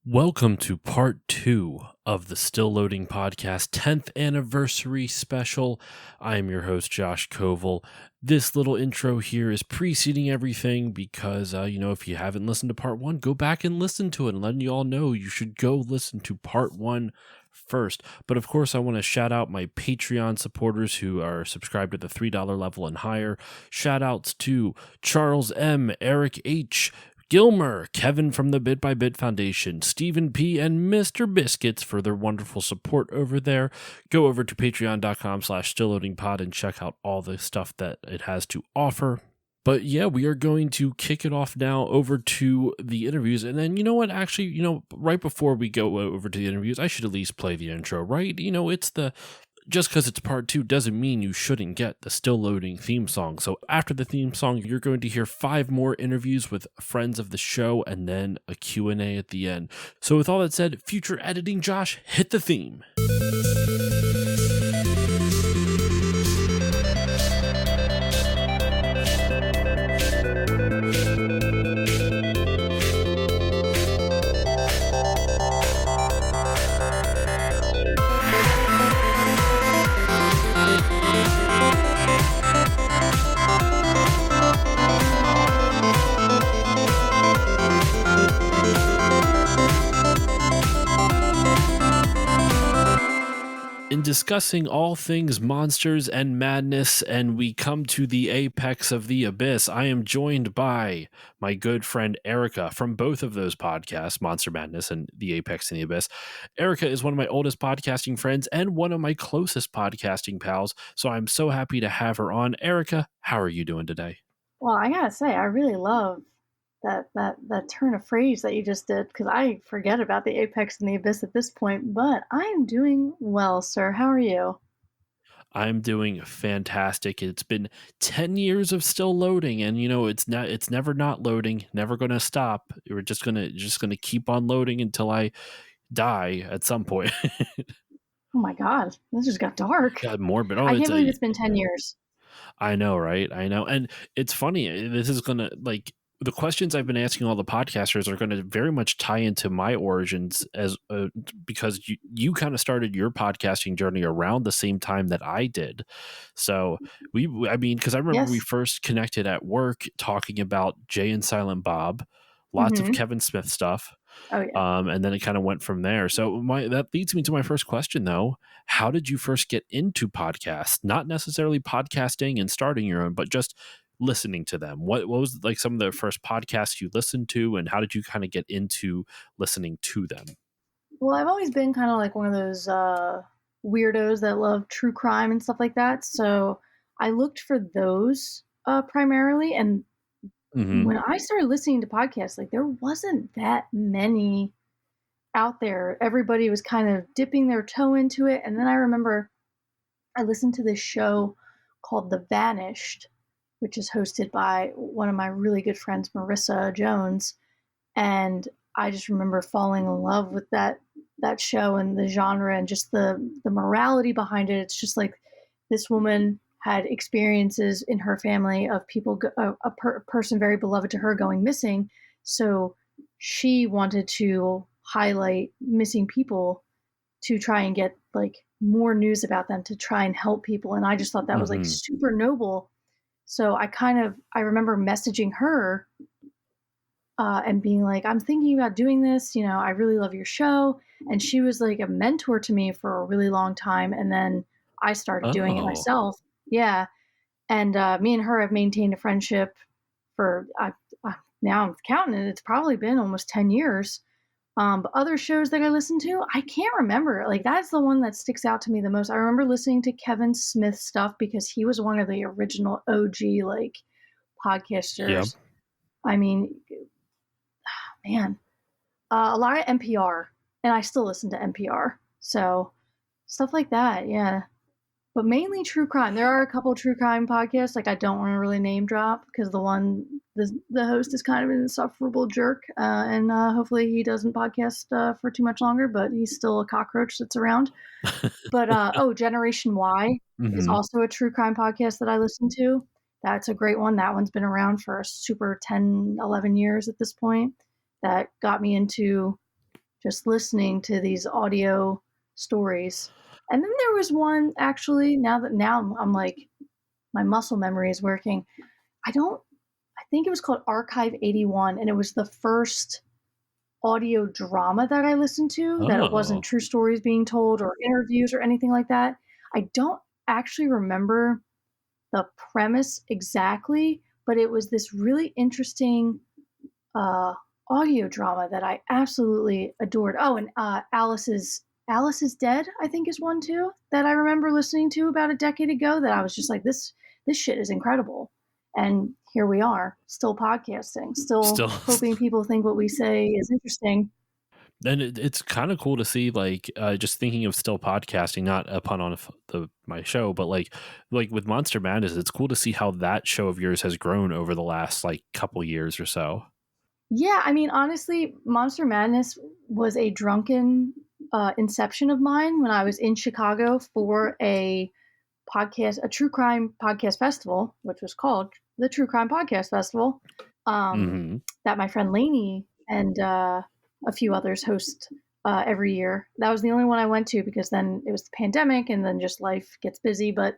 Welcome to part 2 of the Still Loading Podcast 10th anniversary special. I am your host, Josh Koval. This little intro here is preceding everything because, if you haven't listened to part 1, go back and listen to it and letting you all know you should go listen to part 1 first. But of course, I want to shout out my Patreon supporters who are subscribed at the $3 level and higher. Shout outs to Charles M., Eric H., Gilmer, Kevin from the Bit by Bit Foundation, Stephen P., and Mr. Biscuits for their wonderful support over there. Go over to patreon.com/stillloadingpod and check out all the stuff that it has to offer. But yeah, we are going to kick it off now over to the interviews. And then, you know what? Actually, right before we go over to the interviews, I should at least play the intro, right? Just because it's part 2 doesn't mean you shouldn't get the Still Loading theme song. So after the theme song, you're going to hear 5 more interviews with friends of the show and then a Q&A at the end. So with all that said, future editing Josh, hit the theme. In discussing all things monsters and madness, and we come to the apex of the abyss, I am joined by my good friend Erica from both of those podcasts, Monster Madness and The Apex and the Abyss. Erica is one of my oldest podcasting friends and one of my closest podcasting pals, so I'm so happy to have her on. Erica, how are you doing today? Well, I gotta say, I really love that turn of phrase that you just did, because I forget about the apex and the abyss at this point, but I am doing well, sir. How are you? I'm doing fantastic. It's been 10 years of still loading, and it's never not loading, never going to stop. We're just going to keep on loading until I die at some point. Oh my God, this just got dark. God, morbid. Oh, I can't believe it's been 10 years. I know, right? I know. And it's funny. This is going to the questions I've been asking all the podcasters are going to very much tie into my origins as because you kind of started your podcasting journey around the same time that I did. So because I remember we Yes. first connected at work talking about Jay and Silent Bob, lots of Mm-hmm. Kevin Smith stuff. Oh yeah. And then it kind of went from there. So that leads me to my first question, though. How did you first get into podcasts? Not necessarily podcasting and starting your own, but just listening to them. What was like some of the first podcasts you listened to, and how did you kind of get into listening to them? Well, I've always been kind of like one of those weirdos that love true crime and stuff like that. So I looked for those primarily, and Mm-hmm. when I started listening to podcasts, like there wasn't that many out there. Everybody was kind of dipping their toe into it. And then I remember I listened to this show called The Vanished, which is hosted by one of my really good friends, Marissa Jones. And I just remember falling in love with that show and the genre and just the morality behind it. It's just like this woman had experiences in her family of people, person very beloved to her going missing. So she wanted to highlight missing people to try and get like more news about them to try and help people. And I just thought that was like Mm-hmm. super noble. So I remember messaging her and being like, I'm thinking about doing this. I really love your show. And she was like a mentor to me for a really long time. And then I started doing it Oh. myself. Yeah. And me and her have maintained a friendship for, now I'm counting it, it's probably been almost 10 years. But other shows that I listen to, I can't remember. Like, that's the one that sticks out to me the most. I remember listening to Kevin Smith stuff because he was one of the original OG, like, Yep. podcasters. I mean, man, a lot of NPR, and I still listen to NPR. So stuff like that, yeah. But mainly true crime. There are a couple true crime podcasts. Like I don't want to really name drop because the host is kind of an insufferable jerk, and hopefully he doesn't podcast for too much longer. But he's still a cockroach that's around. But Generation Y is Mm-hmm. also a true crime podcast that I listen to. That's a great one. That one's been around for a super 10, 11 years at this point. That got me into just listening to these audio stories. And then there was one actually, now I'm like, my muscle memory is working. I think it was called Archive 81, and it was the first audio drama that I listened to, that it Oh, wasn't true stories being told or interviews or anything like that. I don't actually remember the premise exactly, but it was this really interesting uh, audio drama that I absolutely adored. Oh, and Alice is Dead, I think, is one too that I remember listening to about a decade ago. That I was just like, this shit is incredible. And here we are, still podcasting, still still. hoping people think what we say is interesting. And it's kind of cool to see, like, just thinking of still podcasting, not a pun on my show, but like with Monster Madness, it's cool to see how that show of yours has grown over the last like couple years or so. Yeah, I mean, honestly, Monster Madness was a drunken inception of mine when I was in Chicago for a true crime podcast festival, which was called the True Crime Podcast Festival, um, Hmm. that my friend Lainey and a few others host every year. That was the only one I went to because then it was the pandemic and then just life gets busy. But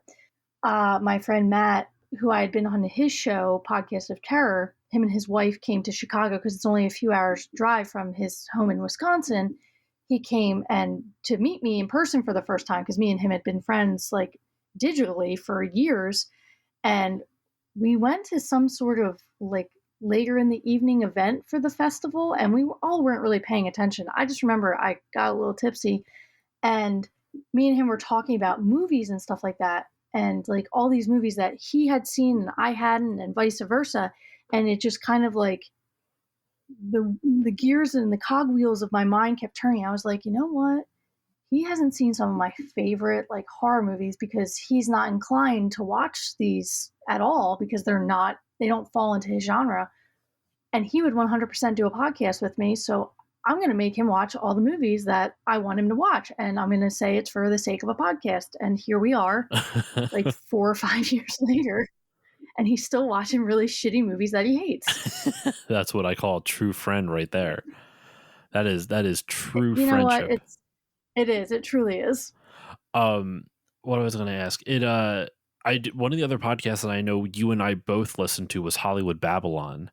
my friend Matt, who I had been on his show, Podcast of Terror, him and his wife came to Chicago because it's only a few hours drive from his home in Wisconsin. He came and to meet me in person for the first time because me and him had been friends like digitally for years. And we went to some sort of like later in the evening event for the festival, and we all weren't really paying attention. I just remember I got a little tipsy, and me and him were talking about movies and stuff like that, and like all these movies that he had seen and I hadn't, and vice versa. And it just kind of like the gears and the cogwheels of my mind kept turning. I was like, you know what? He hasn't seen some of my favorite like horror movies because he's not inclined to watch these at all because they don't fall into his genre. And he would 100% do a podcast with me, so I'm going to make him watch all the movies that I want him to watch, and I'm going to say it's for the sake of a podcast. And here we are, like 4 or 5 years later, and he's still watching really shitty movies that he hates. That's what I call a true friend right there. That is true You know what? friendship. It truly is. Um, what I was going to ask, one of the other podcasts that I know you and I both listened to was Hollywood Babylon.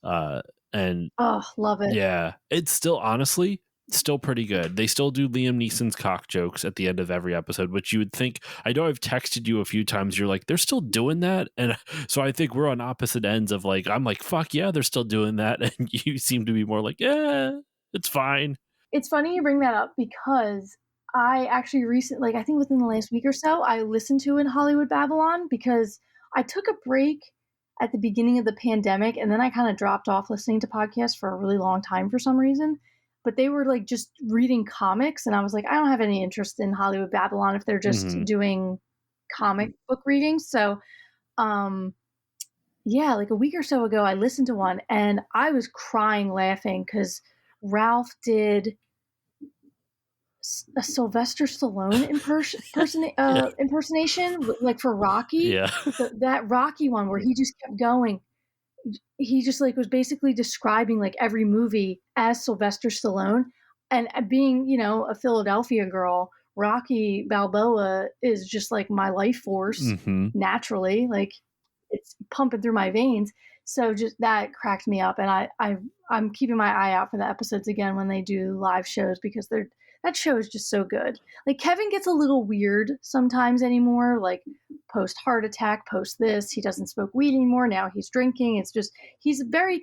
Uh, and Oh, love it. yeah, it's still honestly still pretty good. They still do Liam Neeson's cock jokes at the end of every episode, which you would think. I know I've texted you a few times. You're like, they're still doing that, and so I think we're on opposite ends of like, I'm like, fuck yeah, they're still doing that, and you seem to be more like, yeah, it's fine. It's funny you bring that up because I actually recently, like I think within the last week or so, I listened to In Hollywood Babylon because I took a break at the beginning of the pandemic, and then I kind of dropped off listening to podcasts for a really long time for some reason. But they were like just reading comics, and I was like, I don't have any interest in Hollywood Babylon if they're just Hmm. doing comic book readings. So, um, yeah, like a week or so ago, I listened to one and I was crying laughing because Ralph did a Sylvester Stallone Yeah, impersonation, like for Rocky. yeah. That Rocky one where he just kept going. He just like was basically describing like every movie as Sylvester Stallone, and being a Philadelphia girl, Rocky Balboa is just like my life force Hmm. naturally. Like it's pumping through my veins. So just that cracked me up, and I'm keeping my eye out for the episodes again when they do live shows because that show is just so good. Like Kevin gets a little weird sometimes anymore, like post heart attack, post this, he doesn't smoke weed anymore. Now he's drinking. It's just he's very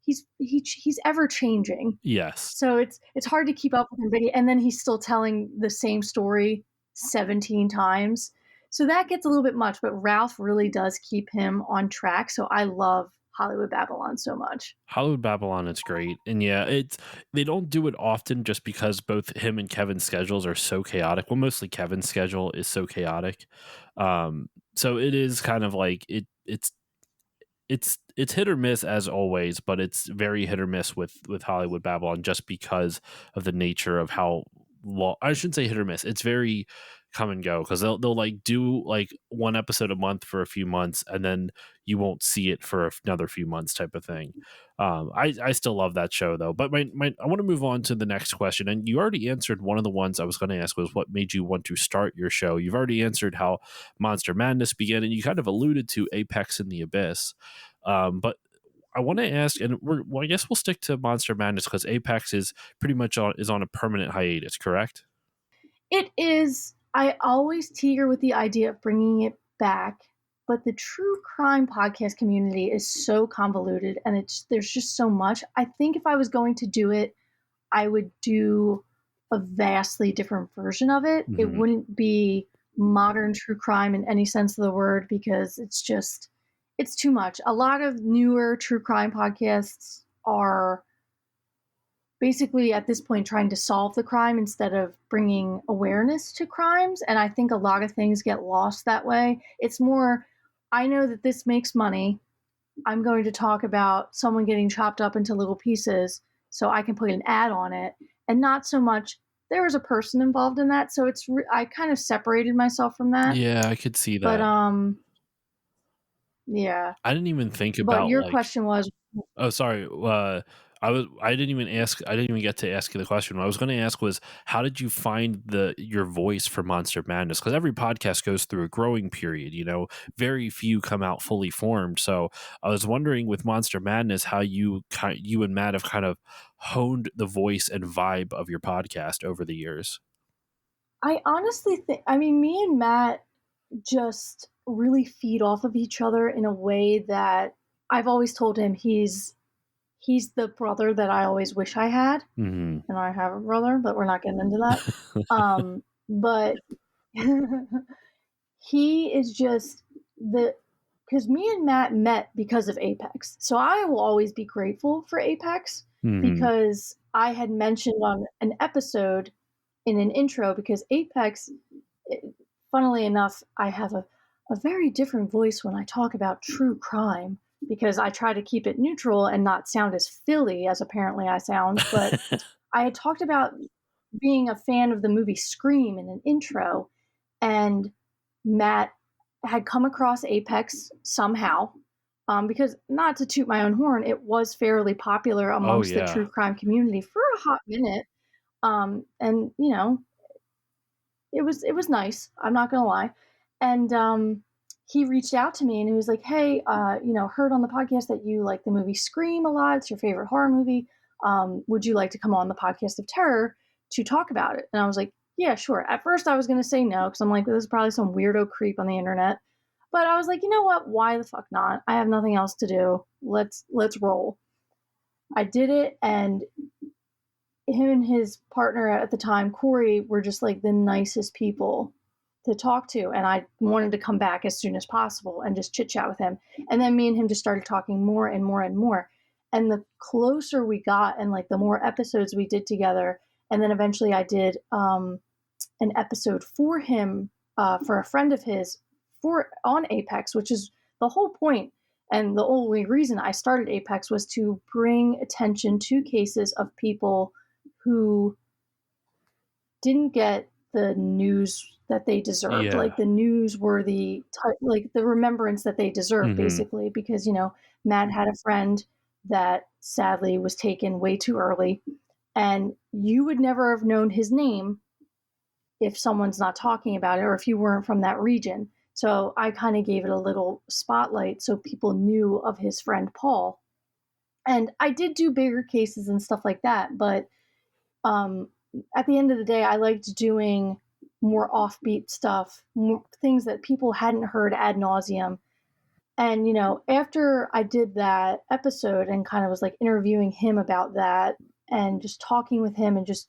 he's ever changing. Yes. So it's hard to keep up with him, and then he's still telling the same story 17 times. So that gets a little bit much, but Ralph really does keep him on track. So I love Hollywood Babylon so much. Hollywood Babylon is great. And yeah, they don't do it often just because both him and Kevin's schedules are so chaotic. Well, mostly Kevin's schedule is so chaotic. So it is kind of like it's hit or miss as always, but it's very hit or miss with Hollywood Babylon just because of the nature of how long. I shouldn't say hit or miss. It's very come and go, because they'll like do like one episode a month for a few months, and then you won't see it for another few months type of thing. I still love that show though. But I want to move on to the next question, and you already answered one of the ones I was going to ask, was what made you want to start your show. You've already answered how Monster Madness began, and you kind of alluded to Apex in the Abyss. But I want to ask, and I guess we'll stick to Monster Madness because Apex is pretty much on a permanent hiatus, correct? It is. I always teeter with the idea of bringing it back, but the true crime podcast community is so convoluted, and there's just so much. I think if I was going to do it, I would do a vastly different version of it. It Mm-hmm. wouldn't be modern true crime in any sense of the word, because it's too much. A lot of newer true crime podcasts are basically at this point trying to solve the crime instead of bringing awareness to crimes. And I think a lot of things get lost that way. It's more, I know that this makes money. I'm going to talk about someone getting chopped up into little pieces so I can put an ad on it, and not so much there was a person involved in that. So I kind of separated myself from that. Yeah, I could see But that. yeah. I didn't even think But about your like. question was, Oh, sorry. I didn't even ask. I didn't even get to ask you the question. What I was going to ask was, how did you find your voice for Monster Madness? Because every podcast goes through a growing period. Very few come out fully formed. So I was wondering with Monster Madness how you and Matt have kind of honed the voice and vibe of your podcast over the years. I honestly think, I mean, me and Matt just really feed off of each other in a way that I've always told him he's the brother that I always wish I had. Mm-hmm. And I have a brother, but we're not getting into that. But he is just because me and Matt met because of Apex. So I will always be grateful for Apex, Mm-hmm. because I had mentioned on an episode in an intro, because Apex, funnily enough, I have a very different voice when I talk about true crime, because I try to keep it neutral and not sound as Philly as apparently I sound. But I had talked about being a fan of the movie Scream in an intro, and Matt had come across Apex somehow. Because, not to toot my own horn, it was fairly popular Oh amongst the yeah. true crime community for a hot minute. And it was nice. I'm not gonna lie. And he reached out to me and he was like, "Hey, heard on the podcast that you like the movie Scream a lot. It's your favorite horror movie. Would you like to come on the Podcast of Terror to talk about it?" And I was like, "Yeah, sure." At first, I was gonna say no, because I'm like, "This is probably some weirdo creep on the internet." But I was like, you know what? Why the fuck not? I have nothing else to do. Let's roll. I did it, and him and his partner at the time, Corey, were just like the nicest people to talk to. And I wanted to come back as soon as possible and just chit chat with him. And then me and him just started talking more and more and more. And the closer we got, and like the more episodes we did together, and then eventually I did an episode for him, for a friend of his, for on Apex, which is the whole point. And the only reason I started Apex was to bring attention to cases of people who didn't get the news that they deserved, Yeah. like the newsworthy, like the remembrance that they deserve, Mm-hmm. basically. Because Matt had a friend that sadly was taken way too early, and you would never have known his name if someone's not talking about it, or if you weren't from that region. So I kind of gave it a little spotlight so people knew of his friend Paul. And I did do bigger cases and stuff like that, but um, at the end of the day, I liked doing more offbeat stuff, more things that people hadn't heard ad nauseum. And after I did that episode and kind of was like interviewing him about that, and just talking with him, and just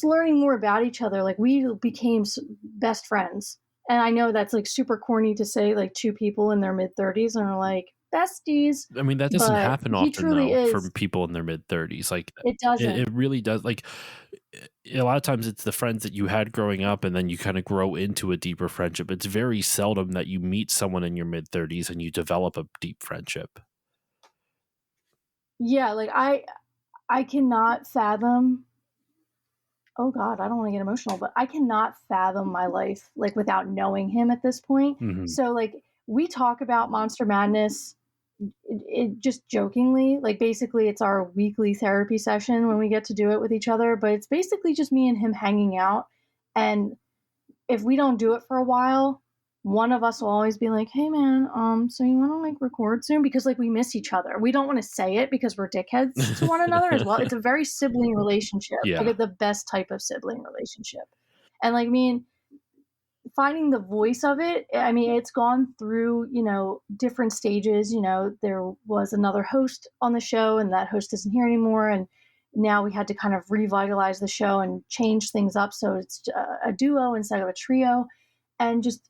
learning more about each other, like we became best friends. And I know that's like super corny to say, like two people in their mid 30s and are like besties, I mean, that doesn't but happen he often truly though is. from people in their mid 30s. Like It it, doesn't. it really does. Like a lot of times it's the friends that you had growing up and then you kind of grow into a deeper friendship. It's very seldom that you meet someone in your mid 30s and you develop a deep friendship. Yeah, like I cannot fathom oh God, I don't want to get emotional, but I cannot fathom my life like without knowing him at this point. Hmm. So like we talk about Monster Madness it just jokingly, like basically it's our weekly therapy session when we get to do it with each other, but it's basically just me and him hanging out. And if we don't do it for a while, one of us will always be like, "Hey man, so you want to like record soon?" Because like we miss each other. We don't want to say it because we're dickheads to one another as well. It's a very sibling relationship, Yeah. like the best type of sibling relationship. And like me and finding the voice of it, I mean, it's gone through, different stages. There was another host on the show, and that host isn't here anymore. And now we had to kind of revitalize the show and change things up so it's a duo instead of a trio. And just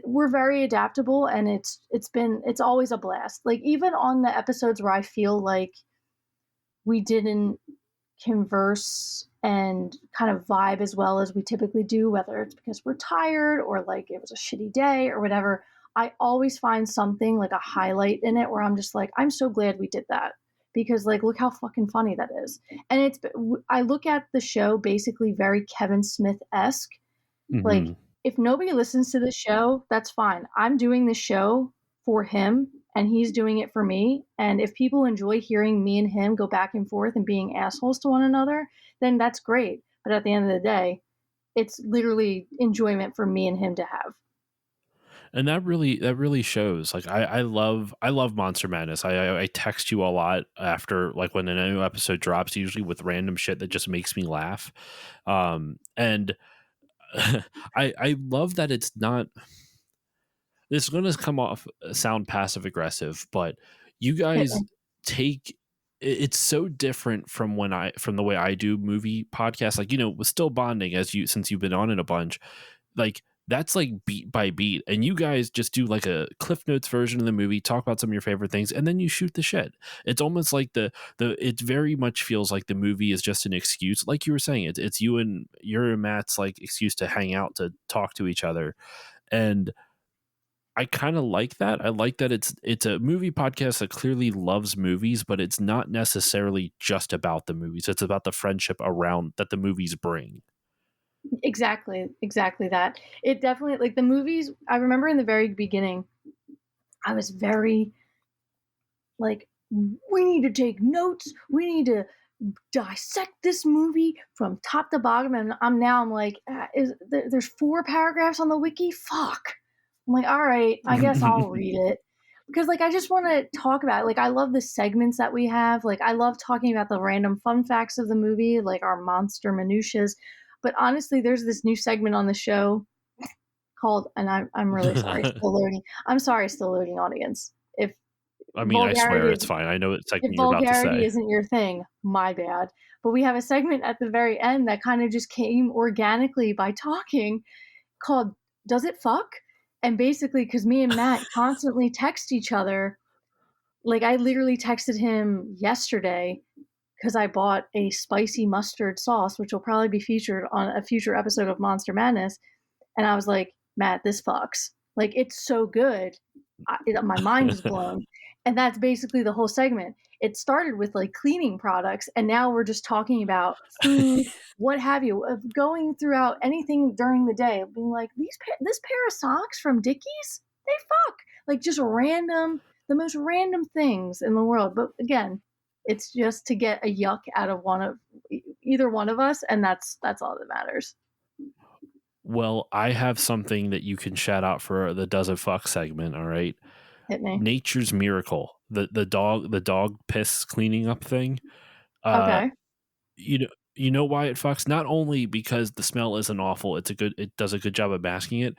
we're very adaptable, and it's always a blast. Like even on the episodes where I feel like we didn't converse and kind of vibe as well as we typically do, whether it's because we're tired or like it was a shitty day or whatever, I always find something like a highlight in it where I'm just like, I'm so glad we did that because like, look how fucking funny that is. And I look at the show basically very Kevin Smith-esque. Like, Hmm. if nobody listens to the show, that's fine. I'm doing the show for him and he's doing it for me. And if people enjoy hearing me and him go back and forth and being assholes to one another, then that's great. But at the end of the day, it's literally enjoyment for me and him to have. And that really shows. Like I love Monster Madness. I text you a lot after like when a new episode drops, usually with random shit that just makes me laugh. And I love that it's not. This is going to come off sound passive aggressive, but you Hit guys me. take it's so different from the way I do movie podcasts. Like with Still Bonding, since you've been on it a bunch, like that's like beat by beat, and you guys just do like a Cliff Notes version of the movie, talk about some of your favorite things, and then you shoot the shit. It's almost like the it very much feels like the movie is just an excuse, like you were saying. It's your and Matt's like excuse to hang out, to talk to each other. And I kind of like that. I like that it's a movie podcast that clearly loves movies, but it's not necessarily just about the movies. It's about the friendship around that the movies bring. Exactly that. It definitely, like the movies, I remember in the very beginning, I was very like, we need to take notes. We need to dissect this movie from top to bottom. And I'm like, there's 4 paragraphs on the wiki. Fuck. I'm like, all right, I guess I'll read it because like I just want to talk about it. Like I love the segments that we have. Like I love talking about the random fun facts of the movie, like our monster minutiae. But honestly, there's this new segment on the show called, and I'm really sorry, still loading. I'm sorry, still loading audience. If I mean, I swear vulgarity it's fine. I know it's like if you're about to vulgarity say. isn't your thing, my bad. But we have a segment at the very end that kind of just came organically by talking called Does It Fuck? And basically, because me and Matt constantly text each other, like I literally texted him yesterday because I bought a spicy mustard sauce, which will probably be featured on a future episode of Monster Madness. And I was like, Matt, this fucks. Like, it's so good. My mind is blown. And that's basically the whole segment. It started with like cleaning products, and now we're just talking about food, what have you, of going throughout anything during the day, being like, this pair of socks from Dickies, they fuck. Like, just random, the most random things in the world. But again, it's just to get a yuck out of either one of us, and that's all that matters. Well, I have something that you can shout out for the Does It Fuck segment. All right. Hit me. Nature's Miracle, the dog piss cleaning up thing. Uh, Okay. you know why it fucks? Not only because the smell isn't awful, it does a good job of masking it.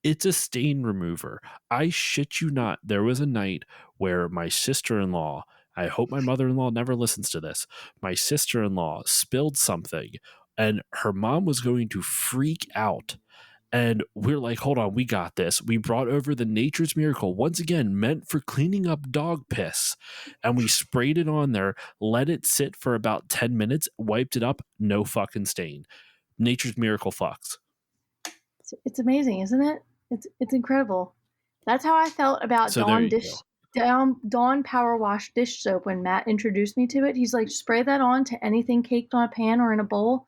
It's a stain remover. I shit you not. There was a night where my sister-in-law, I hope my mother-in-law never listens to this. My sister-in-law spilled something and her mom was going to freak out. And we're like, hold on, we got this. We brought over the Nature's Miracle, once again, meant for cleaning up dog piss. And we sprayed it on there, let it sit for about 10 minutes, wiped it up, no fucking stain. Nature's Miracle fucks. It's amazing, isn't it? It's incredible. That's how I felt about So there you go. Dawn Power Wash dish soap when Matt introduced me to it. He's like, spray that on to anything caked on a pan or in a bowl.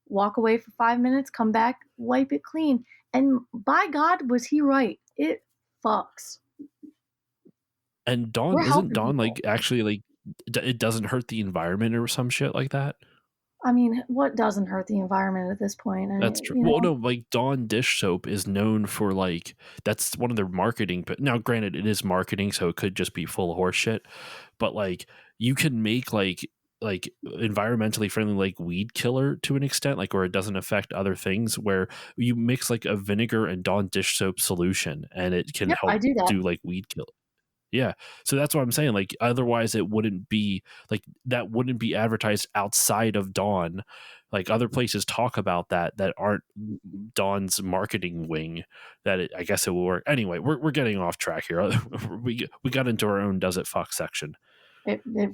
walk away for 5 minutes, come back, wipe it clean. And by God, was he right? It fucks. And Dawn, isn't Dawn like actually like it doesn't hurt the environment or some shit like that? I mean, what doesn't hurt the environment at this point? That's true. Well, no, like Dawn dish soap is known for like that's one of their marketing. But now, granted, it is marketing, so it could just be full of horse shit. But like, you can make like environmentally friendly like weed killer to an extent, like where it doesn't affect other things. Where you mix like a vinegar and Dawn dish soap solution, and it can Yep, help I do that. do like weed kill. Yeah. So that's what I'm saying. Like, otherwise it wouldn't be like that wouldn't be advertised outside of Dawn. Like other places talk about that aren't Dawn's marketing wing. I guess it will work. Anyway, we're getting off track here. we got into our own does it fuck section. Never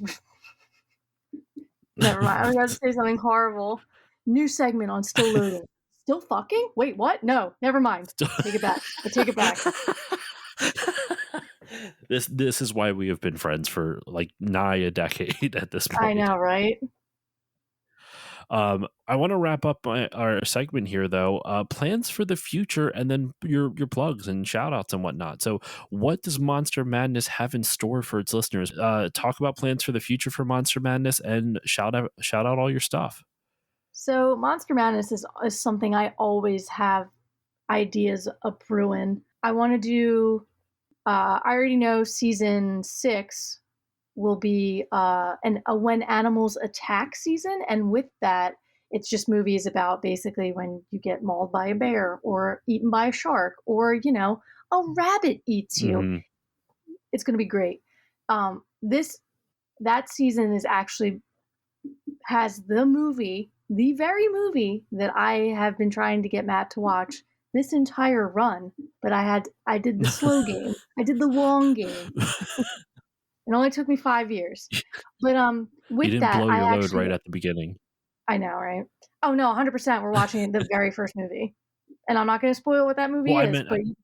mind. I was about to say something horrible. New segment on Still Loading. Still fucking? Wait, what? No, never mind. Take it back. I take it back. This is why we have been friends for like nigh a decade at this point. I know, right? I want to wrap up our segment here, though. Plans for the future, and then your plugs and shout outs and whatnot. So, what does Monster Madness have in store for its listeners? Talk about plans for the future for Monster Madness, and shout out all your stuff. So, Monster Madness is something I always have ideas of brewing. I want to do. I already know season 6 will be a when animals attack season, and with that, it's just movies about basically when you get mauled by a bear or eaten by a shark or a rabbit eats you. Mm-hmm. It's going to be great. That season is actually has the very movie that I have been trying to get Matt to watch this entire run, but I did the slow game. I did the long game. It only took me 5 years. But with you didn't that, blow your load right at the beginning. I know, right? Oh no, 100%. We're watching the very first movie, and I'm not going to spoil what that movie is. But you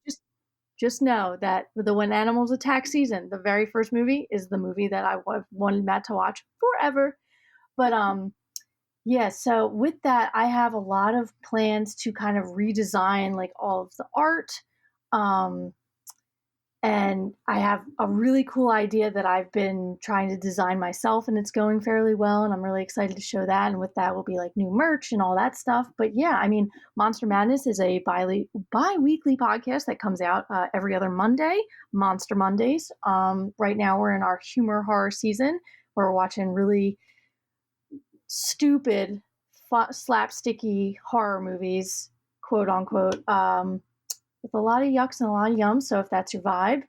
just know that the When Animals Attack season, the very first movie, is the movie that I wanted Matt to watch forever. But yeah, so with that, I have a lot of plans to kind of redesign like all of the art. And I have a really cool idea that I've been trying to design myself, and it's going fairly well, and I'm really excited to show that. And with that will be like new merch and all that stuff. But yeah, I mean, Monster Madness is a bi-weekly podcast that comes out every other Monday, Monster Mondays. Right now we're in our humor horror season where we're watching really stupid, slapsticky horror movies, quote unquote, with a lot of yucks and a lot of yums. So if that's your vibe,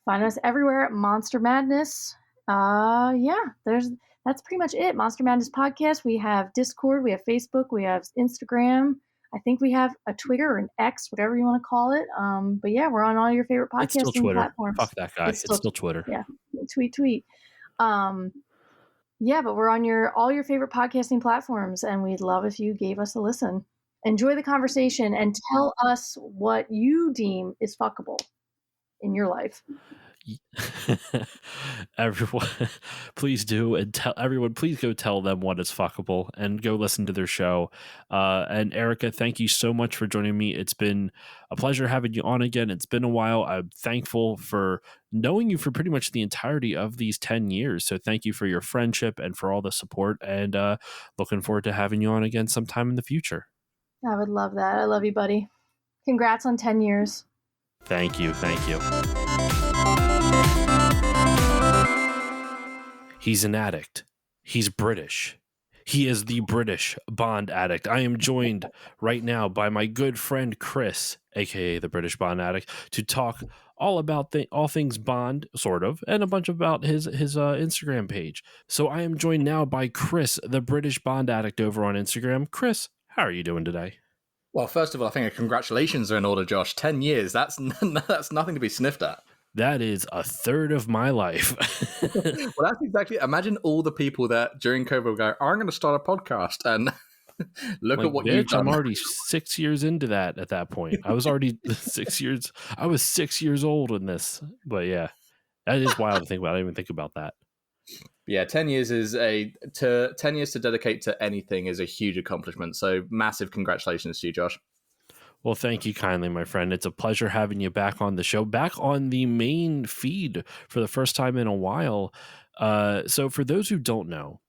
find us everywhere at Monster Madness. Yeah, that's pretty much it. Monster Madness Podcast. We have Discord, we have Facebook, we have Instagram. I think we have a Twitter or an X, whatever you want to call it. But yeah, we're on all your favorite podcasting platforms. Fuck that guy. It's still Twitter. Yeah, tweet. Yeah, but we're on all your favorite podcasting platforms, and we'd love if you gave us a listen. Enjoy the conversation and tell us what you deem is fuckable in your life. Everyone, please do, and tell everyone. Please go tell them what is fuckable, and go listen to their show. And Erica, thank you so much for joining me. It's been a pleasure having you on again. It's been a while. I'm thankful for knowing you for pretty much the entirety of these 10 years. So thank you for your friendship and for all the support. And looking forward to having you on again sometime in the future. I would love that. I love you, buddy. Congrats on 10 years. Thank you. He's an addict. He's British. He is the British Bond addict. I am joined right now by my good friend Chris, aka the British Bond addict, to talk all about all things Bond, sort of, and a bunch about his Instagram page. So I am joined now by Chris, the British Bond addict, over on Instagram. Chris, how are you doing today? Well, first of all, I think congratulations are in order, Josh. 10 years, that's nothing to be sniffed at. That is a third of my life. Well, that's exactly. Imagine all the people that during COVID will go, I'm going to start a podcast, and look at what you've done. I'm already 6 years into that at that point. I was already 6 years. I was 6 years old in this. But yeah, that is wild to think about. I didn't even think about that. Yeah, 10 years is 10 years to dedicate to anything is a huge accomplishment. So massive congratulations to you, Josh. Well, thank you kindly, my friend. It's a pleasure having you back on the show, back on the main feed for the first time in a while. So for those who don't know,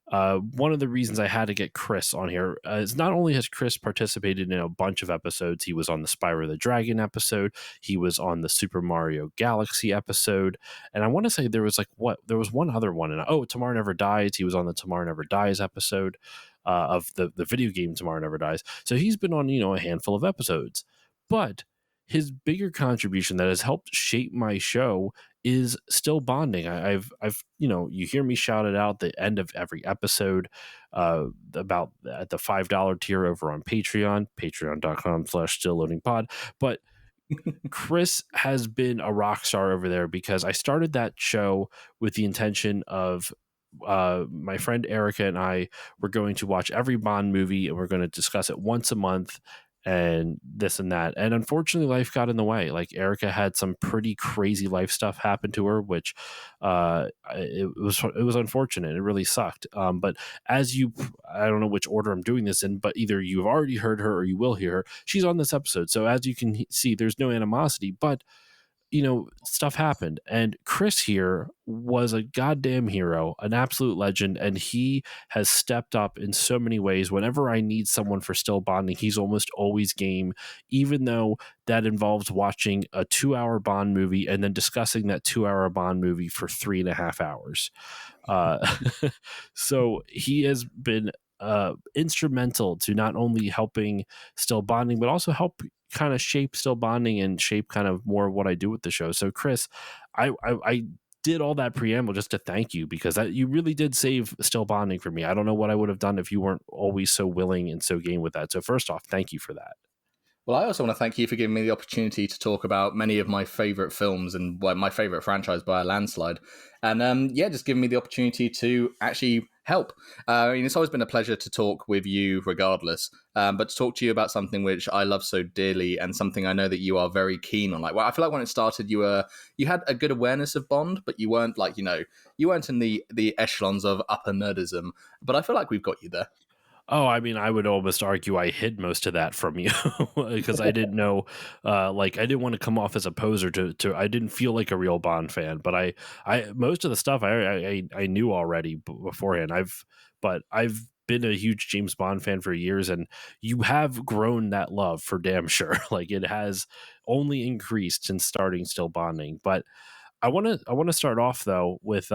one of the reasons I had to get Chris on here is not only has Chris participated in a bunch of episodes, he was on the Spyro the Dragon episode, he was on the Super Mario Galaxy episode, and I want to say there was one other one, and Tomorrow Never Dies. He was on the Tomorrow Never Dies episode of the video game Tomorrow Never Dies. So he's been on a handful of episodes, but his bigger contribution that has helped shape my show is Still Bonding. I've you hear me shout it out at the end of every episode about at the $5 tier over on patreon.com/stillloadingpod. But Chris has been a rock star over there because I started that show with the intention of my friend Erica and I were going to watch every Bond movie and we're going to discuss it once a month and this and that. And unfortunately, life got in the way. Like Erica had some pretty crazy life stuff happen to her, which it was unfortunate. It really sucked. But I don't know which order I'm doing this in, but either you've already heard her or you will hear her. She's on this episode. So as you can see, there's no animosity, but stuff happened, and Chris here was a goddamn hero, an absolute legend, and he has stepped up in so many ways. Whenever I need someone for Still Bonding, he's almost always game, even though that involves watching a 2-hour Bond movie and then discussing that 2-hour Bond movie for 3.5 hours. So he has been instrumental to not only helping Still Bonding, but also help kind of shape Still Bonding and shape kind of more of what I do with the show. So Chris, I did all that preamble just to thank you because you really did save Still Bonding for me. I don't know what I would have done if you weren't always so willing and so game with that. So first off, thank you for that. Well, I also want to thank you for giving me the opportunity to talk about many of my favorite films and my favorite franchise by a landslide. And just giving me the opportunity to actually help. It's always been a pleasure to talk with you regardless, but to talk to you about something which I love so dearly and something I know that you are very keen on. I feel like when it started, you had a good awareness of Bond, but you weren't you weren't in the echelons of upper nerdism, but I feel like we've got you there. Oh, I mean, I would almost argue I hid most of that from you because I didn't know, I didn't want to come off as a poser to I didn't feel like a real Bond fan, but I most of the stuff I knew already beforehand. I've been a huge James Bond fan for years, and you have grown that love for damn sure. Like it has only increased since starting Still Bonding. But I want to start off though with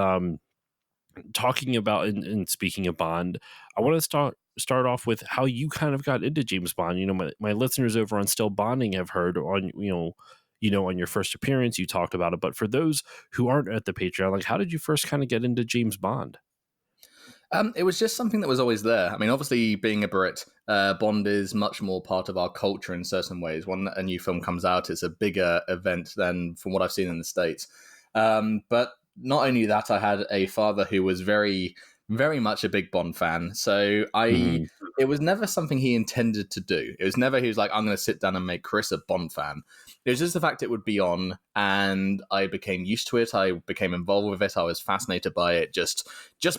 talking about and speaking of Bond. I want to start off with how you kind of got into James Bond. My listeners over on Still Bonding have heard on on your first appearance you talked about it, but for those who aren't at the Patreon, like how did you first kind of get into James Bond? It was just something that was always there. I mean, obviously, being a Brit, Bond is much more part of our culture in certain ways. When a new film comes out, it's a bigger event than from what I've seen in the States. But not only that, I had a father who was very, very much a big Bond fan. So it was never something he intended to do. It was never, he was like, I'm going to sit down and make Chris a Bond fan. It was just the fact it would be on, and I became used to it. I became involved with it. I was fascinated by it just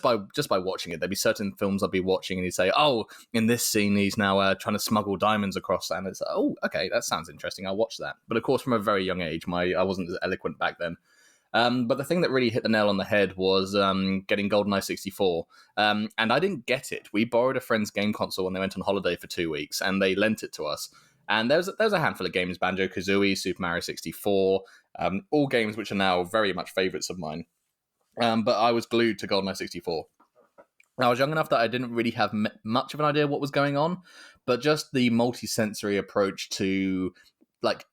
by watching it. There'd be certain films I'd be watching, and he'd say, "Oh, in this scene, he's now trying to smuggle diamonds across," and it's like, "Oh, okay, that sounds interesting. I'll watch that." But of course, from a very young age, I wasn't as eloquent back then. But the thing that really hit the nail on the head was getting GoldenEye 64. And I didn't get it. We borrowed a friend's game console when they went on holiday for 2 weeks, and they lent it to us. And there was a handful of games, Banjo-Kazooie, Super Mario 64, all games which are now very much favourites of mine. But I was glued to GoldenEye 64. I was young enough that I didn't really have much of an idea what was going on, but just the multi-sensory approach to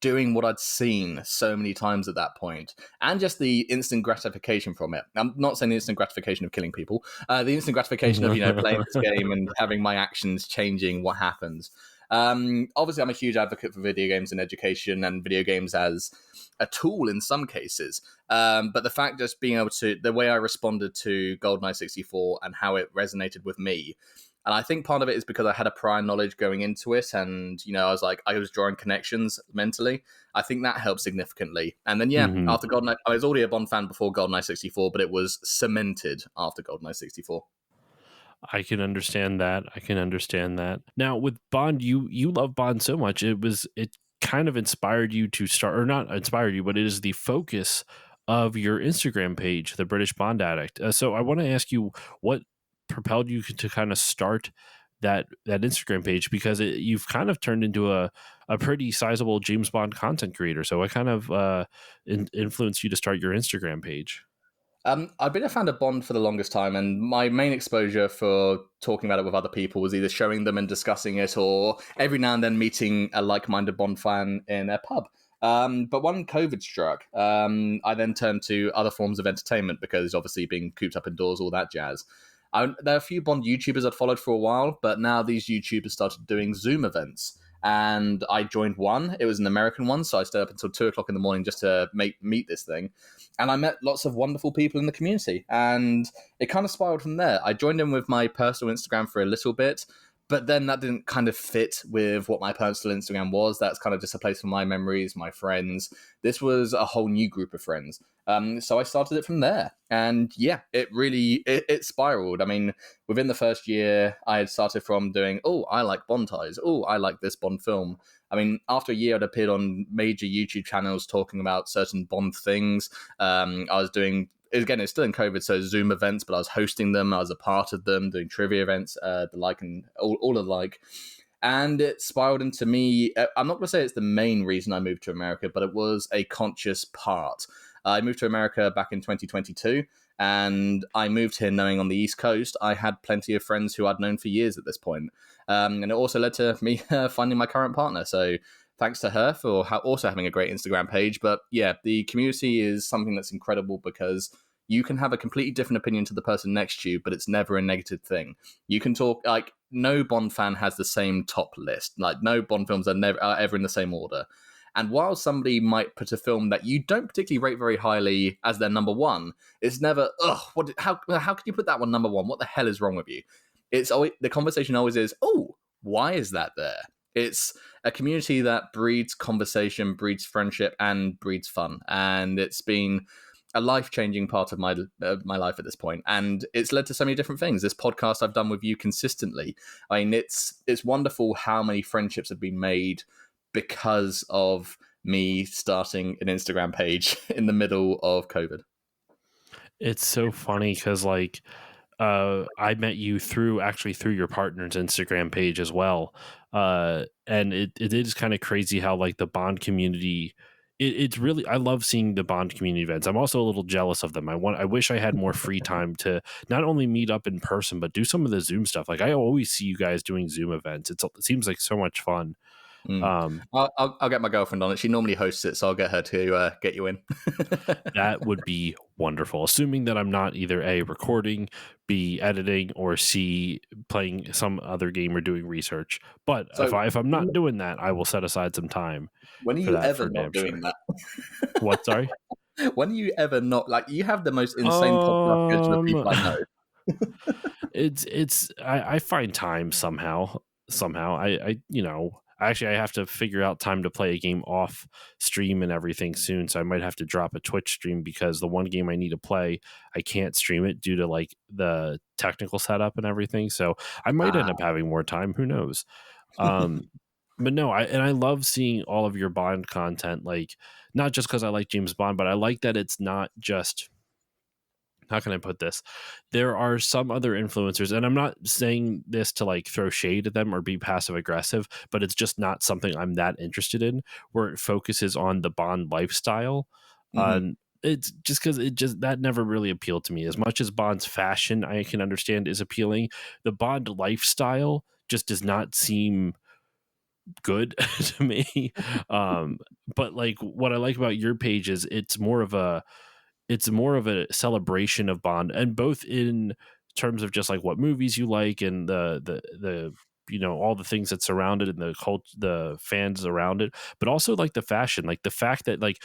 doing what I'd seen so many times at that point, and just the instant gratification from it. I'm not saying the instant gratification of killing people, the instant gratification of playing this game and having my actions changing what happens. Obviously, I'm a huge advocate for video games in education and video games as a tool in some cases. But the fact just being able to, the way I responded to GoldenEye 64 and how it resonated with me And I think part of it is because I had a prior knowledge going into it, and I was drawing connections mentally. I think that helped significantly. And then after GoldenEye, I was already a Bond fan before GoldenEye 64, but it was cemented after GoldenEye 64. I can understand that. Now with Bond, you love Bond so much. It kind of inspired you to start, or not inspired you, but it is the focus of your Instagram page, The British Bond Addict. So I want to ask you, what propelled you to kind of start that Instagram page, because you've kind of turned into a pretty sizable James Bond content creator. So what kind of influenced you to start your Instagram page? I've been a fan of Bond for the longest time, and my main exposure for talking about it with other people was either showing them and discussing it, or every now and then meeting a like-minded Bond fan in a pub. But when COVID struck, I then turned to other forms of entertainment, because obviously being cooped up indoors, all that jazz. There are a few Bond YouTubers I'd followed for a while, but now these YouTubers started doing Zoom events. And I joined one. It was an American one, so I stayed up until 2:00 in the morning just to meet this thing. And I met lots of wonderful people in the community, and it kind of spiraled from there. I joined in with my personal Instagram for a little bit, but then that didn't kind of fit with what my personal Instagram was. That's kind of just a place for my memories, my friends. This was a whole new group of friends. So I started it from there. And yeah, it spiraled. I mean, within the first year, I had started from doing, I like Bond ties. I like this Bond film. I mean, after a year, I'd appeared on major YouTube channels talking about certain Bond things. I was doing, again, it's still in COVID, so Zoom events, but I was hosting them. I was a part of them, doing trivia events, the like, and all of the like. And it spiraled into me. I'm not going to say it's the main reason I moved to America, but it was a conscious part. I moved to America back in 2022, and I moved here knowing on the East Coast I had plenty of friends who I'd known for years at this point. And it also led to me finding my current partner. So thanks to her for also having a great Instagram page. But yeah, the community is something that's incredible, because you can have a completely different opinion to the person next to you, but it's never a negative thing. You can talk, like, no Bond fan has the same top list. Like, no Bond films are ever in the same order. And while somebody might put a film that you don't particularly rate very highly as their number one, it's never, how could you put that one number one? What the hell is wrong with you? It's always, the conversation always is, why is that there? It's a community that breeds conversation, breeds friendship, and breeds fun. And it's been a life-changing part of my life at this point, and it's led to so many different things. This podcast I've done with you consistently. I mean, it's wonderful how many friendships have been made because of me starting an Instagram page in the middle of COVID. It's so funny because, like, I met you through your partner's Instagram page as well, and it is kind of crazy how, like, the Bond community. It's really, I love seeing the Bond community events. I'm also a little jealous of them. I wish I had more free time to not only meet up in person, but do some of the Zoom stuff. Like, I always see you guys doing Zoom events. It seems like so much fun. I'll get my girlfriend on it. She normally hosts it, so I'll get her to get you in. That would be wonderful, assuming that I'm not either A, recording, B, editing, or C, playing some other game or doing research. But so, if I'm not doing that, I will set aside some time. When are you ever not doing that? What? Sorry? When are you ever not, like, you have the most insane podcast of people I know. I find time somehow. Actually, I have to figure out time to play a game off stream and everything soon. So I might have to drop a Twitch stream, because the one game I need to play, I can't stream it due to, like, the technical setup and everything. So I might end up having more time. Who knows? But no, I love seeing all of your Bond content, like, not just because I like James Bond, but I like that it's not just, how can I put this? There are some other influencers, and I'm not saying this to, like, throw shade at them or be passive aggressive, but it's just not something I'm that interested in, where it focuses on the Bond lifestyle. It's just because that never really appealed to me. As much as Bond's fashion, I can understand, is appealing, the Bond lifestyle just does not seem good to me. But, like, what I like about your page is it's more of a celebration of Bond, and both in terms of just, like, what movies you like, and the all the things that surround it, and the fans around it, but also, like, the fashion, like the fact that, like,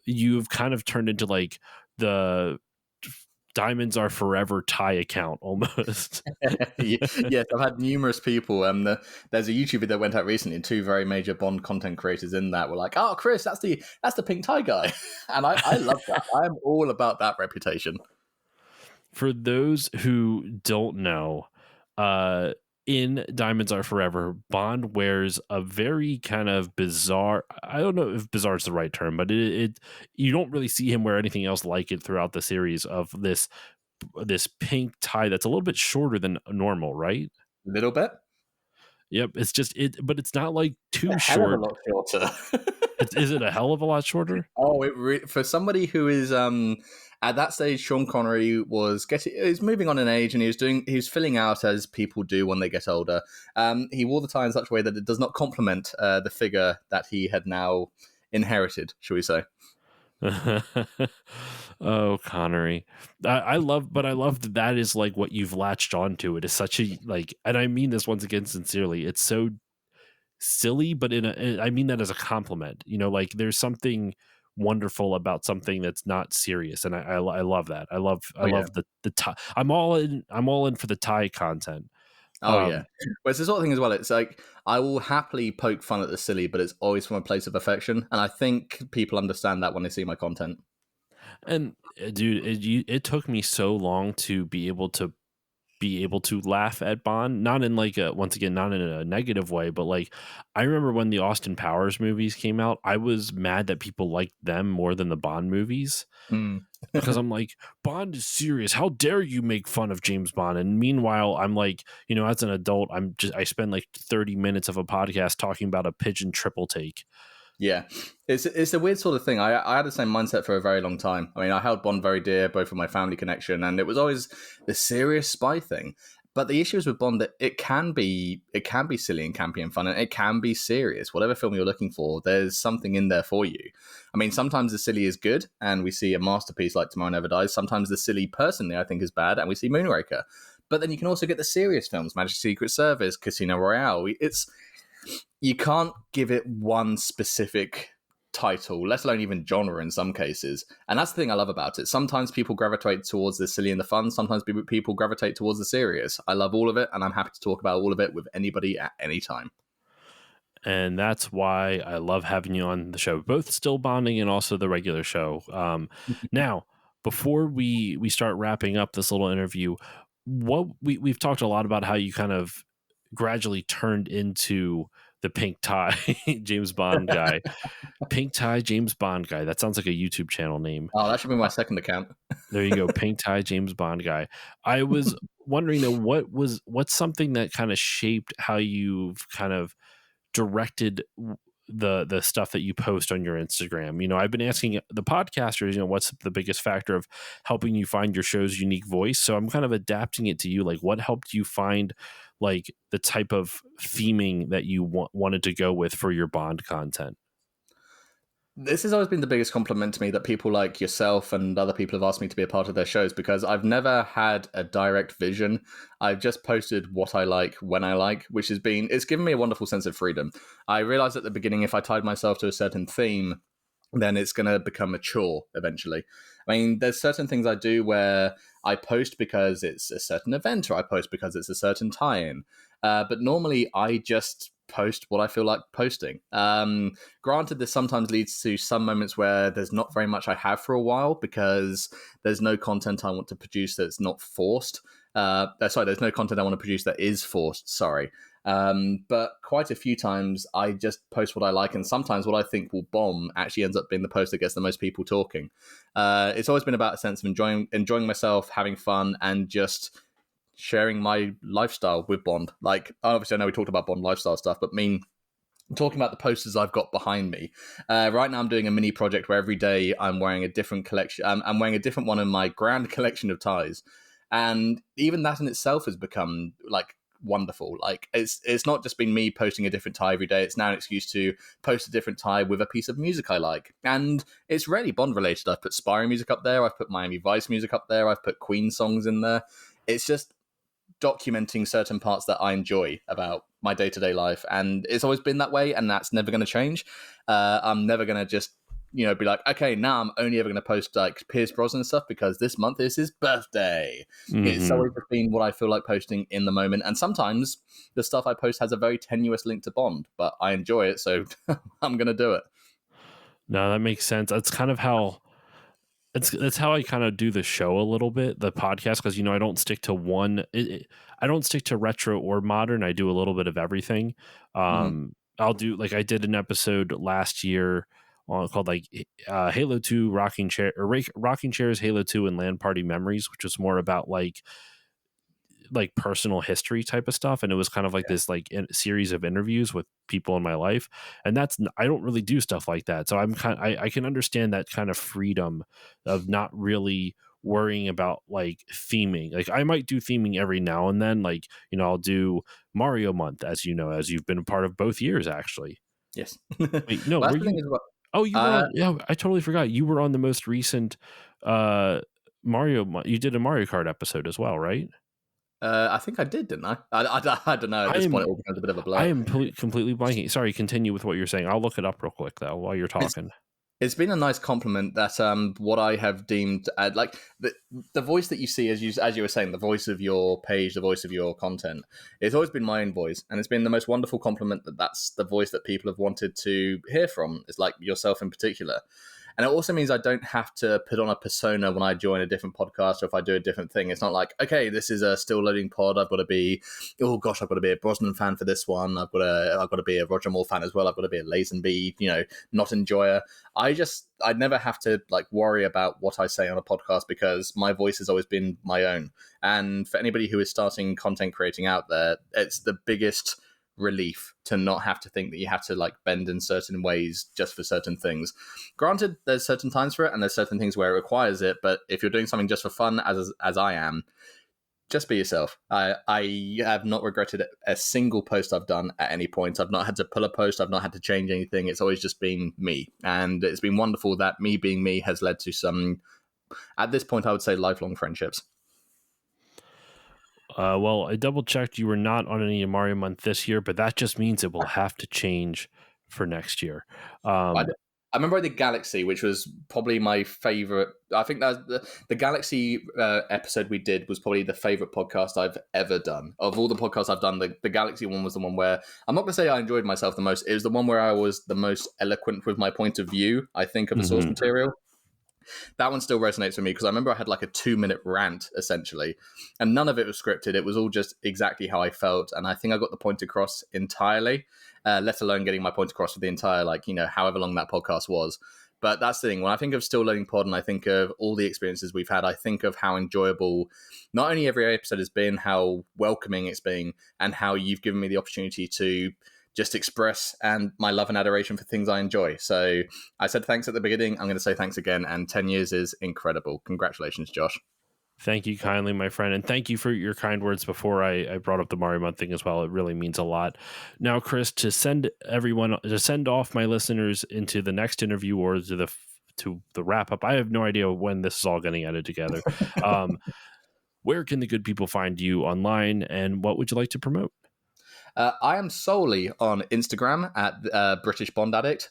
you've kind of turned into, like, the Diamonds Are Forever tie account almost. Yes, I've had numerous people. There's a YouTube video that went out recently, and two very major Bond content creators in that were like, "Oh, Chris, that's the pink tie guy," and I love that. I am all about that reputation. For those who don't know, in Diamonds Are Forever, Bond wears a very kind of bizarre, I don't know if bizarre is the right term, but it you don't really see him wear anything else like it throughout the series, of this pink tie that's a little bit shorter than normal, right? Little bit. Yep, it's just it, but it's not like too A hell of short. a lot shorter. Is it a hell of a lot shorter? Oh, for somebody who is at that stage, Sean Connery was moving on in age, and he was filling out as people do when they get older. He wore the tie in such a way that it does not complement the figure that he had now inherited, shall we say? Oh, Connery. I love that is like what you've latched onto. It is such a, like, and I mean this once again sincerely, it's so silly, but I mean that as a compliment. Like, there's something wonderful about something that's not serious, and I love that. I love the tie. I'm all in for the tie content. Oh yeah. Well, it's the sort of thing as well. It's like, I will happily poke fun at the silly, but it's always from a place of affection, and I think people understand that when they see my content. And dude, it took me so long to be able to laugh at Bond, not in like once again, not in a negative way, but like, I remember when the Austin Powers movies came out, I was mad that people liked them more than the Bond movies. Because I'm like, Bond is serious. How dare you make fun of James Bond? And meanwhile, I'm like, as an adult, I spend like 30 minutes of a podcast talking about a pigeon triple take. Yeah, it's a weird sort of thing. I had the same mindset for a very long time. I mean, I held Bond very dear, both for my family connection, and it was always the serious spy thing. But the issue is with Bond that it can be silly and campy and fun, and it can be serious. Whatever film you're looking for, there's something in there for you. I mean, sometimes the silly is good, and we see a masterpiece like Tomorrow Never Dies. Sometimes the silly, personally, I think is bad, and we see Moonraker. But then you can also get the serious films, Majesty's Secret Service, Casino Royale. You can't give it one specific title, let alone even genre in some cases. And that's the thing I love about it. Sometimes people gravitate towards the silly and the fun. Sometimes people gravitate towards the serious. I love all of it, and I'm happy to talk about all of it with anybody at any time. And that's why I love having you on the show, both Still Bonding and also the regular show. Now, before we start wrapping up this little interview, what we've talked a lot about how you kind of gradually turned into the pink tie James Bond guy. Pink tie James Bond guy. That sounds like a YouTube channel name. Oh, that should be my second account. There you go. Pink tie James Bond guy. I was wondering though, what's something that kind of shaped how you've kind of directed the stuff that you post on your Instagram? I've been asking the podcasters, what's the biggest factor of helping you find your show's unique voice? So I'm kind of adapting it to you. Like, what helped you find like the type of theming that you wanted to go with for your Bond content? This has always been the biggest compliment to me, that people like yourself and other people have asked me to be a part of their shows, because I've never had a direct vision. I've just posted what I like when I like, it's given me a wonderful sense of freedom. I realized at the beginning, if I tied myself to a certain theme, then it's going to become a chore eventually. I mean, there's certain things I do where I post because it's a certain event, or I post because it's a certain tie-in. But normally I just post what I feel like posting. Granted, this sometimes leads to some moments where there's not very much I have for a while, because there's no content I want to produce that's not forced. There's no content I want to produce that is forced, sorry. But quite a few times I just post what I like, and sometimes what I think will bomb actually ends up being the post that gets the most people talking. It's always been about a sense of enjoying myself, having fun, and just sharing my lifestyle with Bond. Like, obviously I know we talked about Bond lifestyle stuff, but talking about the posters I've got behind me. Right now I'm doing a mini project where every day I'm wearing a different collection. I'm wearing a different one in my grand collection of ties. And even that in itself has become like wonderful. Like, it's not just been me posting a different tie every day. It's now an excuse to post a different tie with a piece of music I like. And it's rarely Bond related. I've put Spyro music up there. I've put Miami Vice music up there. I've put Queen songs in there. It's just documenting certain parts that I enjoy about my day-to-day life, and it's always been that way, and that's never going to change. I'm never going to just be like, okay, now I'm only ever going to post like Pierce Brosnan stuff because this month is his birthday. It's Mhm. always been what I feel like posting in the moment, and sometimes the stuff I post has a very tenuous link to Bond, but I enjoy it, so I'm going to do it. No, that makes sense. That's kind of how that's how I kind of do the show a little bit, the podcast, because I don't stick to I don't stick to retro or modern. I do a little bit of everything. Mhm. I'll do like I did an episode last year called like Halo 2 Rocking Chairs, Halo 2 and Land Party Memories, which was more about like personal history type of stuff, and it was kind of like this like series of interviews with people in my life, and I don't really do stuff like that, so I can understand that kind of freedom of not really worrying about like theming. Like I might do theming every now and then, like I'll do Mario month, as as you've been a part of both years actually. Yes. Wait, no, Well, were that's the thing you? as well. Oh, you were Uh, on. Yeah, I totally forgot you were on the most recent you did a Mario Kart episode as well, right? I think I did, didn't I? I don't know. At I this point, am it all becomes a bit of a I blur. am completely blanking. Sorry, continue with what you're saying. I'll look it up real quick though while you're It's talking. it's been a nice compliment that what I have deemed like the voice that you see as you were saying, the voice of your page, the voice of your content. It's always been my own voice, and it's been the most wonderful compliment that that's the voice that people have wanted to hear from. It's like yourself in particular. And it also means I don't have to put on a persona when I join a different podcast or if I do a different thing. It's not like, okay, this is a still loading pod. I've got to be, oh gosh, I've got to be a Brosnan fan for this one. I've got to be a Roger Moore fan as well. I've got to be a Lazenby, not enjoyer. I never have to like worry about what I say on a podcast because my voice has always been my own. And for anybody who is starting content creating out there, it's the biggest relief to not have to think that you have to like bend in certain ways just for certain things. Granted, there's certain times for it and there's certain things where it requires it, but if you're doing something just for fun, as I am, just be yourself. I have not regretted a single post I've done at any point. I've not had to pull a post. I've not had to change anything. It's always just been me. And it's been wonderful that me being me has led to some, at this point, I would say lifelong friendships. Well, I double checked. You were not on any Mario month this year, but that just means it will have to change for next year. I, I remember the Galaxy, which was probably my favorite. I think that the Galaxy episode we did was probably the favorite podcast I've ever done. Of all the podcasts I've done, the Galaxy one was the one where I'm not going to say I enjoyed myself the most. It was the one where I was the most eloquent with my point of view, I think, of the source material. That one still resonates with me because I remember I had like a 2-minute rant essentially, and none of it was scripted. It was all just exactly how I felt, and I think I got the point across entirely. Let alone getting my point across for the entire however long that podcast was. But that's the thing. When I think of Still Loading Pod and I think of all the experiences we've had, I think of how enjoyable not only every episode has been, how welcoming it's been, and how you've given me the opportunity to just express and my love and adoration for things I enjoy. So I said thanks at the beginning. I'm going to say thanks again. And 10 years is incredible. Congratulations, Josh. Thank you kindly, my friend. And thank you for your kind words before I brought up the Mario Month thing as well. It really means a lot. Now, Chris, to send off my listeners into the next interview or to the wrap up, I have no idea when this is all getting edited together. Where can the good people find you online, and what would you like to promote? I am solely on Instagram at British Bond Addict,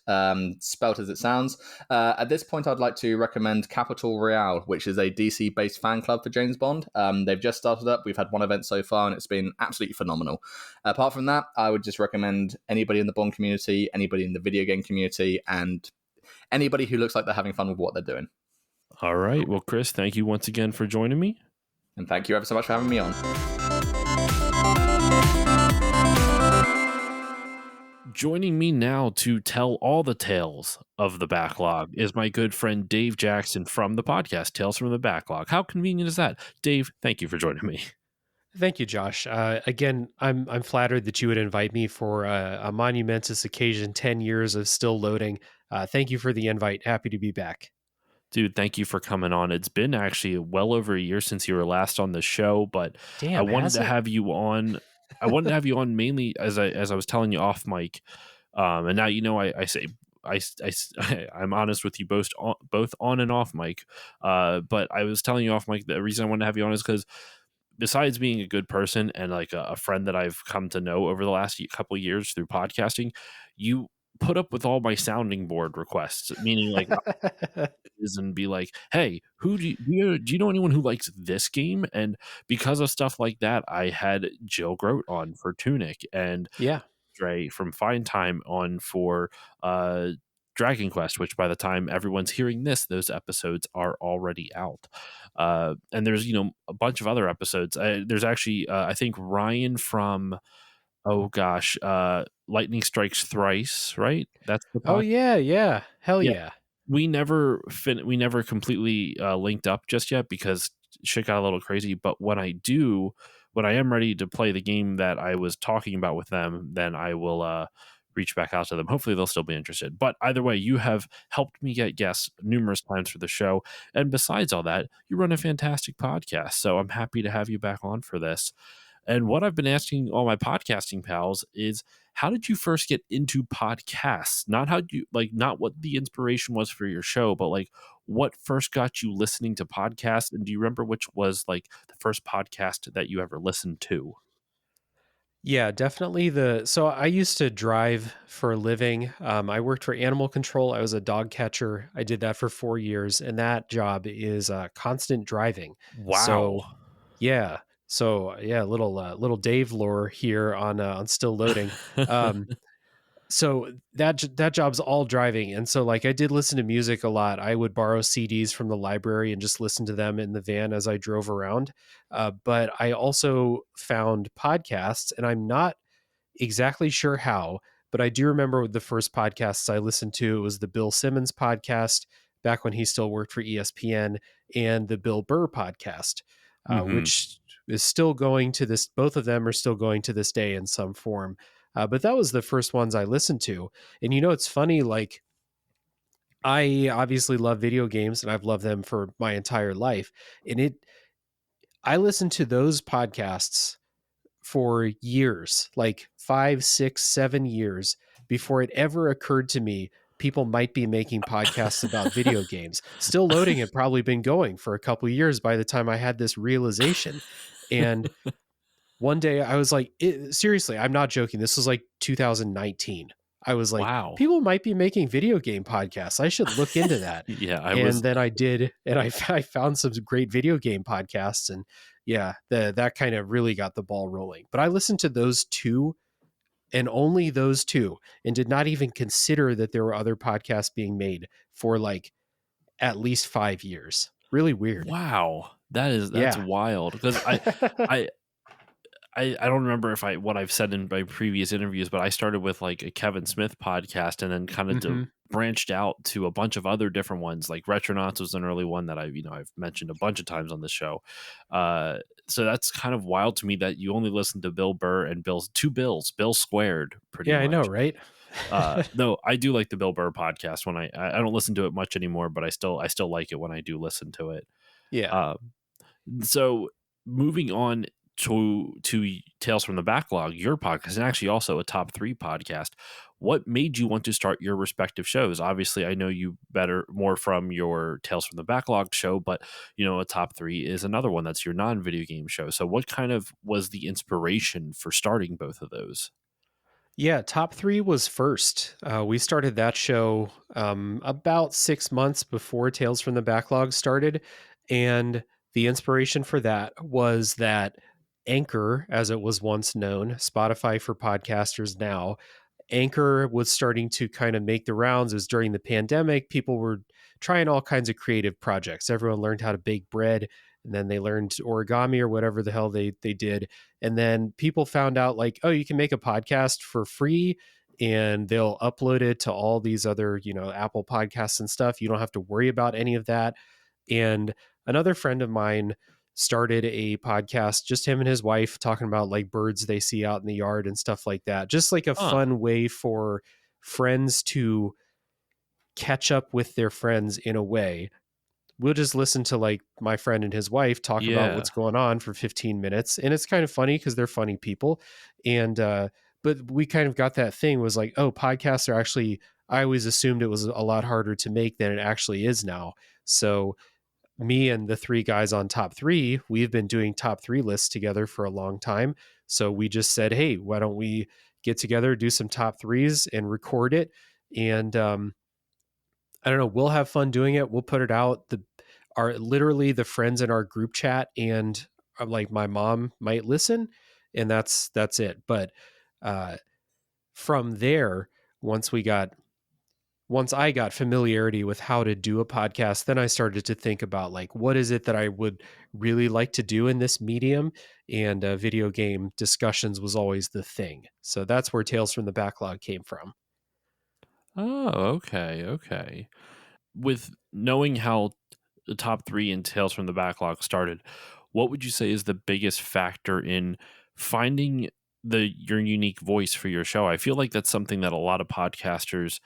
spelt as it sounds. At this point, I'd like to recommend Capital Royale, which is a DC-based fan club for James Bond. They've just started up. We've had one event so far, and it's been absolutely phenomenal. Apart from that, I would just recommend anybody in the Bond community, anybody in the video game community, and anybody who looks like they're having fun with what they're doing. All right. Well, Chris, thank you once again for joining me. And thank you ever so much for having me on. Joining me now to tell all the tales of the backlog is my good friend Dave Jackson from the podcast Tales from the Backlog. How convenient is that? Dave, thank you for joining me. Thank you, Josh. Again, I'm flattered that you would invite me for a monumentous occasion, 10 years of still loading. Thank you for the invite. Happy to be back. Dude, thank you for coming on. It's been actually well over a year since you were last on the show, but I wanted to have you on. I wanted to have you on mainly as I was telling you off mic, and now I say I'm honest with you both on and off mic. But I was telling you off mic the reason I wanted to have you on is because besides being a good person and like a friend that I've come to know over the last couple of years through podcasting, you put up with all my sounding board requests, meaning like is and be like, hey, who do you know anyone who likes this game? And because of stuff like that, I had Jill Grote on for Tunic and Yeah. Dre from Fine Time on for Dragon Quest, which by the time everyone's hearing this, those episodes are already out. And there's, a bunch of other episodes. There's actually, I think Ryan from, oh gosh, Lightning Strikes Thrice, right? That's the Oh podcast. yeah, yeah. Hell Yeah. yeah. We never completely linked up just yet because shit got a little crazy. But when I am ready to play the game that I was talking about with them, then I will reach back out to them. Hopefully they'll still be interested. But either way, you have helped me get guests numerous times for the show. And besides all that, you run a fantastic podcast. So I'm happy to have you back on for this. And what I've been asking all my podcasting pals is, how did you first get into podcasts? Not how you not what the inspiration was for your show, but like what first got you listening to podcasts? And do you remember which was like the first podcast that you ever listened to? Yeah, definitely. So I used to drive for a living. I worked for animal control. I was a dog catcher. I did that for 4 years, and that job is constant driving. Wow. So yeah, little Dave lore here on Still Loading. Um, so that job's all driving, and so like I did listen to music a lot. I would borrow CDs from the library and just listen to them in the van as I drove around. But I also found podcasts, and I'm not exactly sure how, but I do remember the first podcasts I listened to. It was the Bill Simmons podcast back when he still worked for ESPN, and the Bill Burr podcast, Hmm. which is still going to this. Both of them are still going to this day in some form. But that was the first ones I listened to. And it's funny, like I obviously love video games and I've loved them for my entire life. And I listened to those podcasts for years, like 5, 6, 7 years before it ever occurred to me people might be making podcasts about video games. Still Loading had probably been going for a couple of years by the time I had this realization. And one day I was like, seriously, I'm not joking. This was like 2019. I was like, Wow. people might be making video game podcasts. I should look into that. Yeah, And then I did, and I found some great video game podcasts, and yeah, that kind of really got the ball rolling. But I listened to those two and only those two, and did not even consider that there were other podcasts being made for like at least 5 years. Really weird. Wow. That's Yeah. wild. Because I don't remember what I've said in my previous interviews, but I started with like a Kevin Smith podcast and then kind of Mhm. branched out to a bunch of other different ones. Like Retronauts was an early one that I've mentioned a bunch of times on the show. So that's kind of wild to me that you only listen to Bill Burr and Bill Squared, pretty Yeah, I know, much. right? No, I do like the Bill Burr podcast. When I don't listen to it much anymore, but I still like it when I do listen to it. Yeah. Uh, so moving on to Tales from the Backlog, your podcast, and actually also a top 3 podcast. What made you want to start your respective shows? Obviously, I know you more from your Tales from the Backlog show, but a top 3 is another one that's your non-video game show. So what kind of was the inspiration for starting both of those? Yeah, top 3 was first. We started that show about 6 months before Tales from the Backlog started, and the inspiration for that was that Anchor, as it was once known, Spotify for podcasters now, Anchor was starting to kind of make the rounds. It was during the pandemic. People were trying all kinds of creative projects. Everyone learned how to bake bread, and then they learned origami or whatever the hell they did. And then people found out like, oh, you can make a podcast for free and they'll upload it to all these other, Apple podcasts and stuff. You don't have to worry about any of that. And another friend of mine started a podcast, just him and his wife talking about like birds they see out in the yard and stuff like that. Just like a fun way for friends to catch up with their friends in a way. We'll just listen to like my friend and his wife talk about what's going on for 15 minutes. And it's kind of funny because they're funny people. And, but we kind of got that thing was like, oh, podcasts are actually, I always assumed it was a lot harder to make than it actually is now. So me and the 3 guys on top 3, we've been doing top 3 lists together for a long time. So we just said, hey, why don't we get together, do some top threes and record it. And I don't know, we'll have fun doing it. We'll put it out. Literally the friends in our group chat and like my mom might listen, and that's it. But from there, once I got familiarity with how to do a podcast, then I started to think about like, what is it that I would really like to do in this medium? And video game discussions was always the thing. So that's where Tales from the Backlog came from. Oh, okay, okay. With knowing how the top three and Tales from the Backlog started, what would you say is the biggest factor in finding your unique voice for your show? I feel like that's something that a lot of podcasters,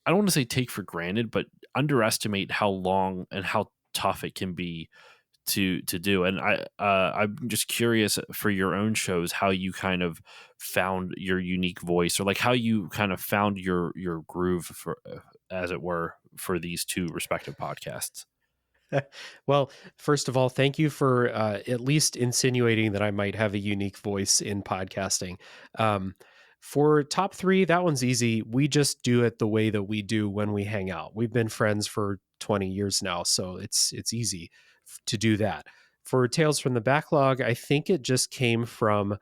I don't want to say take for granted, but underestimate how long and how tough it can be to do. And I'm just curious for your own shows how you kind of found your unique voice, or like how you kind of found your groove, for as it were, for these two respective podcasts. Well, first of all, thank you for at least insinuating that I might have a unique voice in podcasting. For top three, that one's easy. We just do it the way that we do when we hang out. We've been friends for 20 years now, so it's easy to do that. For Tales from the Backlog, I think it just came from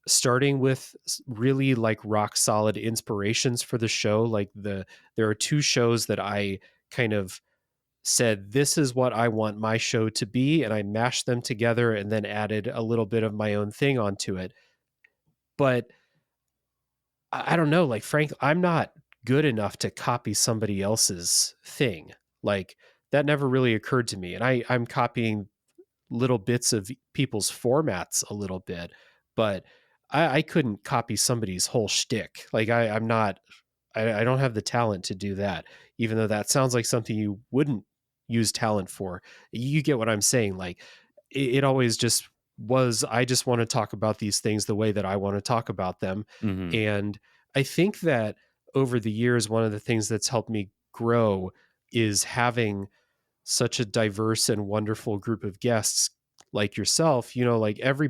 starting with really like rock solid inspirations for the show. Like there are two shows that I kind of said, this is what I want my show to be, and I mashed them together and then added a little bit of my own thing onto it. But I don't know, like Frank, I'm not good enough to copy somebody else's thing. Like that never really occurred to me. And I'm copying little bits of people's formats a little bit, but I couldn't copy somebody's whole shtick. Like I don't have the talent to do that, even though that sounds like something you wouldn't use talent for. You get what I'm saying? Like it always just was, I just want to talk about these things the way that I want to talk about them. Mm-hmm. And I think that over the years, one of the things that's helped me grow is having such a diverse and wonderful group of guests like yourself. You know, like every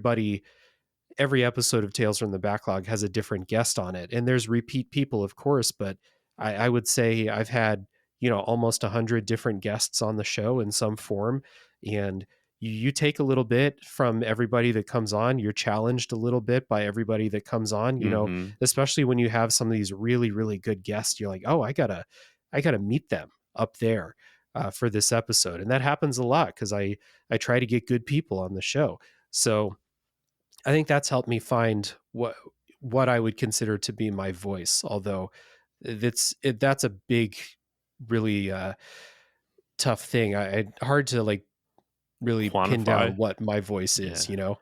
episode of Tales from the Backlog has a different guest on it, and there's repeat people, of course, but I would say I've had, you know, almost 100 different guests on the show in some form. And you take a little bit from everybody that comes on. You're challenged a little bit by everybody that comes on, you know, especially when you have some of these really, really good guests. You're like, oh, I gotta meet them up there for this episode. And that happens a lot because I try to get good people on the show. So I think that's helped me find what I would consider to be my voice. Although that's a big, really tough thing. Hard to like really pin down what my voice is, you know?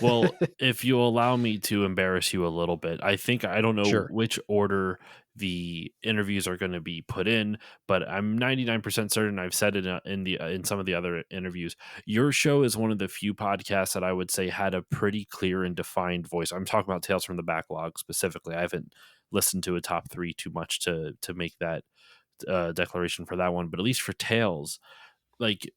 Well, if you allow me to embarrass you a little bit, I don't know which order the interviews are going to be put in, but I'm 99% certain I've said it in some of the other interviews. Your show is one of the few podcasts that I would say had a pretty clear and defined voice. I'm talking about Tales from the Backlog specifically. I haven't listened to a top three too much to make that declaration for that one, but at least for Tales, like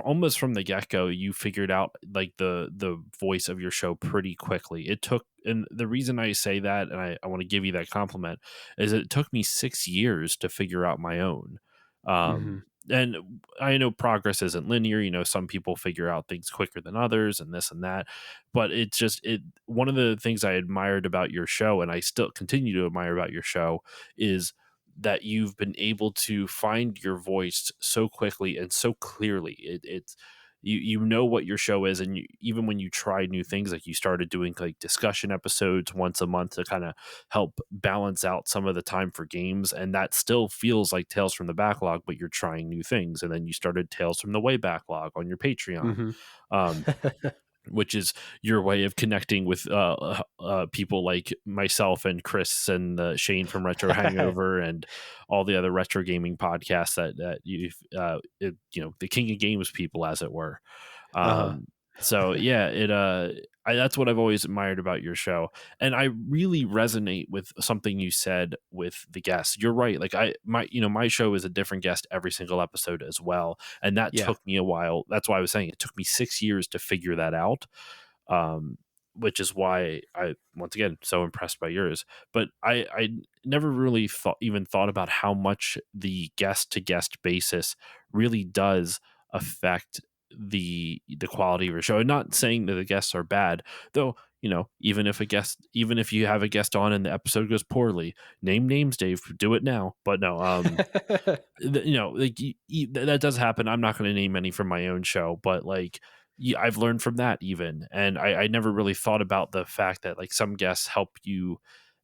almost from the get-go, you figured out like the voice of your show pretty quickly. It took, and the reason I say that, and I want to give you that compliment, is it took me 6 years to figure out my own. And I know progress isn't linear. You know, some people figure out things quicker than others and this and that, but it's just one of the things I admired about your show, and I still continue to admire about your show, is that you've been able to find your voice so quickly and so clearly. It's you know what your show is, and even when you try new things, like you started doing like discussion episodes once a month to kind of help balance out some of the time for games, and that still feels like Tales from the Backlog, but you're trying new things. And then you started Tales from the Way Backlog on your Patreon. Which is your way of connecting with people like myself and Chris and Shane from Retro Hangover and all the other retro gaming podcasts that you've, you know, the King of Games people, as it were. So yeah, that's what I've always admired about your show. And I really resonate with something you said with the guests. You're right. Like my show is a different guest every single episode as well. And that took me a while. That's why I was saying it took me 6 years to figure that out. which is why I, once again, so impressed by yours. But I never really thought about how much the guest to guest basis really does affect the quality of your show. And not saying that the guests are bad, though. Even if you have a guest on and the episode goes poorly, name names, Dave. Do it now. But no, that does happen. I'm not going to name any from my own show, but like, I've learned from that even, and I never really thought about the fact that like some guests help you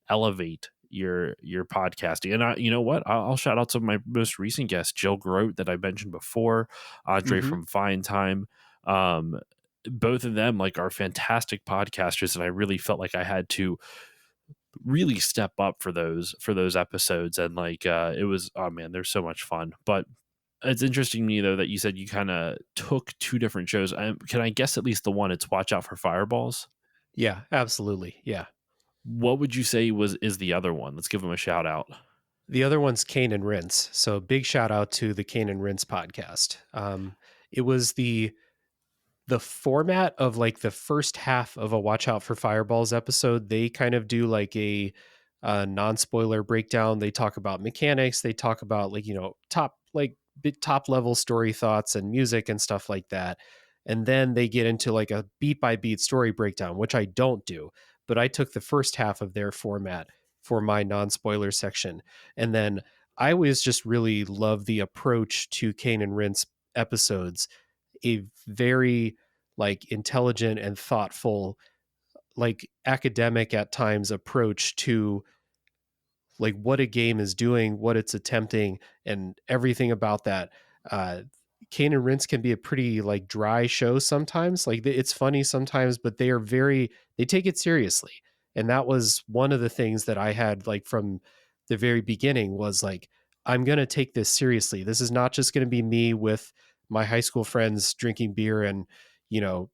elevate your podcasting. And you know what? I'll shout out some of my most recent guests, Jill Grote that I mentioned before, Andre Mhm. from Fine Time. Both of them like are fantastic podcasters, and I really felt like I had to really step up for those episodes. And like it was, oh man, they're so much fun. But it's interesting to me though that you said you kind of took two different shows. Can I guess at least the one? It's Watch Out for Fireballs. Yeah, absolutely. Yeah. What would you say is the other one? Let's give them a shout out. The other one's Kane and Rince. So big shout out to the Kane and Rince podcast. It was the format of like the first half of a Watch Out for Fireballs episode. They kind of do like a non-spoiler breakdown. They talk about mechanics. They talk about like, top level story thoughts and music and stuff like that. And then they get into like a beat by beat story breakdown, which I don't do, but I took the first half of their format for my non-spoiler section. And then I always just really love the approach to Kane and Rince episodes, a very like intelligent and thoughtful, like academic at times approach to like what a game is doing, what it's attempting, and everything about that. Kane and Rince can be a pretty like dry show sometimes. Like it's funny sometimes, but they take it seriously. And that was one of the things that I had like from the very beginning was like, I'm going to take this seriously. This is not just going to be me with my high school friends drinking beer and,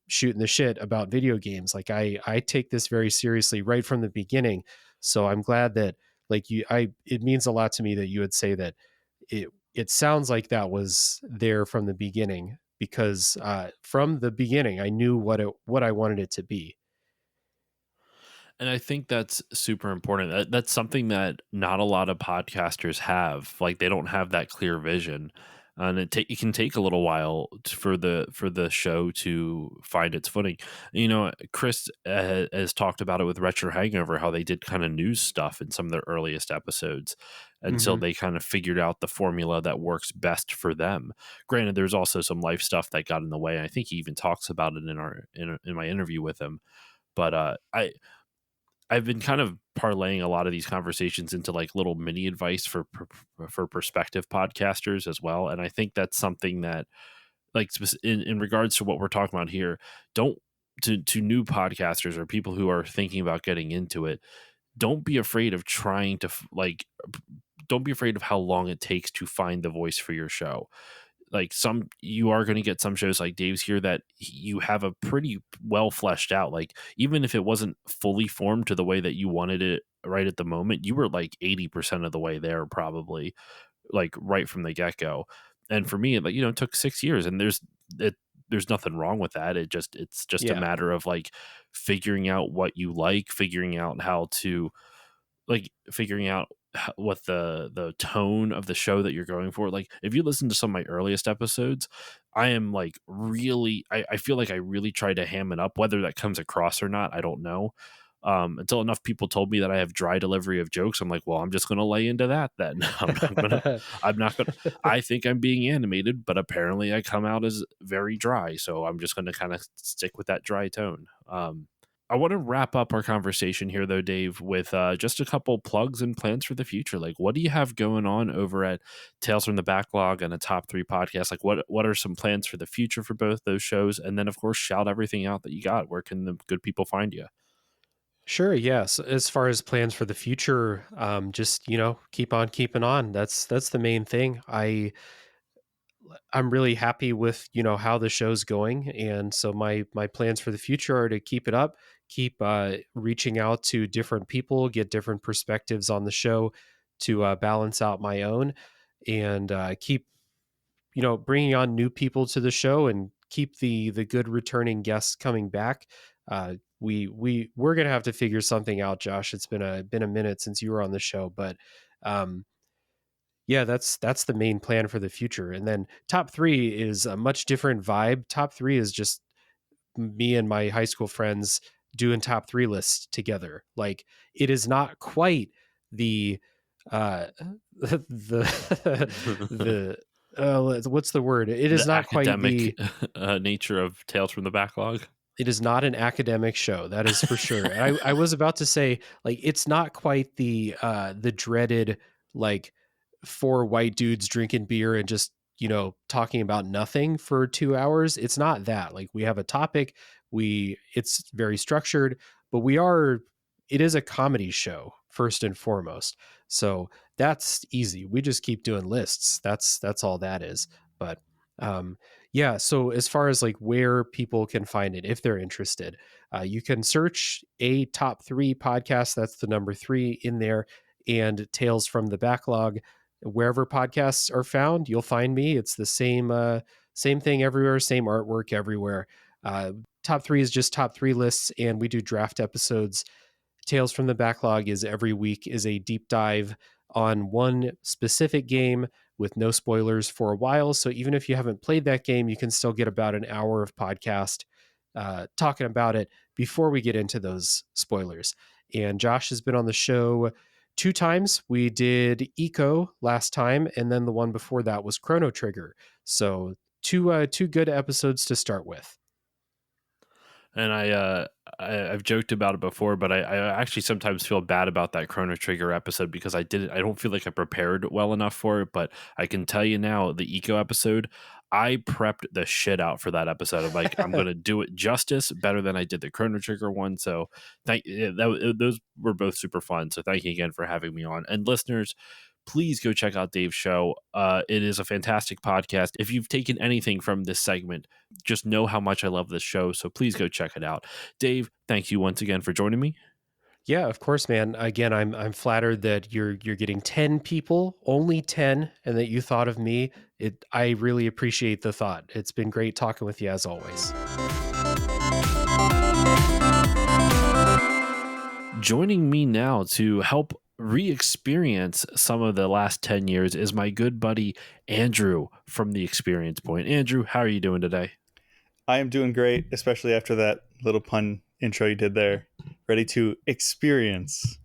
shooting the shit about video games. Like I take this very seriously right from the beginning. So I'm glad that like it means a lot to me that you would say that it sounds like that was there from the beginning, because from the beginning I knew what I wanted it to be. And I think that's super important. That's something that not a lot of podcasters have. Like they don't have that clear vision, and it can take a little while for the show to find its footing. Chris has talked about it with Retro Hangover, how they did kind of news stuff in some of their earliest episodes until they kind of figured out the formula that works best for them. Granted, there's also some life stuff that got in the way. I think he even talks about it in my interview with him. But I've been kind of parlaying a lot of these conversations into like little mini advice for prospective podcasters as well. And I think that's something that like in regards to what we're talking about here, don't to new podcasters or people who are thinking about getting into it, don't be afraid of trying to don't be afraid of how long it takes to find the voice for your show. Like you are going to get some shows like Dave's here that you have a pretty well fleshed out, like even if it wasn't fully formed to the way that you wanted it right at the moment, you were like 80% of the way there, probably, like right from the get-go. And for me, like, it took 6 years, and there's nothing wrong with that. It's just a Yeah. matter of like figuring out what you like, figuring out how to figuring out what the tone of the show that you're going for. Like if you listen to some of my earliest episodes, I am like really, I feel like I really tried to ham it up. Whether that comes across or not, I don't know. Until enough people told me that I have dry delivery of jokes, I'm like, well, I'm just gonna lay into that then. I'm not gonna I think I'm being animated, but apparently I come out as very dry, so I'm just gonna kind of stick with that dry tone. I want to wrap up our conversation here, though, Dave, with just a couple plugs and plans for the future. Like, what do you have going on over at Tales from the Backlog and a Top 3 podcast? Like, what are some plans for the future for both those shows? And then, of course, shout everything out that you got. Where can the good people find you? Sure. Yes. As far as plans for the future, just keep on keeping on. That's the main thing. I'm really happy with how the show's going, and so my plans for the future are to keep it up, keep reaching out to different people, get different perspectives on the show to balance out my own, and keep bringing on new people to the show, and keep the good returning guests coming back. we're gonna have to figure something out, Josh. It's been a minute since you were on the show, but yeah, that's the main plan for the future. And then top 3 is a much different vibe. Top 3 is just me and my high school friends doing top 3 lists together. Like, it is not quite the the what's the word? It is the not quite academic the nature of Tales from the Backlog. it is not an academic show, that is for sure. And I was about to say, like, it's not quite the dreaded, like, 4 white dudes drinking beer and just, talking about nothing for 2 hours. It's not that. Like, we have a topic, it's very structured, but it is a comedy show first and foremost. So that's easy. We just keep doing lists. That's all that is. But yeah, so as far as like where people can find it, if they're interested, you can search a top 3 podcast. That's the number 3 in there, and Tales from the Backlog. Wherever podcasts are found, you'll find me. It's the same thing everywhere, same artwork everywhere. Top 3 is just top 3 lists, and we do draft episodes. Tales from the Backlog is every week is a deep dive on one specific game with no spoilers for a while. So even if you haven't played that game, you can still get about an hour of podcast talking about it before we get into those spoilers. And Josh has been on the show 2 times. We did Eco last time, and then the one before that was Chrono Trigger. So two good episodes to start with. And I've joked about it before, but I actually sometimes feel bad about that Chrono Trigger episode because I don't feel like I prepared well enough for it. But I can tell you now, the Eco episode, I prepped the shit out for that episode. I'm like, I'm going to do it justice better than I did the Chrono Trigger one. So those were both super fun. So thank you again for having me on. And listeners, please go check out Dave's show. It is a fantastic podcast. If you've taken anything from this segment, just know how much I love this show. So please go check it out. Dave, thank you once again for joining me. Yeah, of course, man. Again, I'm flattered that you're getting 10 people, only 10, and that you thought of me. I really appreciate the thought. It's been great talking with you as always. Joining me now to help re-experience some of the last 10 years is my good buddy Andrew from The Experience Point. Andrew, how are you doing today? I am doing great, especially after that little pun intro you did there. Ready to experience.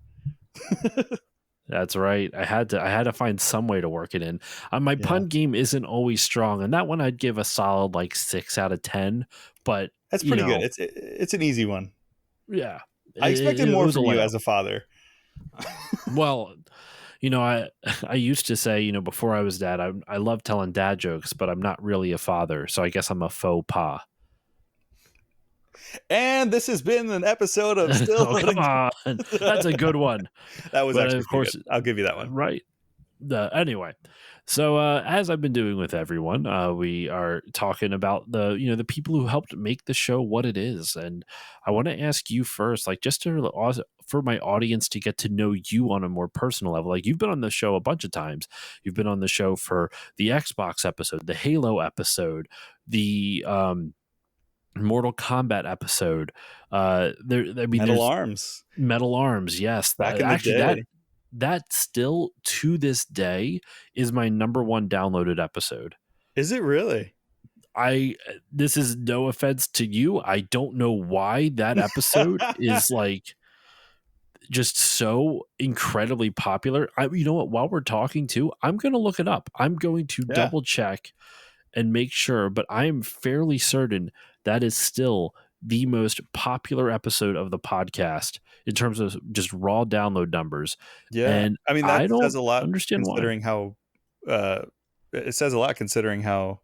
That's right. I had to find some way to work it in. My pun game isn't always strong, and that one I'd give a solid like 6 out of 10. But that's pretty good. It's an easy one. Yeah, I expected more from you as a father. Well, I used to say, before I was dad, I love telling dad jokes, but I'm not really a father, so I guess I'm a faux pas. And this has been an episode of Still. Oh, come on, that's a good one. That was actually, of course, good. I'll give you that one. Right. Anyway, so as I've been doing with everyone, we are talking about the people who helped make the show what it is, and I want to ask you first, like, just for my audience to get to know you on a more personal level. Like, you've been on the show a bunch of times. You've been on the show for the Xbox episode, the Halo episode, the Mortal Kombat episode. Metal Arms. Yes, back in the day. That still to this day is my number 1 downloaded episode. Is it really? This is no offense to you. I don't know why that episode is like just so incredibly popular. You know what? While we're talking too, I'm going to look it up. I'm going to double check and make sure, but I am fairly certain that is still the most popular episode of the podcast in terms of just raw download numbers. Yeah. And I mean, that says a lot considering how it says a lot considering how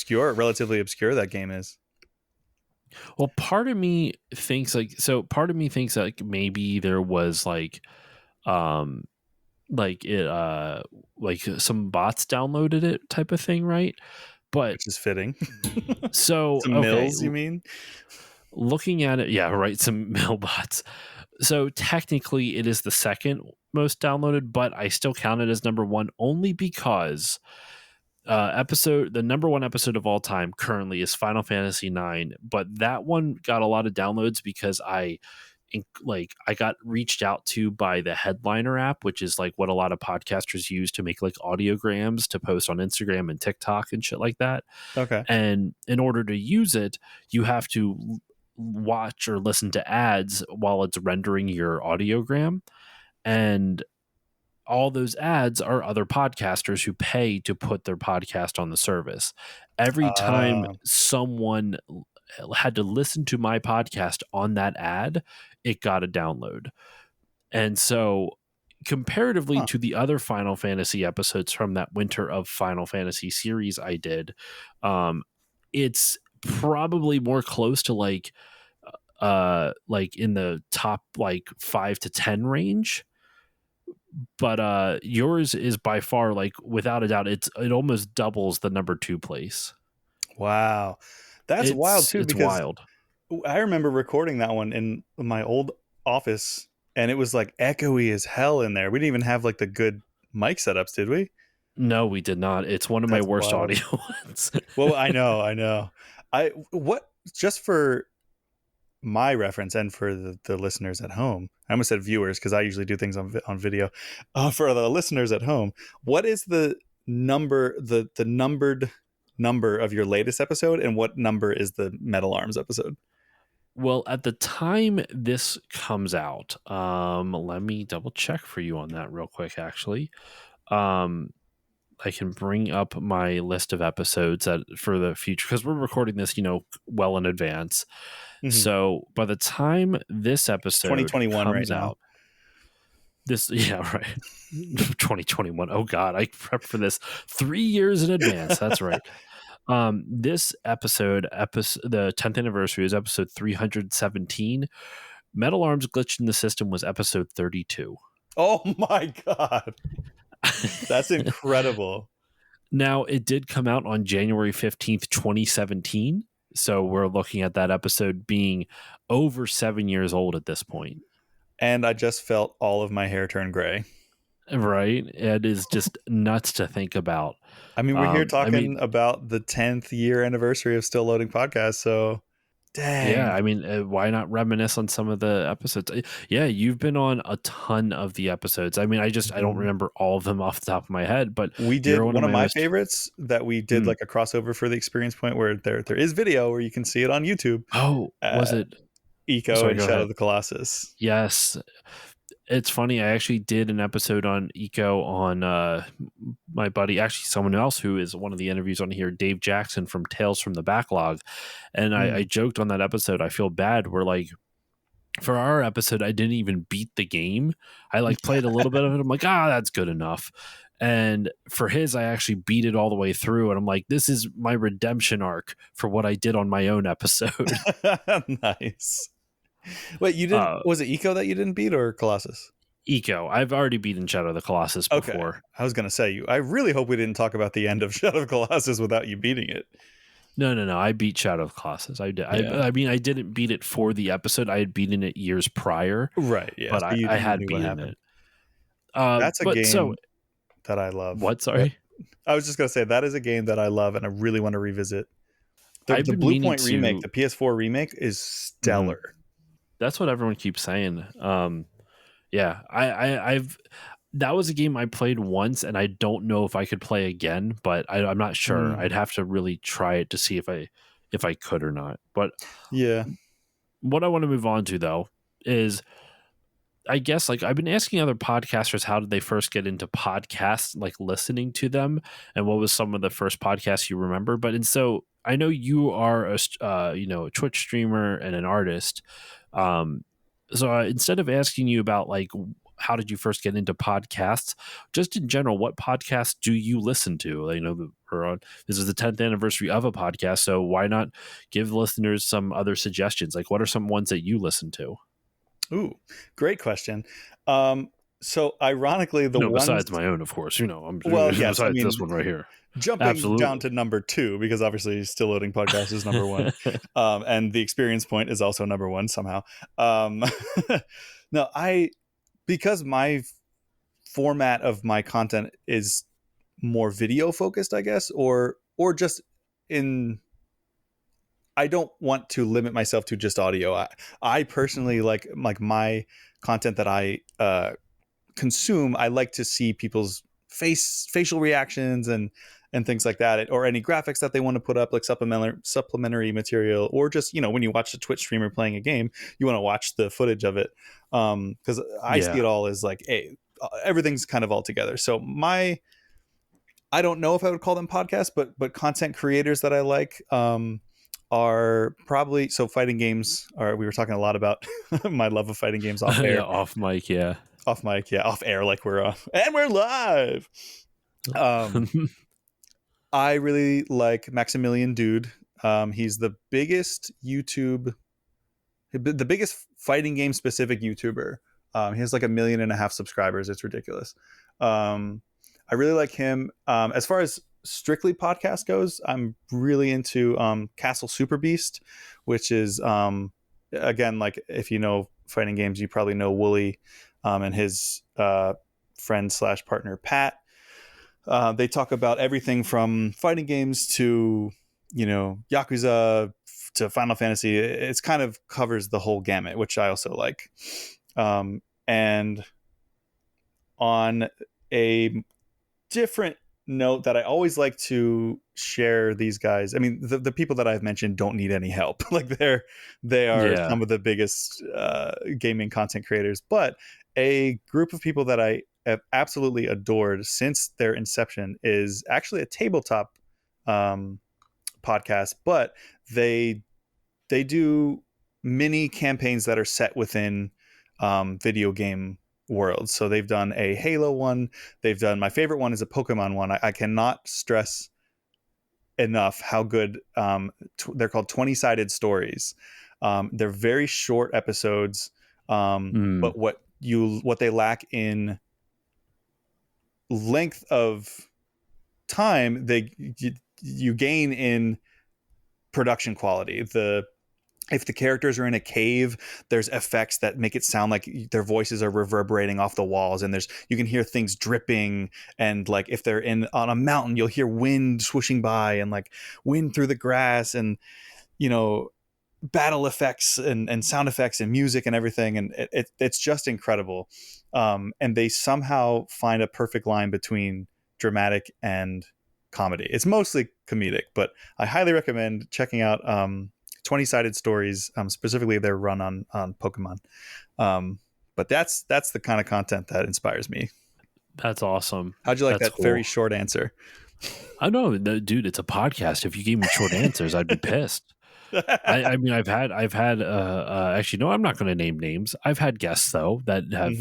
relatively obscure that game is. Well, part of me thinks like maybe there was like some bots downloaded it type of thing, right? But which is fitting. So some mills, you mean? Looking at it, yeah, right, some mill bots. So technically it is the second most downloaded, but I still count it as number 1 only because The number one episode of all time currently is Final Fantasy IX, but that one got a lot of downloads because I got reached out to by the Headliner app, which is like what a lot of podcasters use to make like audiograms to post on Instagram and TikTok and shit like that. Okay. And in order to use it, you have to watch or listen to ads while it's rendering your audiogram. And all those ads are other podcasters who pay to put their podcast on the service. Every time someone had to listen to my podcast on that ad, it got a download. And so comparatively to the other Final Fantasy episodes from that Winter of Final Fantasy series I did, it's probably more close to like in the top like 5 to 10 range. But yours is by far, like, without a doubt, it almost doubles the number 2 place. Wow. That's wild too, it's because wild. I remember recording that one in my old office, and it was like echoey as hell in there. We didn't even have like the good mic setups, did we? No, we did not. It's one of my That's worst wild. audio ones. Well, I know. Just for my reference and for the listeners at home, I almost said viewers because I usually do things on video. For the listeners at home, what is the number, the numbered number of your latest episode, and what number is the Metal Arms episode? Well, at the time this comes out, let me double check for you on that real quick, actually. I can bring up my list of episodes for the future, because we're recording this, well in advance. Mm-hmm. So by the time this episode 2021 comes right now. out, right. 2021. Oh God, I prepped for this 3 years in advance. That's right. This episode, the 10th anniversary, is episode 317. Metal Arms Glitch in the System was episode 32. Oh my God. That's incredible. Now, it did come out on January 15th, 2017. So we're looking at that episode being over 7 years old at this point. And I just felt all of my hair turn gray. Right? It is just nuts to think about. I mean, we're here talking about the 10th year anniversary of Still Loading Podcast. So, dang. Yeah, I mean, why not reminisce on some of the episodes? Yeah, you've been on a ton of the episodes. I mean, I don't remember all of them off the top of my head, but we did one of my favorites that we did like a crossover for the Experience Point, where there is video where you can see it on YouTube. Oh, was it Eco and Shadow of the Colossus? Yes. It's funny, I actually did an episode on Eco on my buddy, actually someone else who is one of the interviews on here, Dave Jackson from Tales from the Backlog. And I joked on that episode, I feel bad. We're like, for our episode, I didn't even beat the game. I like played a little bit of it. I'm like, that's good enough. And for his, I actually beat it all the way through. And I'm like, this is my redemption arc for what I did on my own episode. Nice. Wait, you didn't? Was it Eco that you didn't beat, or Colossus? Eco. I've already beaten Shadow of the Colossus before. Okay. I was going to say, I really hope we didn't talk about the end of Shadow of the Colossus without you beating it. No. I beat Shadow of the Colossus. I did. Yeah. I mean, I didn't beat it for the episode. I had beaten it years prior. Right. Yeah. But so I had beaten it. That's a game that I love. What? Sorry. I was just going to say, that is a game that I love and I really want to revisit. The Blue Point remake, the PS4 remake, is stellar. Mm-hmm. That's what everyone keeps saying. Yeah, I've that was a game I played once, and I don't know if I could play again, but I'm not sure. I'd have to really try it to see if I could or not. But yeah, what I want to move on to though is, I guess, like, I've been asking other podcasters how did they first get into podcasts, like listening to them, and what was some of the first podcasts you remember. So I know you are a Twitch streamer and an artist. So instead of asking you about like how did you first get into podcasts, just in general, what podcasts do you listen to? This is the 10th anniversary of a podcast, so why not give listeners some other suggestions? Like, what are some ones that you listen to? Ooh, great question. So ironically, besides my own, of course, besides this one right here. Jumping down to number 2, because obviously Still Loading Podcast is number 1. And the Experience Point is also number 1 somehow. Because my format of my content is more video focused, I guess, or just in. I don't want to limit myself to just audio. I personally like my content that I consume. I like to see people's facial reactions and things like that, or any graphics that they want to put up, like supplementary material, or just, you know, when you watch a Twitch streamer playing a game, you want to watch the footage of it, because I see it all as like, hey, everything's kind of all together. So I don't know if I would call them podcasts, but content creators that I like are probably, so fighting games are, we were talking a lot about my love of fighting games off air. Yeah, off mic, yeah. Off mic, yeah, off air, like we're and we're live. I really like Maximilian Dude. He's the biggest the biggest fighting game specific YouTuber. He has like 1.5 million subscribers. It's ridiculous. I really like him. As far as strictly podcast goes, I'm really into Castle Super Beast, which is again, like, if you know fighting games, you probably know Wooly and his friend / partner Pat. They talk about everything from fighting games to, you know, Yakuza to Final Fantasy. It's kind of covers the whole gamut, which I also like. And on a different note that I always like to share these guys. I mean, the people that I've mentioned don't need any help. Like they are some of the biggest gaming content creators, but a group of people that I have absolutely adored since their inception is actually a tabletop podcast, but they do mini campaigns that are set within video game worlds. So they've done a Halo one. They've done, my favorite one is a Pokemon one. I cannot stress enough how good they're called 20-sided stories. They're very short episodes, but what they lack in length of time, you gain in production quality. If the characters are in a cave, there's effects that make it sound like their voices are reverberating off the walls, and you can hear things dripping. And like if they're on a mountain, you'll hear wind swooshing by and like wind through the grass, and, you know, battle effects and sound effects and music and everything. And it's just incredible. And they somehow find a perfect line between dramatic and comedy. It's mostly comedic, but I highly recommend checking out 20-sided stories, specifically their run on Pokemon. But that's the kind of content that inspires me. That's awesome. How'd you like That's that cool. very short answer? I know, dude, it's a podcast. If you gave me short answers, I'd be pissed. I mean, I've had actually, no, I'm not going to name names. I've had guests though that have,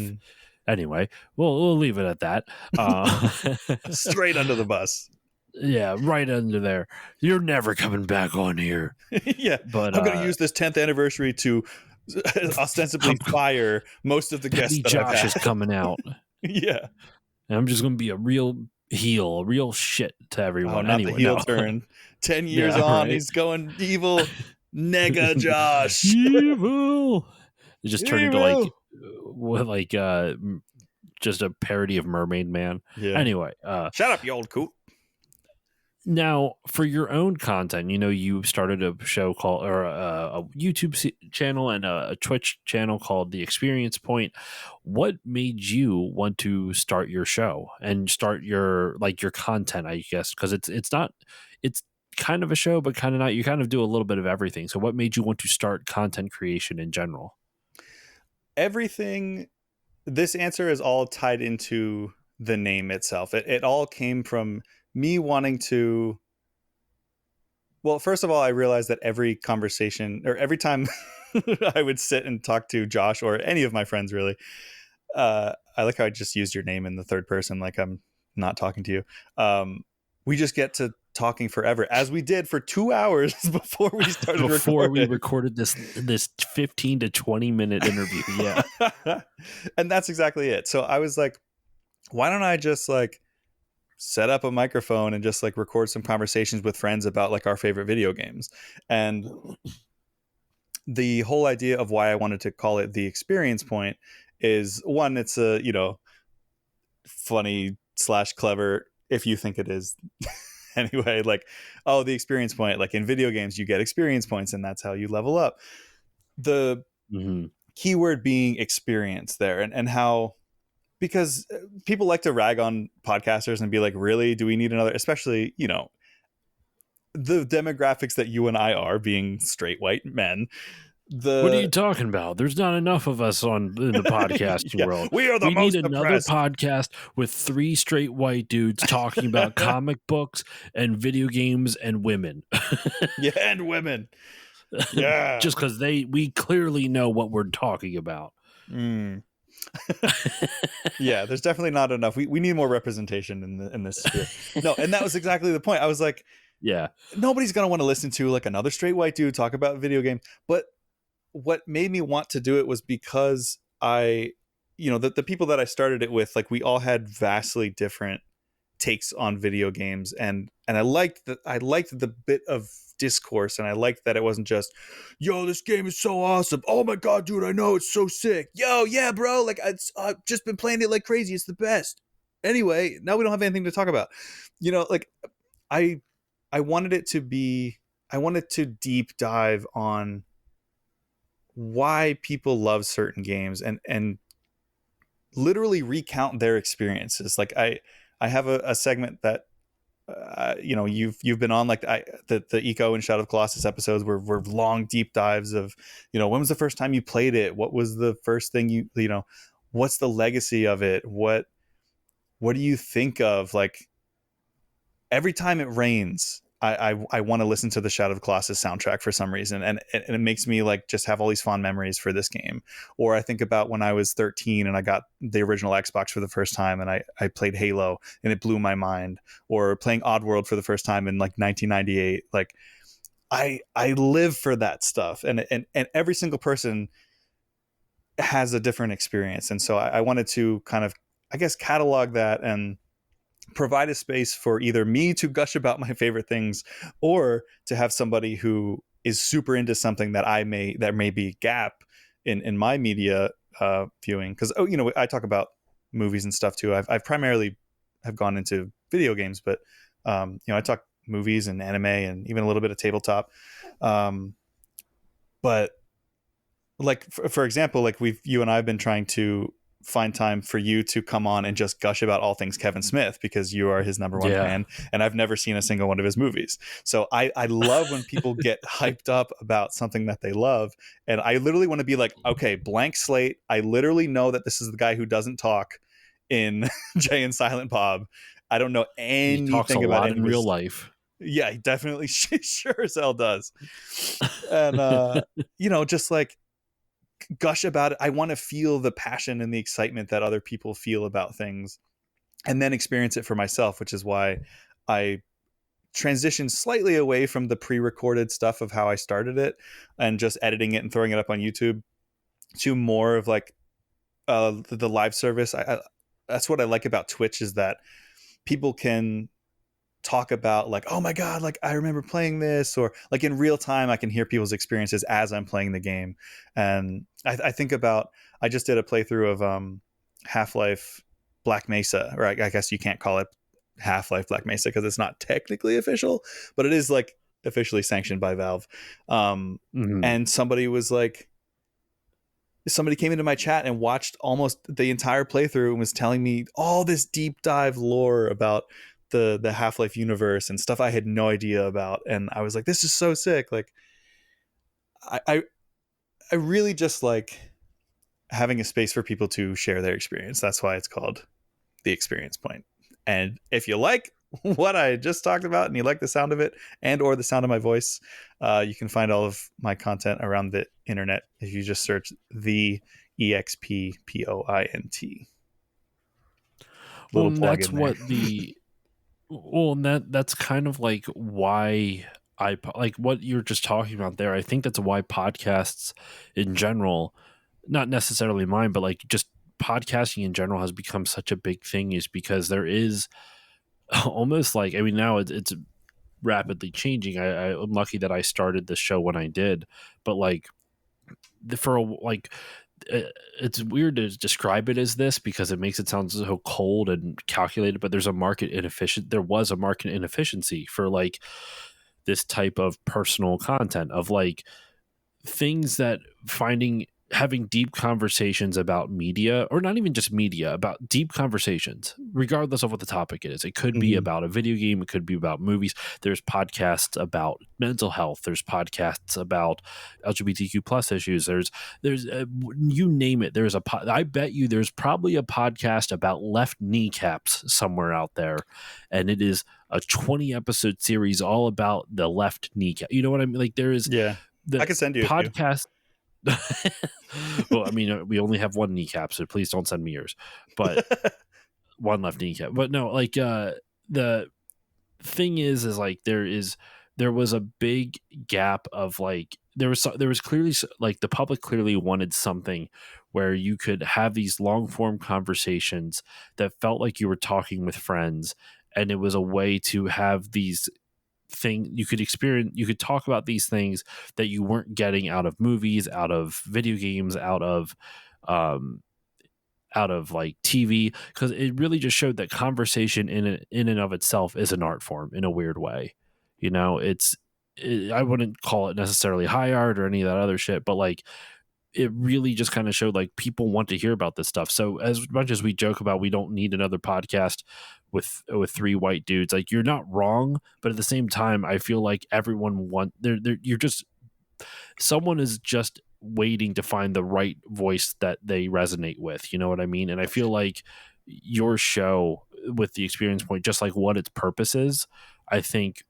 anyway, we'll leave it at that. Straight under the bus. Yeah, right under there. You're never coming back on here. Yeah, but I'm going to use this 10th anniversary to ostensibly fire most of the guests that Josh I've had. is coming out. Yeah, and I'm just going to be a real heel, a real shit to everyone. Oh, not anyway, the heel turn. 10 years Yeah, on, right. he's going evil. Nega Josh. Evil. It just turned into Evil. just a parody of Mermaid Man. Yeah. Anyway, Shut up, you old coot. now for your own content, you know, you started a show called, or a YouTube channel and a Twitch channel called The Experience Point. What made you want to start your show and start your content, I guess? Because it's kind of a show, but kind of not. You kind of do a little bit of everything. So what made you want to start content creation in general? Everything, this answer is all tied into the name itself. It all came from me wanting to, well, first of all, I realized that every conversation, or every time I would sit and talk to Josh or any of my friends, really, I like how I just used your name in the third person, like I'm not talking to you. We just get to talking forever, as we did for 2 hours before we started we recorded this 15 to 20 minute interview. Yeah. And that's exactly it. So I was like, why don't I just like set up a microphone and just like record some conversations with friends about like our favorite video games? And the whole idea of why I wanted to call it The Experience Point is, one, it's a, you know, funny / clever if you think it is. Anyway, like, oh, the experience point, like in video games, you get experience points and that's how you level up. The keyword being experience there, and how, because people like to rag on podcasters and be like, really, do we need another, especially, you know, the demographics that you and I are, being straight white men. What are you talking about? There's not enough of us in the podcasting world. We are the most need another oppressed podcast with 3 straight white dudes talking about comic books and video games and women. Yeah, and women. Yeah. Just because we clearly know what we're talking about. Yeah, there's definitely not enough. We need more representation in this sphere. No, and that was exactly the point. I was like, yeah, nobody's gonna want to listen to like another straight white dude talk about video games. But what made me want to do it was because I, you know, the people that I started it with, like, we all had vastly different takes on video games, and I liked the bit of discourse, and I liked that it wasn't just, yo, this game is so awesome, oh my god, dude, I know, it's so sick, yo, yeah, bro, like, I've just been playing it like crazy, it's the best. Anyway, now we don't have anything to talk about, you know, like, I wanted it to be, I wanted to deep dive on why people love certain games, and literally recount their experiences. Like, I have a segment that you know, you've been on, like, the Eco and Shadow of Colossus episodes were long deep dives of, you know, when was the first time you played it, what was the first thing you know, what's the legacy of it, what do you think of, like, every time it rains, I want to listen to the Shadow of Colossus soundtrack for some reason, and it makes me, like, just have all these fond memories for this game. Or I think about when I was 13 and I got the original Xbox for the first time, and I played Halo and it blew my mind. Or playing Oddworld for the first time in, like, 1998. Like, I live for that stuff, and every single person has a different experience, and so I wanted to kind of, I guess, catalog that and provide a space for either me to gush about my favorite things, or to have somebody who is super into something that may be gap in my media viewing. Because, you know, I talk about movies and stuff too. I've primarily have gone into video games, but you know, I talk movies and anime and even a little bit of tabletop. But like, for example, like, you and I have been trying to find time for you to come on and just gush about all things Kevin Smith, because you are his number one fan, and I've never seen a single one of his movies. So I love when people get hyped up about something that they love, and I literally want to be like, okay, blank slate. I literally know that this is the guy who doesn't talk in Jay and Silent Bob. I don't know anything he talks a about lot in real life. Yeah, he definitely sure as hell does. And you know, just like, gush about it. I want to feel the passion and the excitement that other people feel about things, and then experience it for myself, which is why I transitioned slightly away from the pre-recorded stuff of how I started it and just editing it and throwing it up on YouTube, to more of, like, the live service. That's what I like about Twitch, is that people can talk about, like, oh my god, like, I remember playing this, or, like, in real time I can hear people's experiences as I'm playing the game. And I think about, I just did a playthrough of Half-Life Black Mesa, or I guess you can't call it Half-Life Black Mesa because it's not technically official, but it is, like, officially sanctioned by Valve. And somebody came into my chat and watched almost the entire playthrough and was telling me all this deep dive lore about the Half-Life universe and stuff I had no idea about. And I was like, this is so sick. Like, I really just like having a space for people to share their experience. That's why it's called The Experience Point. And if you like what I just talked about and you like the sound of it and or the sound of my voice, you can find all of my content around the internet if you just search the EXPPOINT. Well, and that's what the well, and that's kind of like why I like what you're just talking about there. I think that's why podcasts in general, not necessarily mine, but like just podcasting in general has become such a big thing, is because there is almost like, I mean, now it's rapidly changing. I'm lucky that I started this show when I did, but like it's weird to describe it as this because it makes it sound so cold and calculated, but there was a market inefficiency for like this type of personal content of like things that having deep conversations about media, or not even just media, about deep conversations, regardless of what the topic is. It could be about a video game. It could be about movies. There's podcasts about mental health. There's podcasts about LGBTQ plus issues. There's you name it. I bet you there's probably a podcast about left kneecaps somewhere out there. And it is a 20 episode series all about the left kneecap. You know what I mean? Like there is, I can send you podcast. Well, I mean, we only have one kneecap, so please don't send me yours. But one left kneecap. But no, like the thing is like there was a big gap of like there was clearly like the public clearly wanted something where you could have these long form conversations that felt like you were talking with friends, and it was a way to have these you could talk about these things that you weren't getting out of movies, out of video games, out of like TV, because it really just showed that conversation in and of itself is an art form in a weird way. You know, I wouldn't call it necessarily high art or any of that other shit, but like it really just kind of showed like people want to hear about this stuff. So as much as we joke about we don't need another podcast with three white dudes, like you're not wrong, but at the same time I feel like everyone someone is just waiting to find the right voice that they resonate with, you know what I mean? And I feel like your show with the Experience Point, just like what its purpose is, I think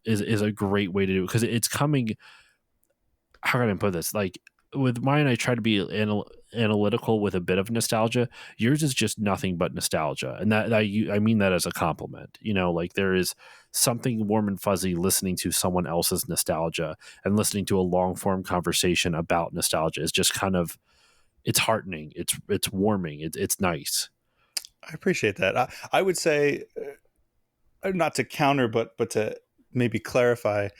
is a great way to do it, because it's coming, how can I put this, like with mine, I try to be analytical with a bit of nostalgia. Yours is just nothing but nostalgia, and that I mean that as a compliment. You know, like there is something warm and fuzzy listening to someone else's nostalgia, and listening to a long form conversation about nostalgia is just kind of, it's heartening. It's warming. It's nice. I appreciate that. I would say, not to counter, but to maybe clarify.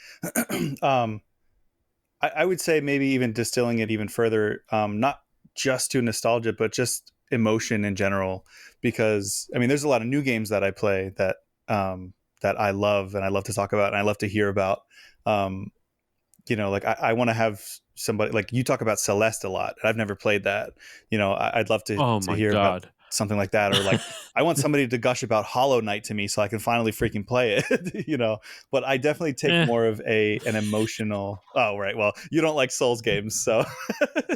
I would say maybe even distilling it even further, not just to nostalgia, but just emotion in general. Because I mean, there's a lot of new games that I play that I love and I love to talk about and I love to hear about. You know, like I want to have somebody, like you talk about Celeste a lot. I've never played that. You know, I'd love to hear about something like that, or like I want somebody to gush about Hollow Knight to me so I can finally freaking play it. You know, but I definitely take more of an emotional. Oh right, well you don't like Souls games, so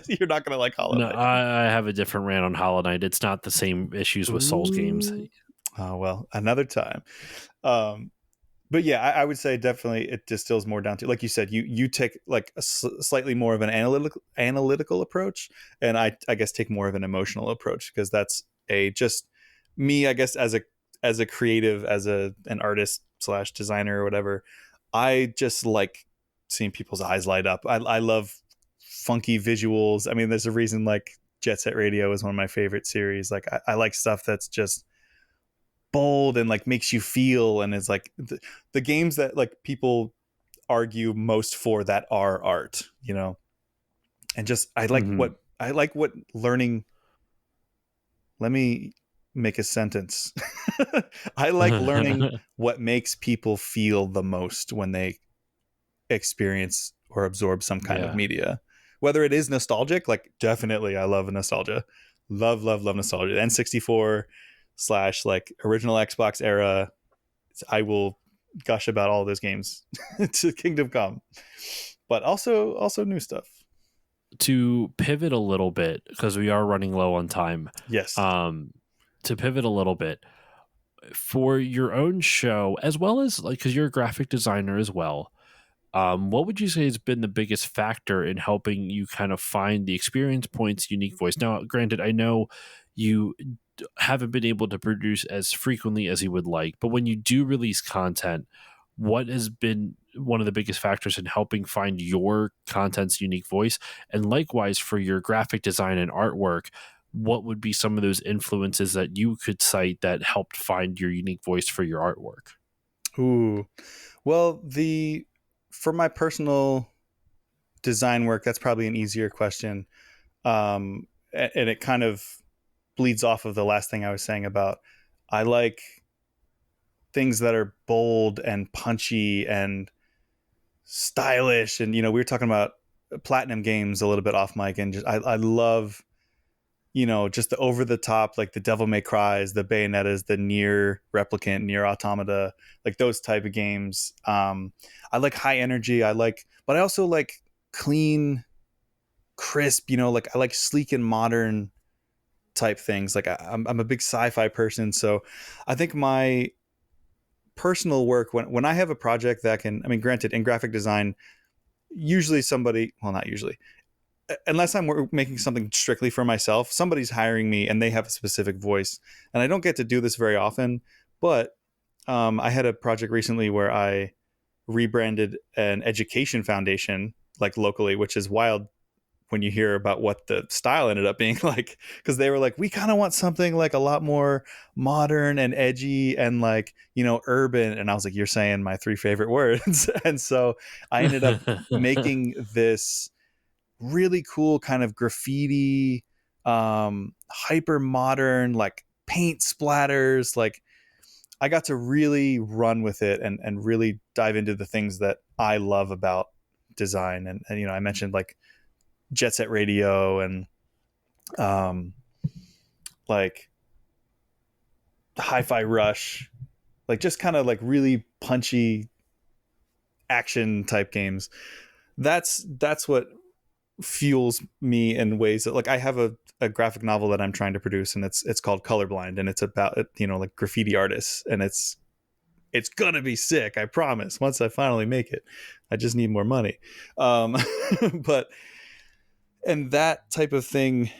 you're not gonna like Hollow Knight. No, I have a different rant on Hollow Knight. It's not the same issues with Souls games. Oh well, another time. But yeah, I would say definitely it distills more down to, like you said, you take like a slightly more of an analytical approach, and I guess take more of an emotional approach, because that's just me, I guess, as a creative, as an artist / designer or whatever. I just like seeing people's eyes light up. I love funky visuals. I mean, there's a reason like Jet Set Radio is one of my favorite series. Like I like stuff that's just bold and like makes you feel, and is like the games that like people argue most for that are art, you know. And just I like what learning. Let me make a sentence. I like learning what makes people feel the most when they experience or absorb some kind of media, whether it is nostalgic. Like definitely I love nostalgia, love nostalgia. The N64 / like original Xbox era, I will gush about all those games to Kingdom Come, but also new stuff. To pivot a little bit, because we are running low on time. Yes. To pivot a little bit, for your own show, as well as like, because you're a graphic designer as well, what would you say has been the biggest factor in helping you kind of find the Experience Point's unique voice? Now, granted, I know you haven't been able to produce as frequently as you would like, but when you do release content, what has been one of the biggest factors in helping find your content's unique voice? And likewise, for your graphic design and artwork, what would be some of those influences that you could cite that helped find your unique voice for your artwork? Ooh, well, for my personal design work, that's probably an easier question. and it kind of bleeds off of the last thing I was saying about I like things that are bold and punchy and stylish. And, we were talking about Platinum Games a little bit off mic, and just I love, just the over the top, like the Devil May Cries, the Bayonettas, the Nier Replicant, Nier Automata, like those type of games. I like high energy. But I also like clean, crisp, like I like sleek and modern type things. Like I'm a big sci-fi person. So I think my personal work, when I have a project that granted, in graphic design, usually not usually, unless I'm making something strictly for myself, somebody's hiring me and they have a specific voice. And I don't get to do this very often, but I had a project recently where I rebranded an education foundation, like locally, which is wild when you hear about what the style ended up being like, because they were like, we kind of want something like a lot more modern and edgy and like, urban. And I was like, you're saying my 3 favorite words. And so I ended up making this really cool kind of graffiti, hyper modern, like paint splatters. Like I got to really run with it and really dive into the things that I love about design. And I mentioned like Jet Set Radio and like Hi-Fi Rush, like just kind of like really punchy action type games. That's what fuels me in ways that, like, I have a graphic novel that I'm trying to produce, and it's called Colorblind, and it's about like graffiti artists, and it's gonna be sick, I promise, once I finally make it. I just need more money. But and that type of thing,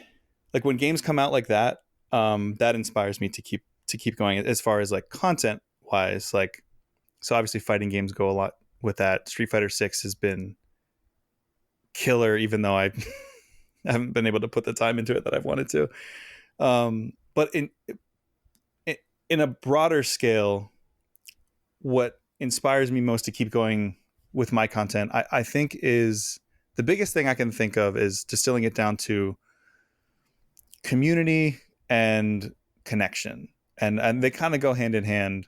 like when games come out like that, that inspires me to keep going. As far as like content wise, like, so obviously fighting games go a lot with that. Street Fighter 6 has been killer, even though I haven't been able to put the time into it that I've wanted to. But in a broader scale, what inspires me most to keep going with my content, I think, is the biggest thing I can think of is distilling it down to community and connection. And they kind of go hand in hand.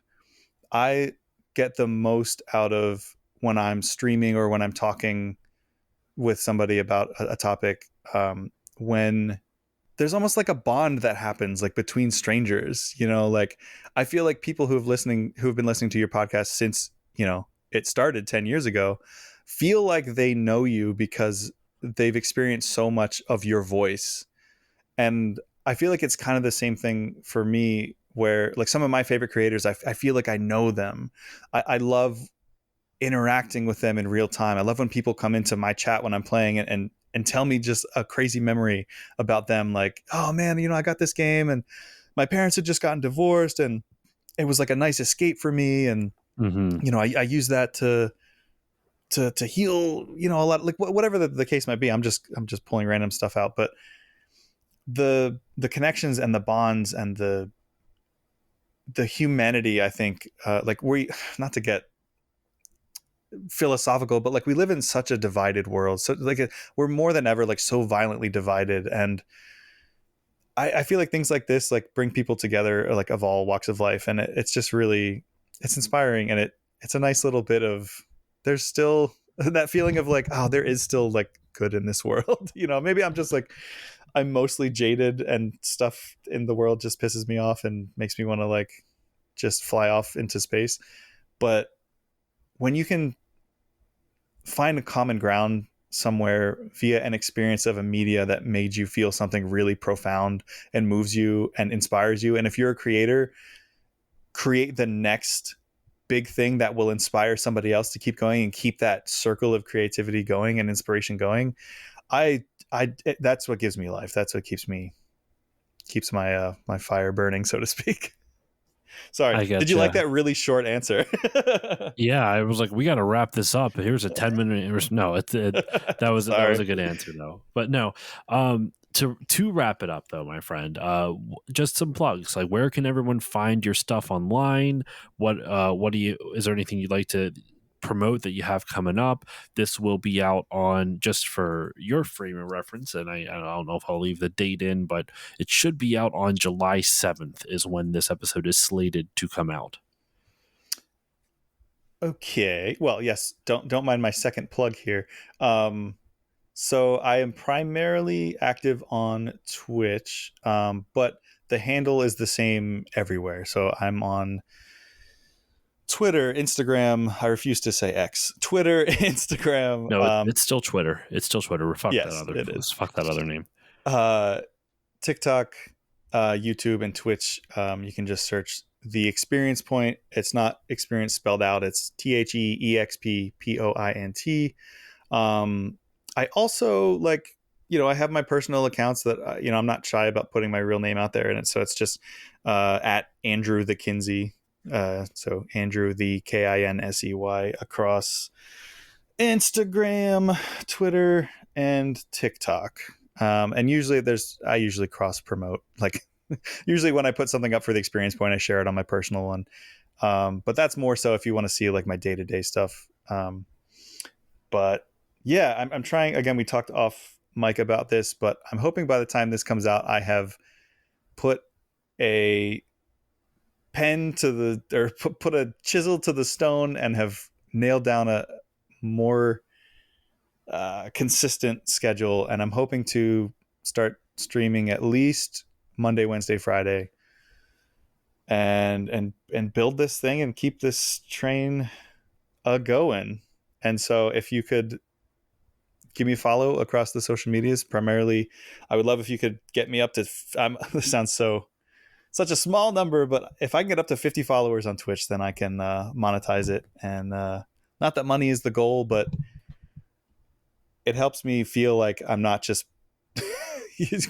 I get the most out of when I'm streaming or when I'm talking with somebody about a topic, when there's almost like a bond that happens like between strangers. Like I feel like people who have been listening to your podcast since it started 10 years ago feel like they know you because they've experienced so much of your voice. And I feel like it's kind of the same thing for me, where like some of my favorite creators, I feel like I know them. I love interacting with them in real time. I love when people come into my chat when I'm playing and tell me just a crazy memory about them. Like, oh man, I got this game and my parents had just gotten divorced and it was like a nice escape for me. And, I use that to heal, a lot, like whatever the case might be. I'm just pulling random stuff out, but the connections and the bonds and the humanity, I think, like not to get philosophical, but like we live in such a divided world. So like we're more than ever like so violently divided. And I feel like things like this like bring people together, like of all walks of life. And it's just really, it's inspiring. And it's a nice little bit of, there's still that feeling of like, oh, there is still like good in this world. Maybe I'm just like, I'm mostly jaded and stuff in the world just pisses me off and makes me want to like just fly off into space. But when you can find a common ground somewhere via an experience of a media that made you feel something really profound and moves you and inspires you, and if you're a creator, create the next big thing that will inspire somebody else to keep going and keep that circle of creativity going and inspiration going, that's what gives me life. That's what keeps my my fire burning, so to speak. Sorry. Did you like that really short answer? Yeah, I was like, we got to wrap this up. Here's a 10-minute. No, that was a good answer though. But no, to wrap it up though, my friend, just some plugs. Like, where can everyone find your stuff online? Is there anything you'd like to promote that you have coming up. This will be out on, just for your frame of reference, and I don't know if I'll leave the date in, but it should be out on July 7th is when this episode is slated to come out. Okay. Well, yes. Don't mind my second plug here. So I am primarily active on Twitch, but the handle is the same everywhere. So I'm on Twitter, Instagram. I refuse to say X. Twitter, Instagram. No, it's still Twitter. It's still Twitter. Fuck Yes, that other. it is. Fuck that other name. TikTok, YouTube, and Twitch. You can just search The Experience Point. It's not experience spelled out. It's TheExpPoint. I also I have my personal accounts that I'm not shy about putting my real name out there, and so it's just at Andrew the Kinsey. So Andrew the Kinsey across Instagram, Twitter, and TikTok. And usually I usually cross promote. Like usually when I put something up for The Experience Point, I share it on my personal one. But that's more so if you want to see like my day-to-day stuff. But yeah, I'm trying. Again, we talked off mic about this, but I'm hoping by the time this comes out, I have put a pen to put a chisel to the stone and have nailed down a more consistent schedule. And I'm hoping to start streaming at least Monday, Wednesday, Friday, and build this thing and keep this train going. And so if you could give me a follow across the social medias, primarily, I would love if you could get me up to, this sounds such a small number, but if I can get up to 50 followers on Twitch, then I can monetize it. And not that money is the goal, but it helps me feel like I'm not just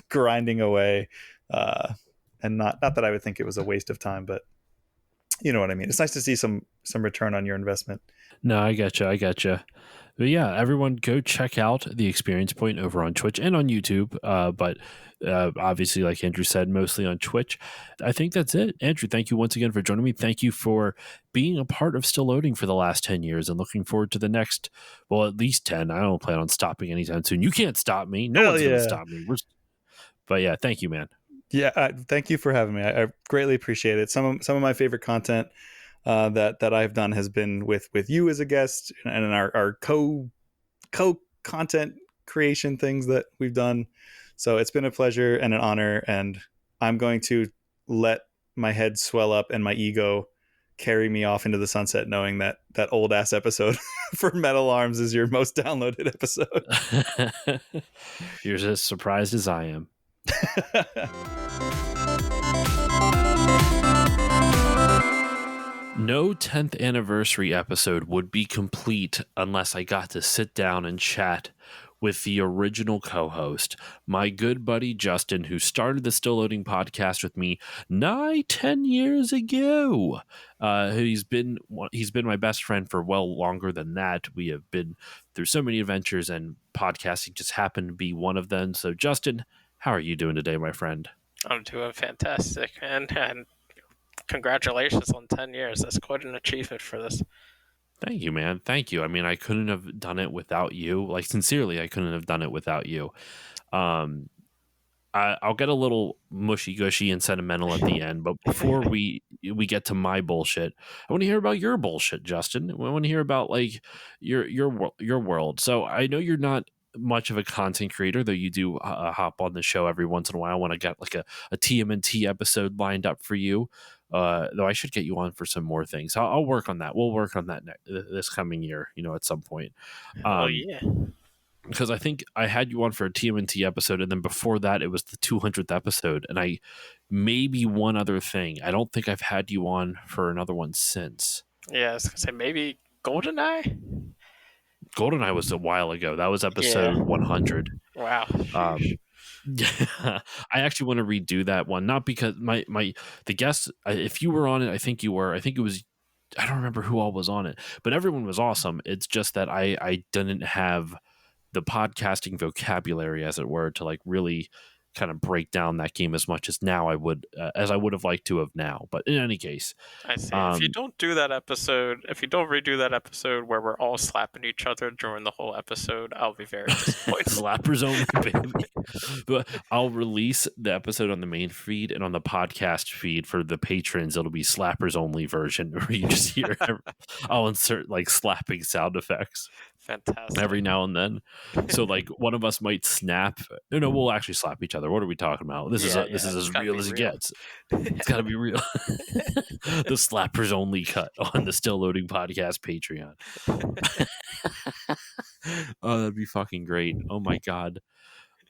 grinding away. And not that I would think it was a waste of time, but you know what I mean? It's nice to see some return on your investment. No, I gotcha. But yeah, everyone go check out The Experience Point over on Twitch and on YouTube. But obviously, like Andrew said, mostly on Twitch. I think that's it. Andrew, thank you once again for joining me. Thank you for being a part of Still Loading for the last 10 years and looking forward to the next, well, at least 10. I don't plan on stopping anytime soon. You can't stop me. No one's going to stop me. But yeah, thank you, man. Yeah, thank you for having me. I greatly appreciate it. Some of my favorite content that I've done has been with you as a guest and our co content creation things that we've done. So it's been a pleasure and an honor, and I'm going to let my head swell up and my ego carry me off into the sunset, knowing that old ass episode for Metal Arms is your most downloaded episode. You're as surprised as I am. No 10th anniversary episode would be complete unless I got to sit down and chat with the original co-host, my good buddy Justin, who started the Still Loading podcast with me nigh 10 years ago. He's been my best friend for well longer than that. We have been through so many adventures, and podcasting just happened to be one of them. So, Justin, how are you doing today, my friend? I'm doing fantastic, man. And congratulations on 10 years. That's quite an achievement for this. Thank you, man. Thank you. I mean, I couldn't have done it without you. Like, sincerely, I couldn't have done it without you. I'll get a little mushy-gushy and sentimental at the end, but before we get to my bullshit, I want to hear about your bullshit, Justin. I want to hear about like your world. So I know you're not much of a content creator, though you do hop on the show every once in a while when I got like a TMNT episode lined up for you. Though I should get you on for some more things. I'll work on that. We'll work on that this coming year, at some point. Oh, yeah. Because I think I had you on for a TMNT episode, and then before that, it was the 200th episode, and I maybe one other thing. I don't think I've had you on for another one since. Yeah, I was going to say maybe GoldenEye? GoldenEye was a while ago. That was episode 100. Wow. Yeah, I actually want to redo that one. Not because the guest, if you were on it, I think you were. I think it was, I don't remember who all was on it, but everyone was awesome. It's just that I didn't have the podcasting vocabulary, as it were, to like really kind of break down that game as much as now I would have liked to have now. But in any case, I see. If you don't do that episode, if you don't redo that episode where we're all slapping each other during the whole episode, I'll be very disappointed. Slappers only, baby. But I'll release the episode on the main feed, and on the podcast feed for the patrons, it'll be slappers only version where you just hear. I'll insert like slapping sound effects. Fantastic. Every now and then. So like one of us might snap. No, we'll actually slap each other. What are we talking about? This is as real as it gets. It's got to be real. The slappers only cut on the Still Loading Podcast Patreon. Oh, that'd be fucking great. Oh my God.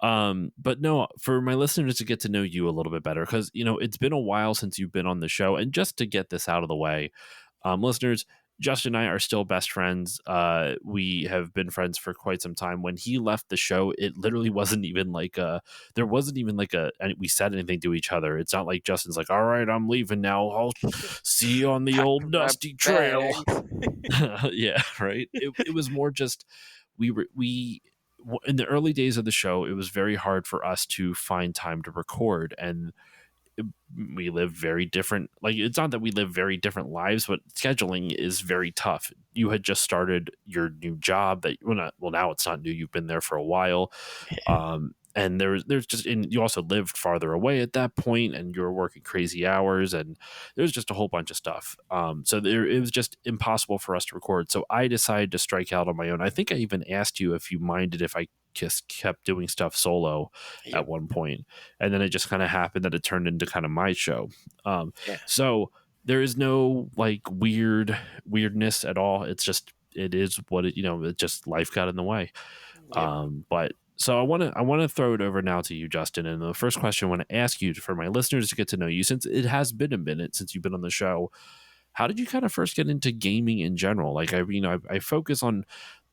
But no, for my listeners to get to know you a little bit better, because it's been a while since you've been on the show, and just to get this out of the way, listeners, Justin and I are still best friends. We have been friends for quite some time. When he left the show, it literally wasn't even like we said anything to each other. It's not like Justin's like, all right, I'm leaving now. I'll see you on the old dusty trail. Yeah, right. It was more just, we in the early days of the show, it was very hard for us to find time to record, and we live very different, like, it's not that we live very different lives, but scheduling is very tough. You had just started your new job now it's not new, you've been there for a while. And there's just, and you also lived farther away at that point, and you were working crazy hours, and there's just a whole bunch of stuff. So it was just impossible for us to record. So I decided to strike out on my own. I think I even asked you if you minded if I just kept doing stuff solo at one point, and then it just kind of happened that it turned into kind of my show. So there is no like weirdness at all. It's just, it is what it just, life got in the way. But so I want to throw it over now to you, Justin. And the first question I want to ask you, for my listeners to get to know you, since it has been a minute since you've been on the show, how did you kind of first get into gaming in general? Like, I focus on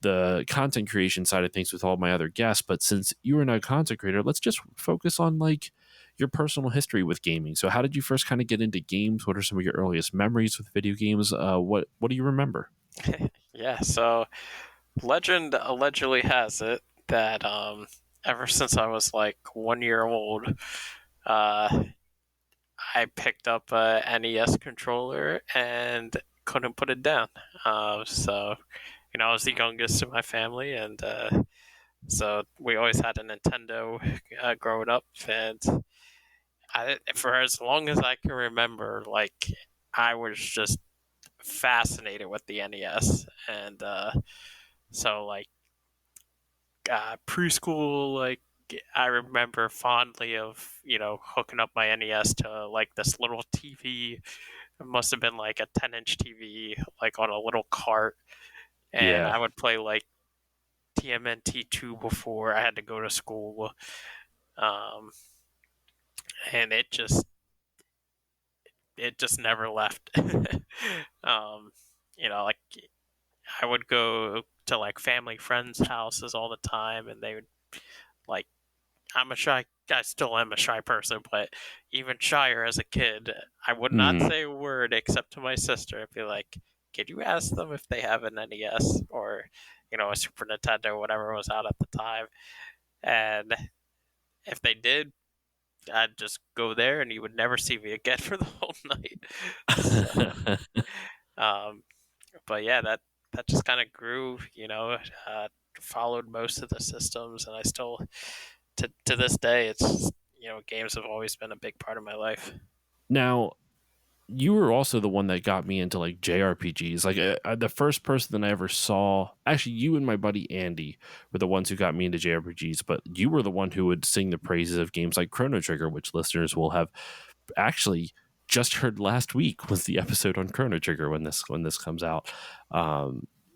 the content creation side of things with all my other guests, but since you are not a content creator, let's just focus on like your personal history with gaming. So how did you first kind of get into games? What are some of your earliest memories with video games? What do you remember? Yeah, so legend allegedly has it that ever since I was like 1 year old, I picked up a NES controller and couldn't put it down. So I was the youngest in my family, and so we always had a Nintendo growing up, and for as long as I can remember, like, I was just fascinated with the NES, and so like preschool, like, I remember fondly of hooking up my NES to like this little TV. It must have been like a 10-inch TV, like on a little cart, and I would play like TMNT 2 before I had to go to school, and it just never left. Like, I would go to like family friends' houses all the time, and they would, like, I still am a shy person, but even shyer as a kid, I would not say a word except to my sister. I'd be like, could you ask them if they have an NES or, a Super Nintendo, whatever was out at the time? And if they did, I'd just go there, and you would never see me again for the whole night. But yeah, that just kind of grew, followed most of the systems, and I still, to this day, it's just, games have always been a big part of my life. Now, you were also the one that got me into like JRPGs. Like the first person that I ever saw, actually, you and my buddy Andy were the ones who got me into JRPGs, but you were the one who would sing the praises of games like Chrono Trigger, which listeners will have actually just heard last week was the episode on Chrono Trigger when this comes out.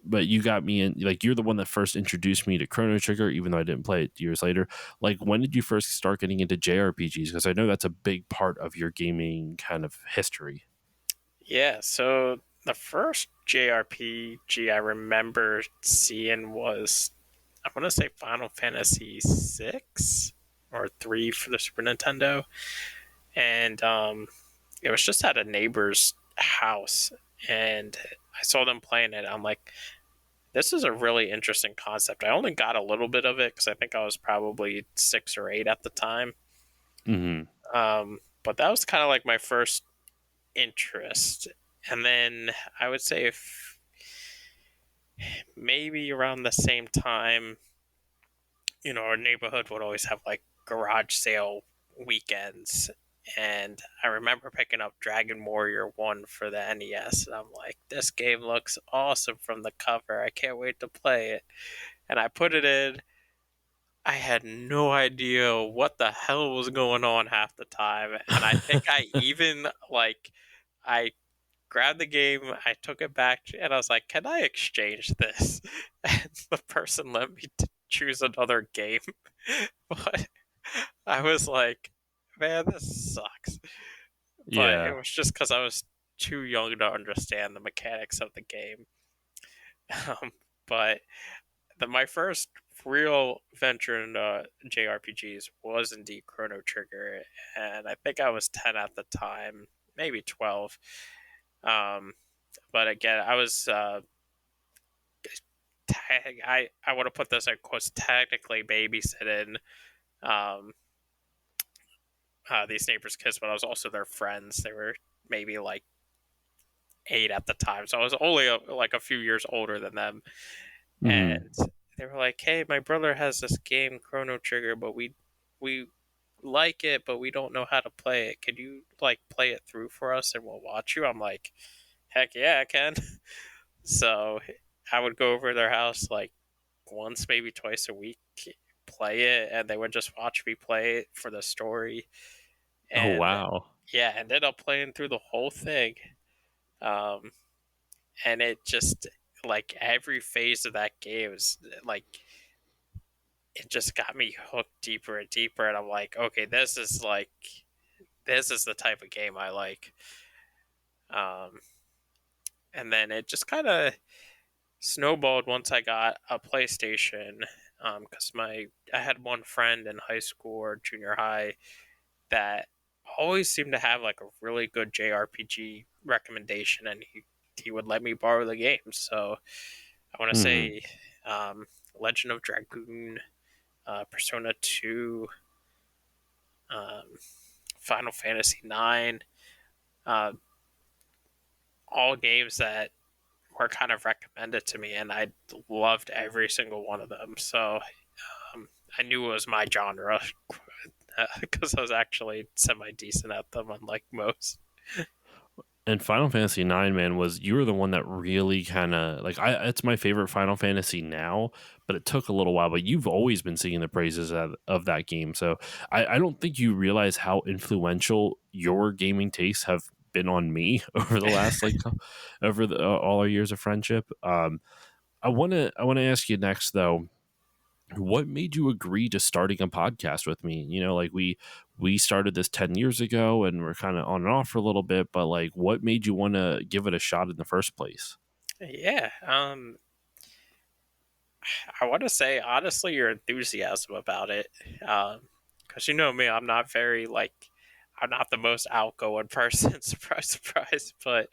But you got me in, like, you're the one that first introduced me to Chrono Trigger, even though I didn't play it years later. Like, when did you first start getting into JRPGs? Because I know that's a big part of your gaming kind of history. Yeah, so the first JRPG I remember seeing was, I want to say, Final Fantasy 6 or 3 for the Super Nintendo. And it was just at a neighbor's house, and I saw them playing it. I'm like, this is a really interesting concept. I only got a little bit of it because I think I was probably 6 or 8 at the time. But that was kind of like my first interest. And then I would say if maybe around the same time, our neighborhood would always have like garage sale weekends. And I remember picking up Dragon Warrior 1 for the NES. And I'm like, this game looks awesome from the cover. I can't wait to play it. And I put it in. I had no idea what the hell was going on half the time. And I think I even, I grabbed the game, I took it back, and I was like, can I exchange this? And the person let me choose another game. But I was like, man, this sucks. But it was just because I was too young to understand the mechanics of the game. But my first real venture into JRPGs was indeed Chrono Trigger, and I think I was 10 at the time, maybe 12. But again, I was I want to put this in quotes, technically babysitting these neighbors' kids, but I was also their friends. They were maybe like 8 at the time, so I was only like a few years older than them. And they were like, hey, my brother has this game, Chrono Trigger, but we like it, but we don't know how to play it. Could you like play it through for us and we'll watch you? I'm like, heck yeah, I can. So I would go over to their house like once, maybe twice a week, play it, and they would just watch me play it for the story. And, oh, wow. Yeah, ended up playing through the whole thing. And it just, like, every phase of that game is, like, it just got me hooked deeper and deeper. And I'm like, okay, this is the type of game I like. And then it just kind of snowballed once I got a PlayStation, because I had one friend in high school or junior high that always seemed to have like a really good JRPG recommendation, and he would let me borrow the game. So I want to say Legend of Dragoon, Persona 2, Final Fantasy 9, all games that were kind of recommended to me, and I loved every single one of them. So I knew it was my genre because I was actually semi-decent at them, unlike most. And Final Fantasy 9, man, you were the one that really kind of like it's my favorite Final Fantasy now, but it took a little while. But you've always been singing the praises of that game, so I don't think you realize how influential your gaming tastes have been on me over the last over all our years of friendship. I want to ask you next though, what made you agree to starting a podcast with me? Like we started this 10 years ago and we're kind of on and off for a little bit, but like what made you want to give it a shot in the first place? Yeah, I want to say honestly your enthusiasm about it, because you know me, I'm not the most outgoing person. Surprise, surprise. But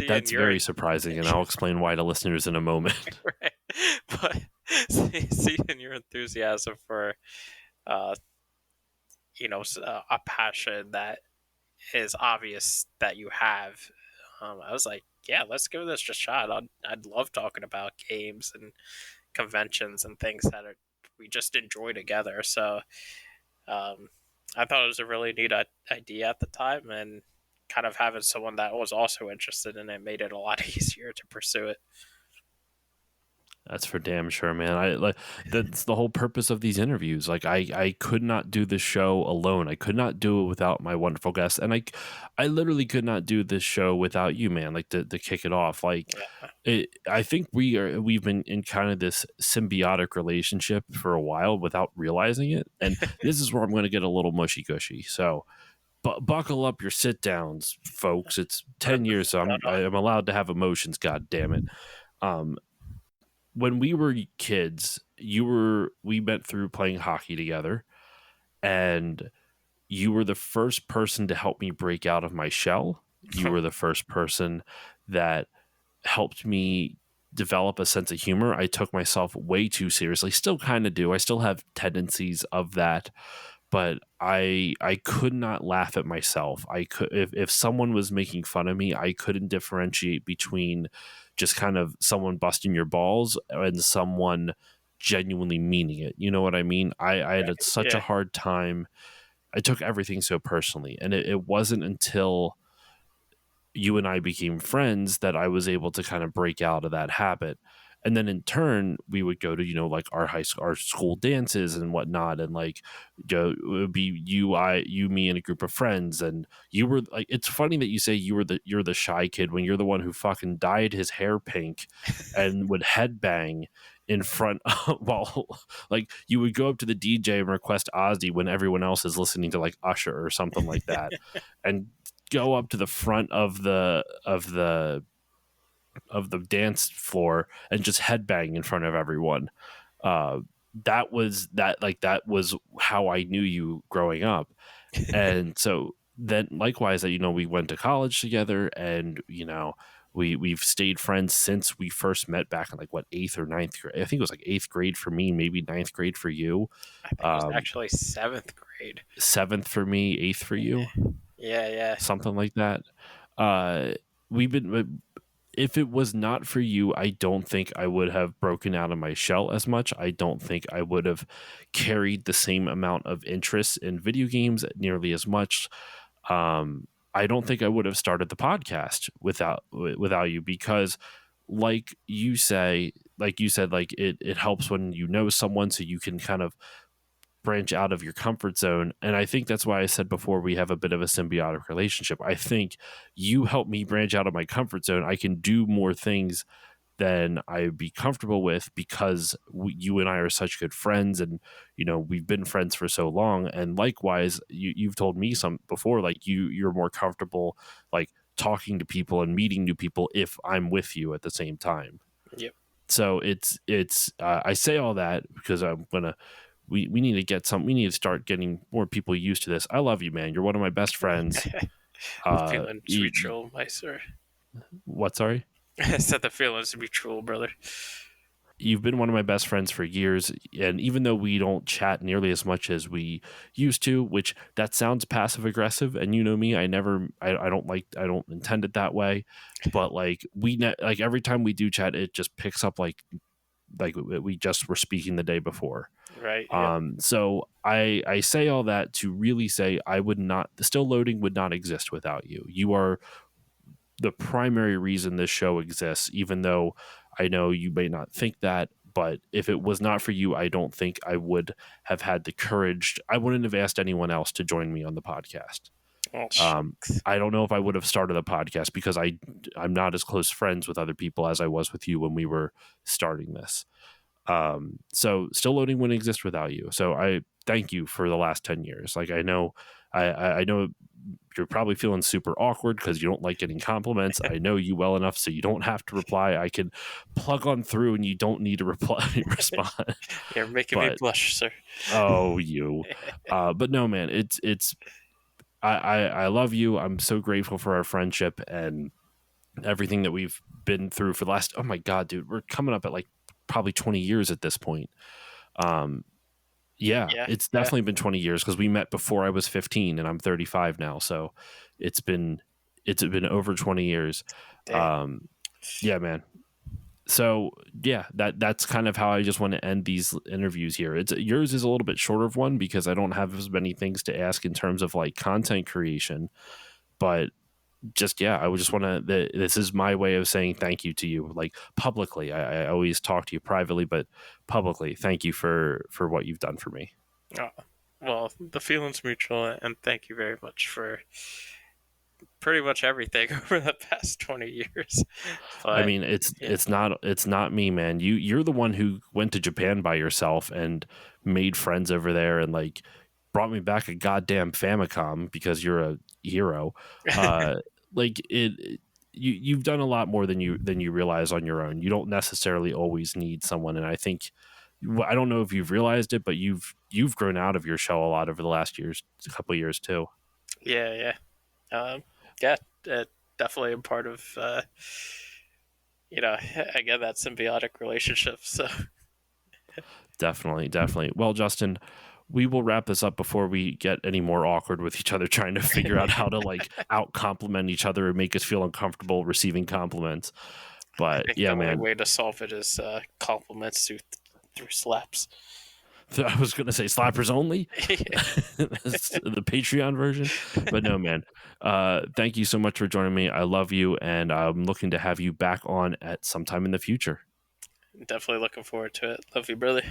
that's very surprising, and I'll explain why to listeners in a moment. Right. But seeing your enthusiasm for a passion that is obvious that you have, I was like, yeah, let's give this a shot. I'd love talking about games and conventions and things that we just enjoy together. So I thought it was a really neat idea at the time, and kind of having someone that was also interested in it made it a lot easier to pursue it. That's for damn sure, man. That's the whole purpose of these interviews. Like I could not do this show alone. I could not do it without my wonderful guests, and I literally could not do this show without you, man. Like to kick it off. I think we've been in kind of this symbiotic relationship for a while without realizing it, and this is where I'm going to get a little mushy gushy. So. Buckle up your sit downs, folks. It's 10 years, so I'm allowed to have emotions. God damn it. When we were kids, we went through playing hockey together, and you were the first person to help me break out of my shell. You were the first person that helped me develop a sense of humor. I took myself way too seriously, still kind of do. I still have tendencies of that, but I could not laugh at myself. I could, if someone was making fun of me, I couldn't differentiate between just kind of someone busting your balls and someone genuinely meaning it. You know what I mean? I had such a Yeah. hard time. I took everything so personally, and it wasn't until you and I became friends that I was able to kind of break out of that habit. And then in turn, we would go to, like our our school dances and whatnot. And like, it would be you, me, and a group of friends. And you were like, it's funny that you say you're the shy kid when you're the one who fucking dyed his hair pink and would headbang in front while like you would go up to the DJ and request Ozzy when everyone else is listening to like Usher or something like that. And go up to the front of the dance floor and just headbang in front of everyone. That was how I knew you growing up. And so then likewise that, we went to college together, and we've stayed friends since we first met back in like what, 8th or 9th grade. I think it was like 8th grade for me, maybe 9th grade for you. I think it was actually 7th grade. 7th for me, 8th for you. Yeah. Something like that. We've been, if it was not for you, I don't think I would have broken out of my shell as much. I don't think I would have carried the same amount of interest in video games nearly as much. I don't think I would have started the podcast without you, because like you said, like it helps when you know someone, so you can kind of branch out of your comfort zone. And I think that's why I said before, we have a bit of a symbiotic relationship. I think you help me branch out of my comfort zone. I can do more things than I'd be comfortable with, because you and I are such good friends, and we've been friends for so long. And likewise, you've told me some before, like you're more comfortable like talking to people and meeting new people if I'm with you at the same time. Yep. So it's I say all that because I'm gonna we need to get we need to start getting more people used to this. I love you, man. You're one of my best friends. Feelings mutual, my sir. What? Sorry? I said the feelings mutual, brother. You've been one of my best friends for years, and even though we don't chat nearly as much as we used to, which that sounds passive aggressive, and you know me, I don't intend it that way, but like like every time we do chat, it just picks up like we just were speaking the day before. Right. Yeah. So I say all that to really say the Still Loading would not exist without you. You are the primary reason this show exists, even though I know you may not think that. But if it was not for you, I don't think I would have had the courage. I wouldn't have asked anyone else to join me on the podcast. I don't know if I would have started a podcast, because I'm not as close friends with other people as I was with you when we were starting this. So Still Loading wouldn't exist without you. So I thank you for the last 10 years. Like I know you're probably feeling super awkward because you don't like getting compliments. I know you well enough so you don't have to reply. I can plug on through and you don't need to respond. You're making me blush, sir. Oh, you. But no, man, I love you. I'm so grateful for our friendship and everything that we've been through for the last, oh my God, dude, we're coming up at like probably 20 years at this point. It's definitely been 20 years, because we met before I was 15 and I'm 35 now. So it's been over 20 years. Yeah, man. So yeah, that's kind of how I just want to end these interviews here. Yours is a little bit shorter of one because I don't have as many things to ask in terms of like content creation, but just, I would just want to, this is my way of saying thank you to you, like publicly. I always talk to you privately, but publicly, thank you for what you've done for me. Well, the feelings mutual, and thank you very much for pretty much everything over the past 20 years. But, I mean, it's not me, man. You're the one who went to Japan by yourself and made friends over there and like brought me back a goddamn Famicom because you're a hero. Like you've done a lot more than you realize on your own. You don't necessarily always need someone, and I think, I don't know if you've realized it, but you've grown out of your shell a lot over the last couple of years too. Yeah. Definitely a part of again, that symbiotic relationship. So definitely. Well, Justin, we will wrap this up before we get any more awkward with each other trying to figure out how to like out compliment each other and make us feel uncomfortable receiving compliments. But I think yeah, the man. only way to solve it is compliments through slaps. I was going to say slappers only. That's the Patreon version. But no, man. Thank you so much for joining me. I love you, and I'm looking to have you back on at some time in the future. Definitely looking forward to it. Love you, brother.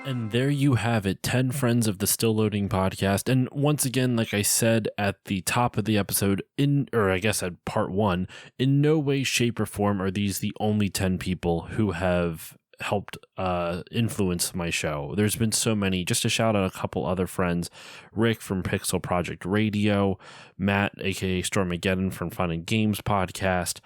And there you have it, 10 friends of the Still Loading podcast. And once again, like I said at the top of the episode, at part 1, in no way, shape, or form are these the only 10 people who have helped influence my show. There's been so many. Just to shout out a couple other friends: Rick from Pixel Project Radio, Matt, aka Stormageddon from Fun and Games podcast,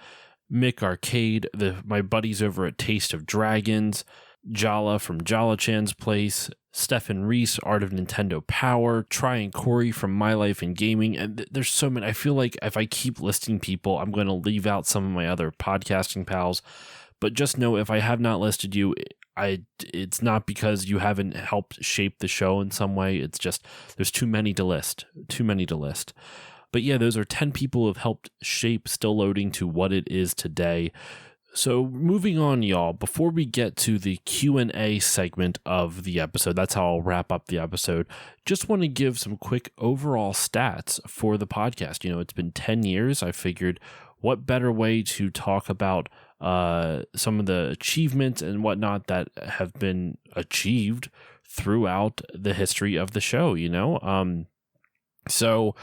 Mick Arcade, my buddies over at Taste of Dragons, Jala from Jala Chan's Place, Stefan Reese, Art of Nintendo Power, Try and Corey from My Life in Gaming, and there's so many. I feel like if I keep listing people, I'm going to leave out some of my other podcasting pals. But just know, if I have not listed you, it's not because you haven't helped shape the show in some way. It's just there's too many to list. But yeah, those are 10 people who have helped shape Still Loading to what it is today. So moving on, y'all, before we get to the Q&A segment of the episode, that's how I'll wrap up the episode, just want to give some quick overall stats for the podcast. You know, it's been 10 years. I figured what better way to talk about some of the achievements and whatnot that have been achieved throughout the history of the show, you know? So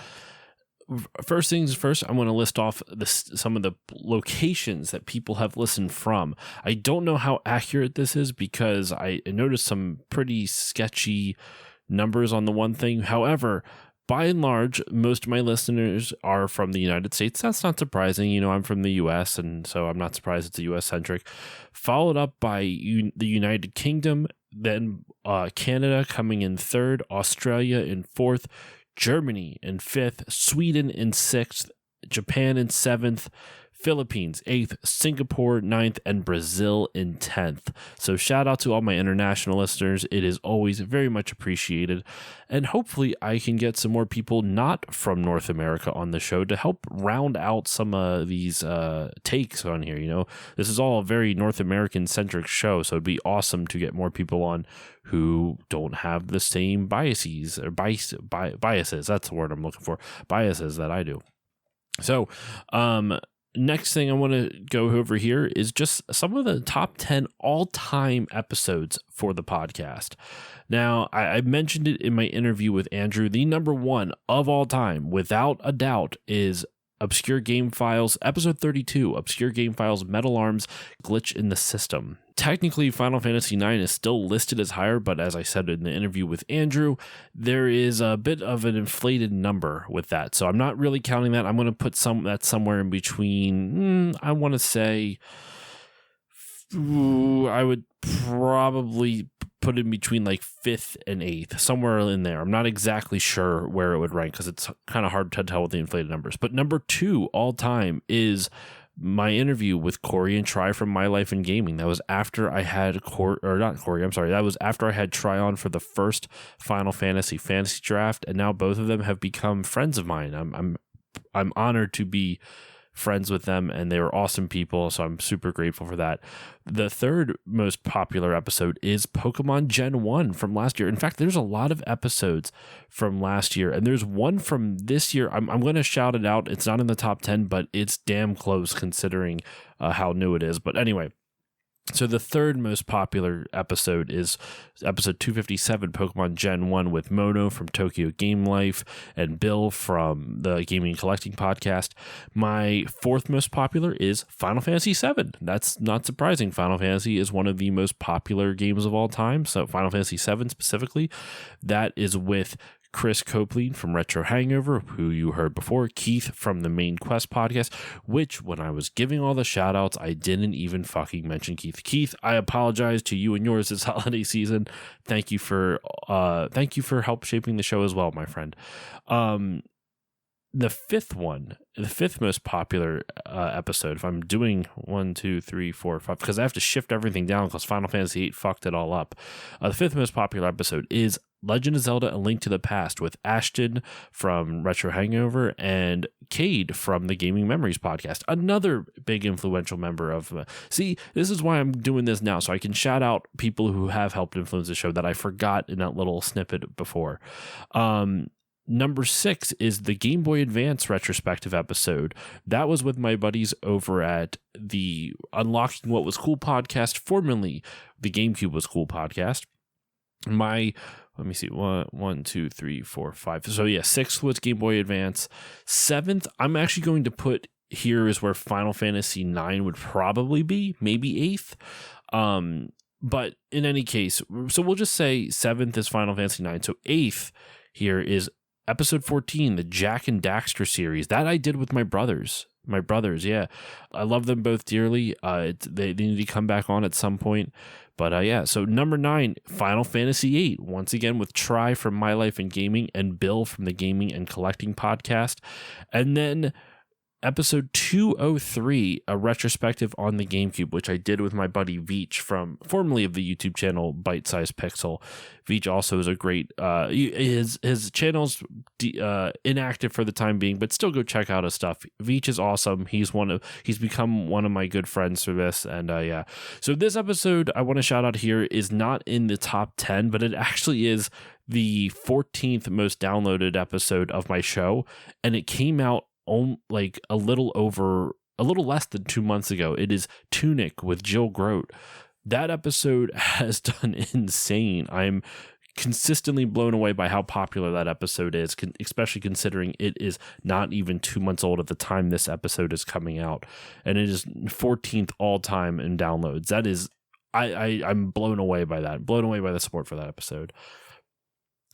first things first, I want to list off some of the locations that people have listened from. I don't know how accurate this is because I noticed some pretty sketchy numbers on the one thing. However, by and large, most of my listeners are from the United States. That's not surprising. You know, I'm from the U.S., and so I'm not surprised it's a U.S.-centric. Followed up by the United Kingdom, then Canada coming in 3rd, Australia in 4th, Germany in 5th, Sweden in 6th, Japan in 7th, Philippines 8th, Singapore 9th, and Brazil in 10th. So shout out to all my international listeners. It is always very much appreciated. And hopefully I can get some more people not from North America on the show to help round out some of these takes on here. You know, this is all a very North American centric show, so it'd be awesome to get more people on who don't have the same biases or biases. That's the word I'm looking for. Biases that I do. So, next thing I want to go over here is just some of the top 10 all-time episodes for the podcast. Now, I mentioned it in my interview with Andrew. The number one of all time, without a doubt, is Obscure Game Files, episode 32, Obscure Game Files, Metal Arms, Glitch in the System. Technically, Final Fantasy IX is still listed as higher, but as I said in the interview with Andrew, there is a bit of an inflated number with that. So I'm not really counting that. I'm going to put that somewhere in between, I want to say, I would probably put in between like 5th and 8th, somewhere in there. I'm not exactly sure where it would rank because it's kind of hard to tell with the inflated numbers. But number 2 all time is my interview with Corey and Try from My Life in Gaming. That was after I had that was after I had Try on for the first Final Fantasy draft, and now both of them have become friends of mine. I'm honored to be friends with them, and they were awesome people, so I'm super grateful for that. The third most popular episode is Pokemon Gen 1 from last year. In fact, there's a lot of episodes from last year, and there's one from this year. I'm going to shout it out. It's not in the top 10, but it's damn close considering how new it is. But anyway, so the third most popular episode is episode 257, Pokemon Gen 1 with Mono from Tokyo Game Life and Bill from the Gaming and Collecting podcast. My fourth most popular is Final Fantasy VII. That's not surprising. Final Fantasy is one of the most popular games of all time. So Final Fantasy VII specifically, that is with Chris Copeland from Retro Hangover, who you heard before, Keith from the Main Quest podcast, which when I was giving all the shout outs, I didn't even fucking mention Keith. Keith, I apologize to you and yours this holiday season. Thank you for help shaping the show as well, my friend. the fifth most popular episode, if I'm doing 1, 2, 3, 4, 5, because I have to shift everything down because Final Fantasy VIII fucked it all up. The fifth most popular episode is Legend of Zelda: A Link to the Past with Ashton from Retro Hangover and Cade from the Gaming Memories podcast, another big influential member of. See, this is why I'm doing this now, so I can shout out people who have helped influence the show that I forgot in that little snippet before. Number 6 is the Game Boy Advance retrospective episode. That was with my buddies over at the Unlocking What Was Cool podcast, formerly the GameCube Was Cool podcast. Let me see, 1, 2, 3, 4, 5. So yeah, 6th was Game Boy Advance. 7th, I'm actually going to put here is where Final Fantasy IX would probably be, maybe 8th. But in any case, so we'll just say 7th is Final Fantasy IX. So 8th here is Episode 14, the Jak and Daxter series. That I did with my brothers. Yeah. I love them both dearly. They need to come back on at some point. But yeah, so number 9, Final Fantasy VIII, once again with Tri from My Life in Gaming and Bill from the Gaming and Collecting podcast. And then episode 203, a retrospective on the GameCube, which I did with my buddy Veach from formerly of the YouTube channel Bite Size Pixel. Veach also is a great, his channel's inactive for the time being, but still go check out his stuff. Veach is awesome. He's become one of my good friends for this. And yeah, so this episode I want to shout out here is not in the top 10, but it actually is the 14th most downloaded episode of my show. And it came out like a little less than 2 months ago. It is Tunic with Jill Grote. That episode has done insane. I'm consistently blown away by how popular that episode is, especially considering it is not even 2 months old at the time this episode is coming out, and it is 14th all time in downloads. That is, I'm blown away by that. Blown away by the support for that episode.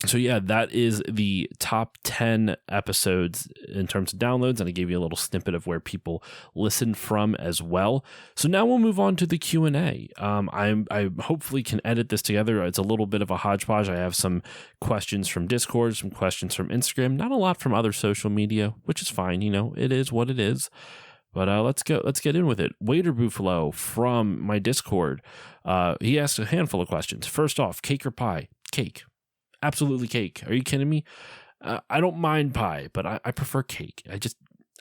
So yeah, that is the top 10 episodes in terms of downloads, and I gave you a little snippet of where people listen from as well. So now we'll move on to the Q&A. I hopefully can edit this together. It's a little bit of a hodgepodge. I have some questions from Discord, some questions from Instagram, not a lot from other social media, which is fine. You know, it is what it is. But let's get in with it. Waiter Buffalo from my Discord, he asked a handful of questions. First off, cake or pie? Cake. Absolutely cake. Are you kidding me? I don't mind pie, but I prefer cake.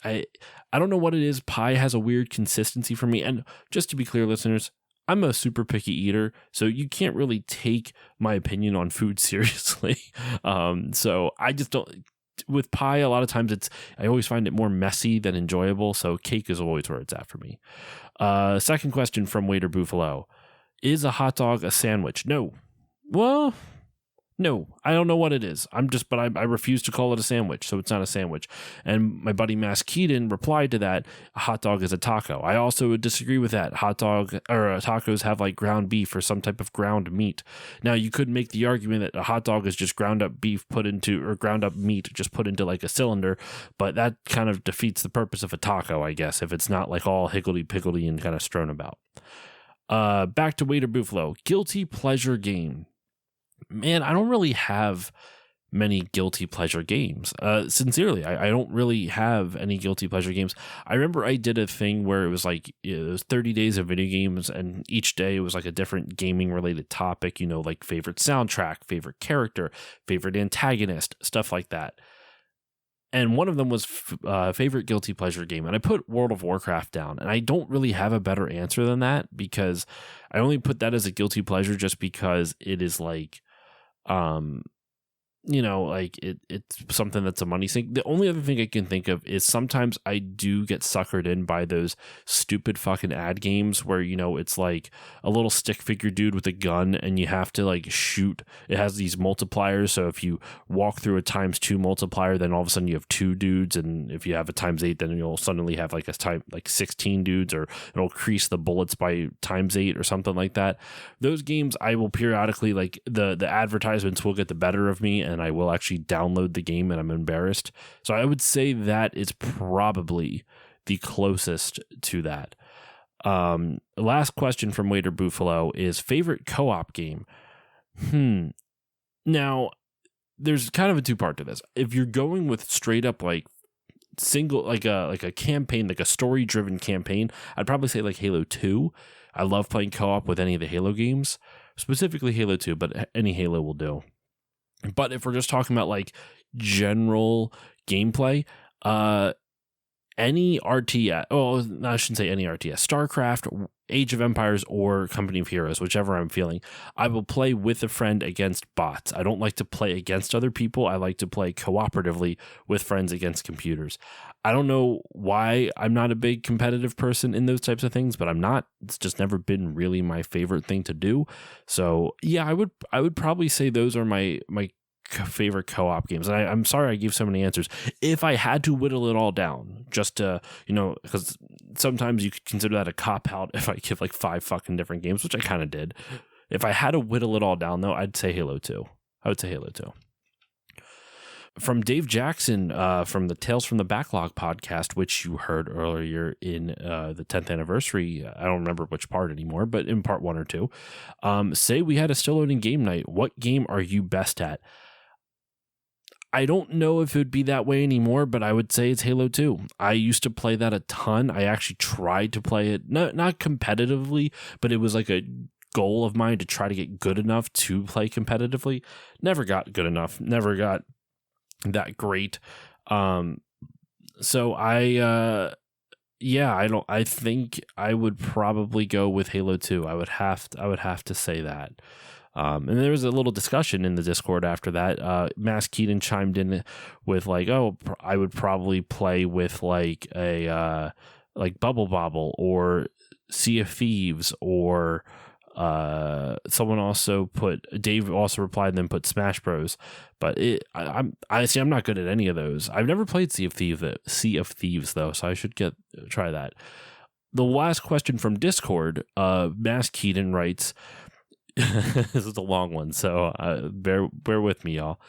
I don't know what it is. Pie has a weird consistency for me. And just to be clear, listeners, I'm a super picky eater, so you can't really take my opinion on food seriously. So I just don't. With pie, a lot of times I always find it more messy than enjoyable. So cake is always where it's at for me. Second question from Waiter Buffalo: is a hot dog a sandwich? No. Well. No, I don't know what it is. But I refuse to call it a sandwich, so it's not a sandwich. And my buddy Mass Keaton replied to that, a hot dog is a taco. I also would disagree with that. Tacos have like ground beef or some type of ground meat. Now, you could make the argument that a hot dog is just ground up beef ground up meat just put into like a cylinder, but that kind of defeats the purpose of a taco, I guess, if it's not like all higgledy-piggledy and kind of strewn about. Back to Waiter Buffalo. Guilty pleasure game. Man, I don't really have many guilty pleasure games. Sincerely, I don't really have any guilty pleasure games. I remember I did a thing where it was like it was 30 days of video games, and each day it was like a different gaming related topic, you know, like favorite soundtrack, favorite character, favorite antagonist, stuff like that. And one of them was favorite guilty pleasure game. And I put World of Warcraft down. And I don't really have a better answer than that, because I only put that as a guilty pleasure just because it is like, you know, like it's something that's a money sink. The only other thing I can think of is sometimes I do get suckered in by those stupid fucking ad games where, you know, it's like a little stick figure dude with a gun and you have to like shoot. It has these multipliers. So if you walk through a ×2 multiplier, then all of a sudden you have 2 dudes. And if you have a ×8, then you'll suddenly have like 16 dudes, or it'll increase the bullets by ×8 or something like that. Those games, I will periodically, like the advertisements will get the better of me, and I will actually download the game and I'm embarrassed. So I would say that is probably the closest to that. Last question from Waiter Buffalo is favorite co-op game. Now, there's kind of a two-part to this. If you're going with straight up like single, like a campaign, like a story driven campaign, I'd probably say like Halo 2. I love playing co-op with any of the Halo games, specifically Halo 2, but any Halo will do. But if we're just talking about like general gameplay, any RTS, I shouldn't say any RTS, StarCraft, Age of Empires, or Company of Heroes, whichever I'm feeling, I will play with a friend against bots. I don't like to play against other people. I like to play cooperatively with friends against computers. I don't know why I'm not a big competitive person in those types of things, but I'm not. It's just never been really my favorite thing to do. So yeah, I would probably say those are my favorite co-op games. And I'm sorry I gave so many answers. If I had to whittle it all down, just to, because sometimes you could consider that a cop-out if I give like 5 fucking different games, which I kind of did. If I had to whittle it all down, though, I'd say Halo 2. I would say Halo 2. From Dave Jackson, from the Tales from the Backlog podcast, which you heard earlier in the 10th anniversary. I don't remember which part anymore, but in part 1 or 2. Say we had a still loading game night. What game are you best at? I don't know if it would be that way anymore, but I would say it's Halo 2. I used to play that a ton. I actually tried to play it, not competitively, but it was like a goal of mine to try to get good enough to play competitively. Never got good enough. Never got that great. So I think I would probably go with Halo 2. I would have to say that. And there was a little discussion in the Discord after that. Mass Keaton chimed in with like, "Oh, I would probably play with like a like Bubble Bobble or Sea of Thieves," or someone also Dave also replied and then put Smash Bros. But I'm not good at any of those. I've never played Sea of Thieves though, so I should try that. The last question from Discord, Mass Keaton writes. This is a long one, so bear with me, y'all.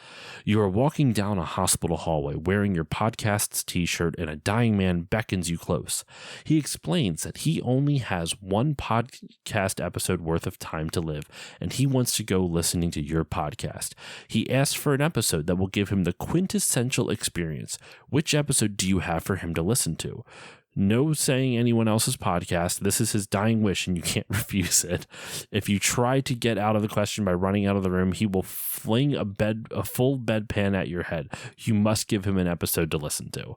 You are walking down a hospital hallway wearing your podcast's t-shirt, and a dying man beckons you close. He explains that he only has 1 podcast episode worth of time to live, and he wants to go listening to your podcast. He asks for an episode that will give him the quintessential experience. Which episode do you have for him to listen to? No saying anyone else's podcast. This is his dying wish, and you can't refuse it. If you try to get out of the question by running out of the room, he will fling a full bedpan at your head. You must give him an episode to listen to.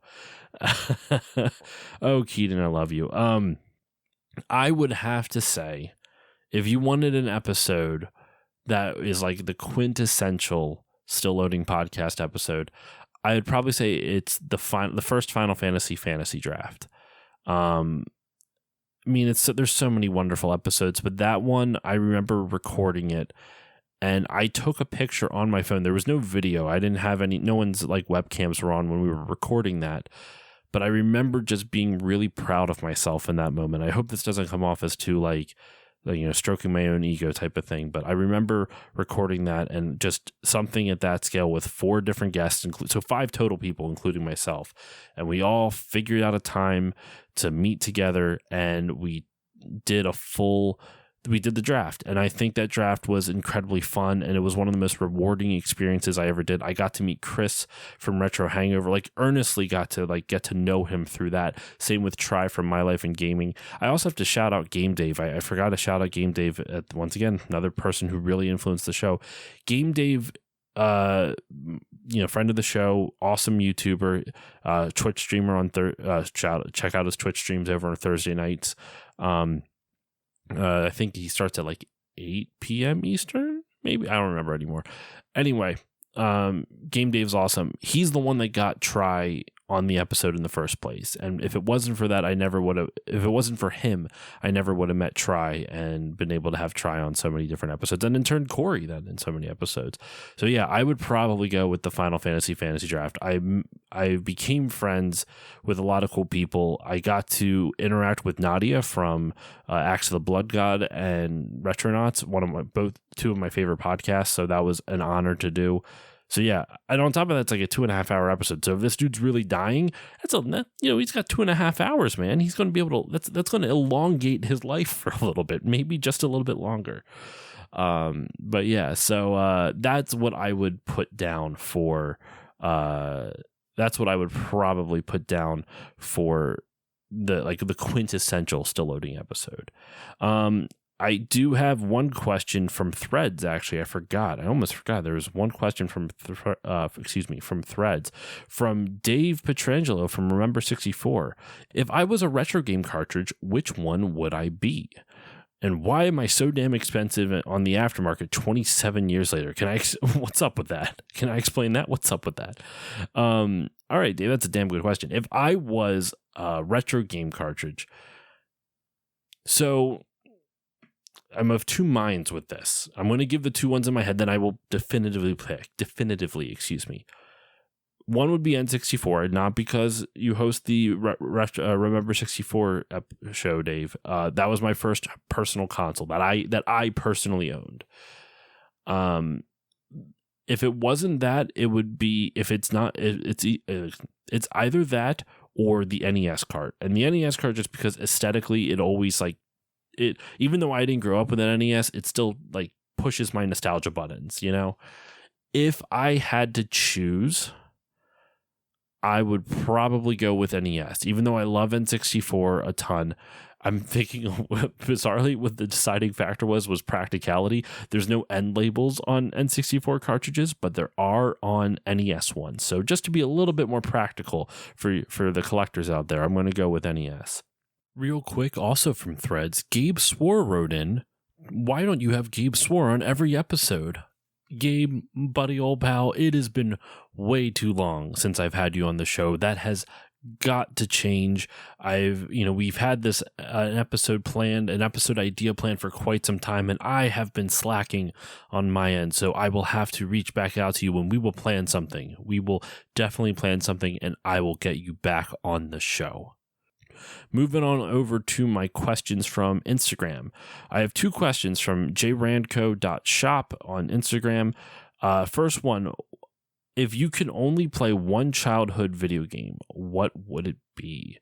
Oh, Keaton, I love you. I would have to say, if you wanted an episode that is like the quintessential Still Loading podcast episode, I would probably say it's the first Final Fantasy draft. I mean, there's so many wonderful episodes, but that one, I remember recording it, and I took a picture on my phone. There was no video. I didn't have no one's like webcams were on when we were recording that, but I remember just being really proud of myself in that moment. I hope this doesn't come off as too like stroking my own ego type of thing. But I remember recording that, and just something at that scale with 4 different guests, so 5 total people, including myself. And we all figured out a time to meet together, and we did the draft. And I think that draft was incredibly fun, and it was one of the most rewarding experiences I ever did. I got to meet Chris from Retro Hangover, like earnestly got to get to know him through that. Same with Try from My Life in Gaming. I also have to shout out Game Dave. I forgot to shout out Game Dave once again, another person who really influenced the show. Game Dave, friend of the show, awesome YouTuber, Twitch streamer on check out his Twitch streams over on Thursday nights. I think he starts at like 8 p.m. Eastern, maybe. I don't remember anymore. Anyway, Game Dave's awesome. He's the one that got Try on the episode in the first place. And if it wasn't for that, if it wasn't for him, I never would have met Try and been able to have Try on so many different episodes, and in turn Corey then in so many episodes. So yeah, I would probably go with the Final Fantasy draft. I became friends with a lot of cool people. I got to interact with Nadia from Axe of the Blood God and Retronauts, two of my favorite podcasts. So that was an honor to do. So yeah, and on top of that, it's like a 2.5 hour episode. So if this dude's really dying, he's got 2.5 hours, man. He's going to be able to, that's going to elongate his life for a little bit, maybe just a little bit longer. But yeah, so that's what I would put down for That's what I would probably put down for the quintessential Still Loading episode. I do have one question from Threads. Actually, I almost forgot. There was one question from Threads from Dave Petrangelo from Remember 64. If I was a retro game cartridge, which one would I be? And why am I so damn expensive on the aftermarket 27 years later? What's up with that? Can I explain that? What's up with that? All right, Dave, that's a damn good question. If I was a retro game cartridge, so I'm of two minds with this. I'm going to give the two ones in my head, then I will definitively pick. One would be N64, not because you host the Remember 64 show, Dave. That was my first personal console that I personally owned. If it wasn't that, it would be, if it's not, it's either that or the NES cart. And the NES cart, just because aesthetically it always like it, even though I didn't grow up with an NES, it still like pushes my nostalgia buttons, you know? If I had to choose, I would probably go with NES, even though I love N64 a ton. I'm thinking, bizarrely, what the deciding factor was practicality. There's no end labels on N64 cartridges, but there are on NES ones. So just to be a little bit more practical for the collectors out there, I'm going to go with NES. Real quick, also from Threads, Gabe Swore wrote in, why don't you have Gabe Swore on every episode? Gabe, buddy, old pal, it has been way too long since I've had you on the show. That has got to change. We've had this an episode idea planned for quite some time, and I have been slacking on my end. So I will have to reach back out to you when we will plan something. We will definitely plan something, and I will get you back on the show. Moving on over to my questions from Instagram. I have two questions from jrandco.shop on Instagram. First one, if you can only play one childhood video game, what would it be?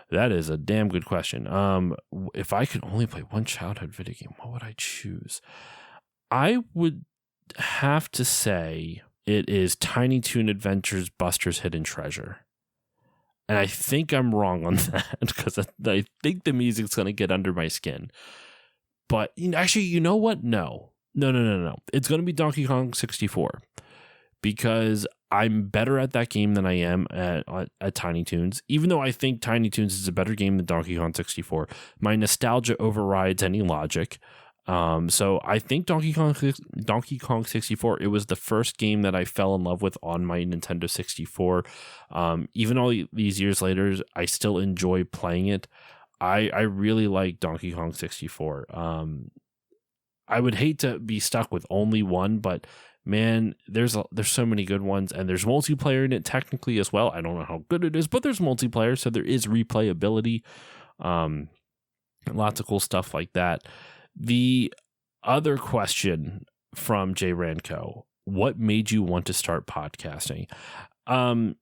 That is a damn good question. If I could only play one childhood video game, what would I choose? I would have to say it is Tiny Toon Adventures Buster's Hidden Treasure. And I think I'm wrong on that because I think the music's going to get under my skin. But actually, you know what? No. It's going to be Donkey Kong 64 because I'm better at that game than I am at Tiny Toons. Even though I think Tiny Toons is a better game than Donkey Kong 64, my nostalgia overrides any logic. So I think Donkey Kong 64, it was the first game that I fell in love with on my Nintendo 64. Even all these years later, I still enjoy playing it. I really like Donkey Kong 64. I would hate to be stuck with only one, but man, there's so many good ones, and there's multiplayer in it technically as well. I don't know how good it is, but there's multiplayer, so there is replayability. Lots of cool stuff like that. The other question from Jay Ranco, what made you want to start podcasting? I've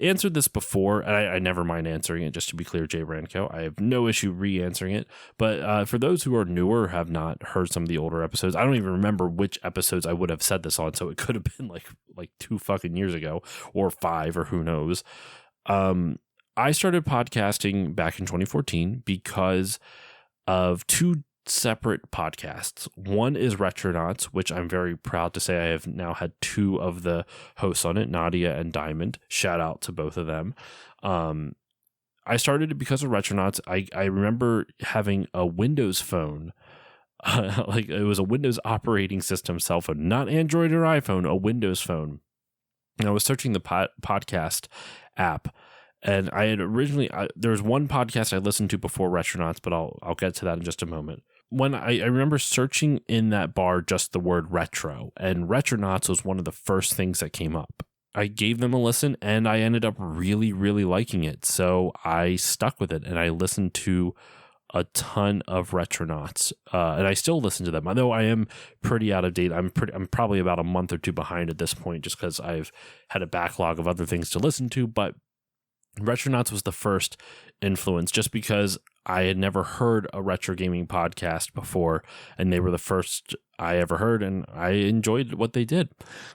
answered this before, and I never mind answering it, just to be clear, Jay Ranco. I have no issue re-answering it. But for those who are newer, have not heard some of the older episodes, I don't even remember which episodes I would have said this on, so it could have been like 2 fucking years ago, or 5, or who knows. I started podcasting back in 2014 because of 2 separate podcasts. One is Retronauts, which I'm very proud to say I have now had 2 of the hosts on it, Nadia and Diamond. Shout out to both of them. I started it because of Retronauts. I remember having a Windows phone. Like it was a Windows operating system cell phone, not Android or iPhone, a Windows phone. And I was searching the podcast app. And I had originally, there was one podcast I listened to before Retronauts, but I'll get to that in just a moment. When I remember searching in that bar just the word retro, and Retronauts was one of the first things that came up. I gave them a listen, and I ended up really, really liking it. So I stuck with it, and I listened to a ton of Retronauts, and I still listen to them. Although I am pretty out of date. I'm probably about a month or 2 behind at this point, just because I've had a backlog of other things to listen to, but Retronauts was the first influence, just because I had never heard a retro gaming podcast before, and they were the first I ever heard, and I enjoyed what they did.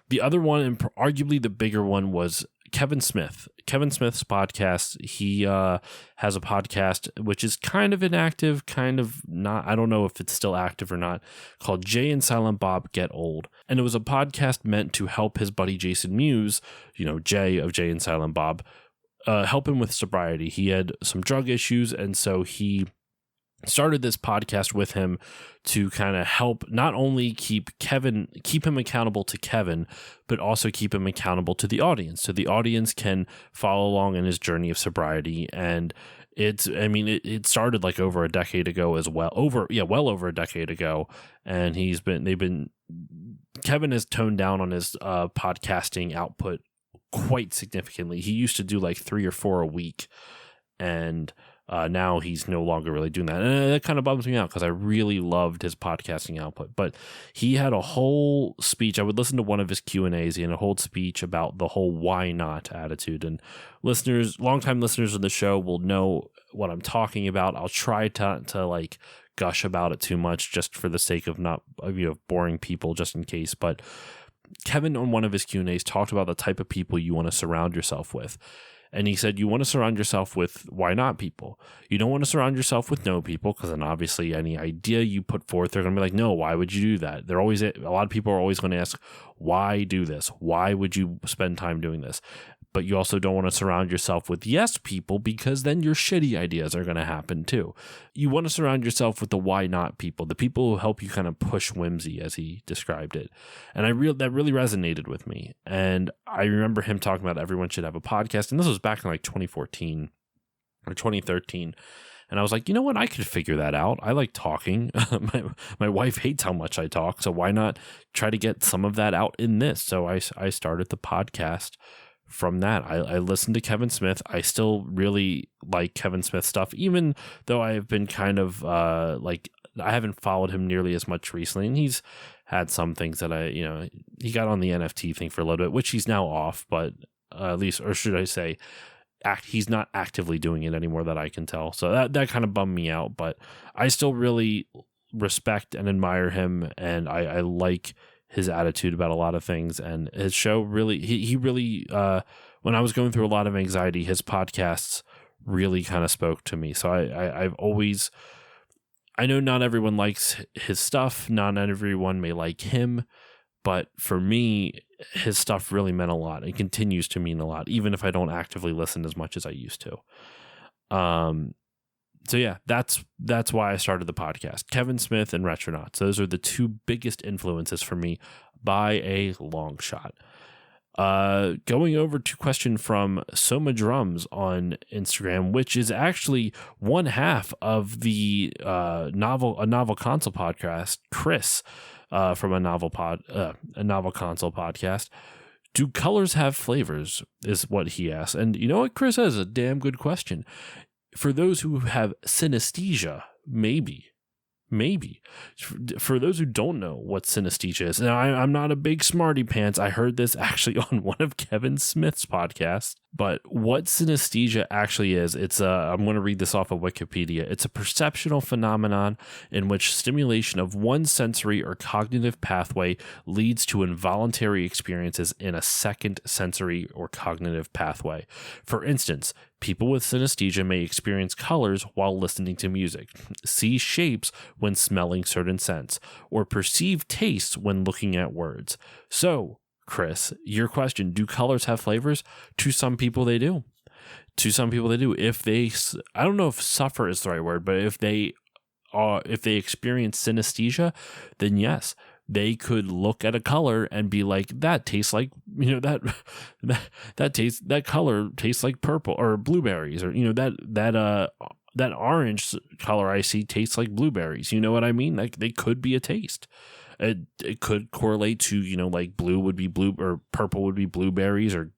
The other one, and arguably the bigger one, was Kevin Smith. Kevin Smith's podcast. He has a podcast which is kind of inactive, kind of not. I don't know if it's still active or not, called Jay and Silent Bob Get Old. And it was a podcast meant to help his buddy Jason Mewes, Jay of Jay and Silent Bob, help him with sobriety. He had some drug issues, and so he started this podcast with him to kind of help not only keep him accountable to Kevin, but also keep him accountable to the audience. So the audience can follow along in his journey of sobriety. And it started like over a decade ago as well. Well over a decade ago. And Kevin has toned down on his podcasting output quite significantly. He used to do like 3 or 4 a week, and now he's no longer really doing that. And that kind of bums me out because I really loved his podcasting output. But he had a whole speech. I would listen to one of his Q&As. He had a whole speech about the whole why not attitude. And longtime listeners of the show will know what I'm talking about. I'll try to like gush about it too much just for the sake of not boring people, just in case. But Kevin, on one of his Q&As, talked about the type of people you want to surround yourself with. And he said, you want to surround yourself with why not people. You don't want to surround yourself with no people, because then obviously any idea you put forth, they're going to be like, no, why would you do that? A lot of people are always going to ask, why do this? Why would you spend time doing this? But you also don't want to surround yourself with yes people, because then your shitty ideas are going to happen too. You want to surround yourself with the why not people, the people who help you kind of push whimsy, as he described it. And that really resonated with me. And I remember him talking about everyone should have a podcast. And this was back in like 2014 or 2013. And I was like, you know what? I could figure that out. I like talking. My wife hates how much I talk. So why not try to get some of that out in this? So I started the podcast. From that, I listened to Kevin Smith. I still really like Kevin Smith stuff, even though I have been kind of I haven't followed him nearly as much recently. And he's had some things that he got on the NFT thing for a little bit, which he's now off, but at least, or should I say, he's not actively doing it anymore that I can tell. So that kind of bummed me out, but I still really respect and admire him, and I like his attitude about a lot of things. And his show really, he really, when I was going through a lot of anxiety, his podcasts really kind of spoke to me. So I know not everyone likes his stuff. Not everyone may like him, but for me, his stuff really meant a lot. It continues to mean a lot, even if I don't actively listen as much as I used to. So yeah, that's why I started the podcast. Kevin Smith and Retronauts. Those are the two biggest influences for me by a long shot. Going over to question from Soma Drums on Instagram, which is actually one half of the novel console podcast, Chris, from a novel console podcast. Do colors have flavors? Is what he asks. And you know what, Chris, has a damn good question. For those who have synesthesia, maybe. For those who don't know what synesthesia is, and I'm not a big smarty pants. I heard this actually on one of Kevin Smith's podcasts. But what synesthesia actually is, I'm going to read this off of Wikipedia. It's a perceptual phenomenon in which stimulation of one sensory or cognitive pathway leads to involuntary experiences in a second sensory or cognitive pathway. For instance, people with synesthesia may experience colors while listening to music, see shapes when smelling certain scents, or perceive tastes when looking at words. So, Chris, your question, do colors have flavors? To some people they do. If they, I don't know if suffer is the right word, but if they experience synesthesia, then yes, they could look at a color and be like, that tastes like, that color tastes like purple or blueberries, or that orange color I see tastes like blueberries. You know what I mean? Like, they could be a taste. It could correlate to, like blue would be blue, or purple would be blueberries, or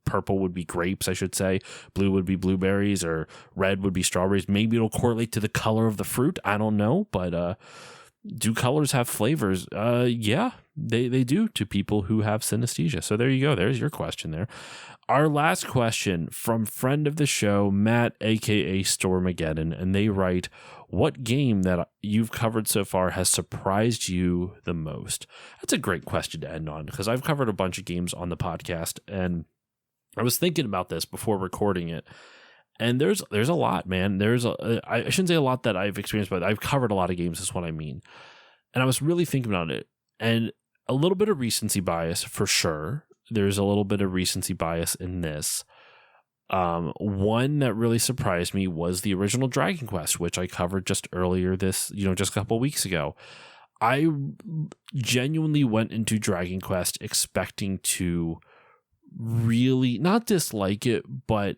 purple would be grapes, I should say. Blue would be blueberries, or red would be strawberries. Maybe it'll correlate to the color of the fruit. I don't know, but do colors have flavors? Yeah, they do to people who have synesthesia. So there you go. There's your question there. Our last question from friend of the show, Matt, aka Stormageddon, and they write, what game that you've covered so far has surprised you the most? That's a great question to end on, because I've covered a bunch of games on the podcast, and I was thinking about this before recording it. And there's a lot, man. I shouldn't say a lot that I've experienced, but I've covered a lot of games, is what I mean. And I was really thinking about it, and a little bit of recency bias for sure. There's a little bit of recency bias in this. One that really surprised me was the original Dragon Quest, which I covered just earlier just a couple weeks ago. I genuinely went into Dragon Quest expecting to really not dislike it, but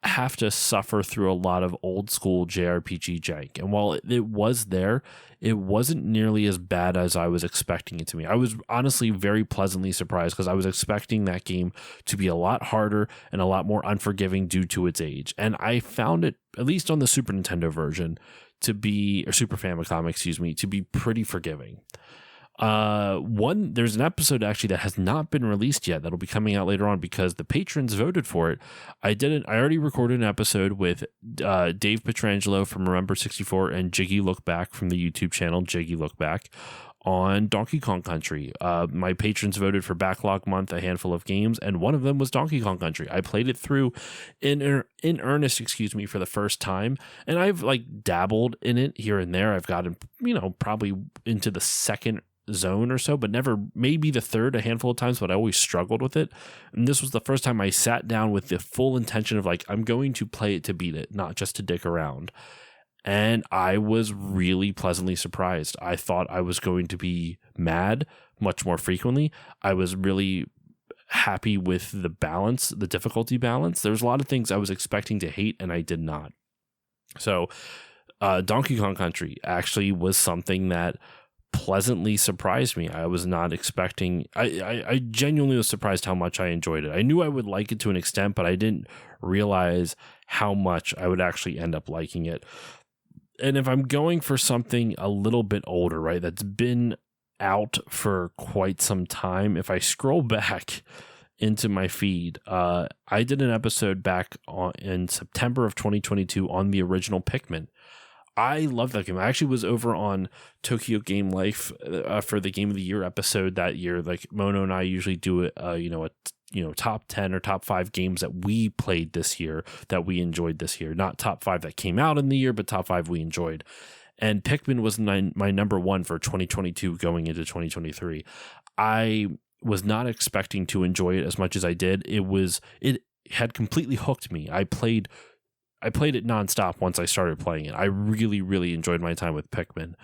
have to suffer through a lot of old school JRPG jank. And while it was there, it wasn't nearly as bad as I was expecting it to be. I was honestly very pleasantly surprised, because I was expecting that game to be a lot harder and a lot more unforgiving due to its age. And I found it, at least on the Super Nintendo version, or Super Famicom, to be pretty forgiving. There's an episode actually that has not been released yet that'll be coming out later on because the patrons voted for it. I already recorded an episode with Dave Petrangelo from Remember 64 and Jiggy Look Back from the YouTube channel Jiggy Look Back on Donkey Kong Country. My patrons voted for Backlog Month, a handful of games, and one of them was Donkey Kong Country. I played it through in earnest, for the first time, and I've dabbled in it here and there. I've gotten, probably into the second zone or so, but never maybe the third a handful of times, but I always struggled with it. And this was the first time I sat down with the full intention of I'm going to play it to beat it, not just to dick around. And I was really pleasantly surprised. I thought I was going to be mad much more frequently. I was really happy with the balance, the difficulty balance. There's a lot of things I was expecting to hate and I did not. So Donkey Kong Country actually was something that pleasantly surprised me. I was not expecting. I genuinely was surprised how much I enjoyed it. I knew I would like it to an extent, but I didn't realize how much I would actually end up liking it. And if I'm going for something a little bit older, right, that's been out for quite some time, if I scroll back into my feed, I did an episode back in September of 2022 on the original Pikmin. I love that game. I actually was over on Tokyo Game Life for the Game of the Year episode that year. Mono and I usually do a top 10 or top 5 games that we played this year, that we enjoyed this year. Not top 5 that came out in the year, but top 5 we enjoyed. And Pikmin was my number 1 for 2022 going into 2023. I was not expecting to enjoy it as much as I did. It had completely hooked me. I played it nonstop once I started playing it. I really, really enjoyed my time with Pikmin.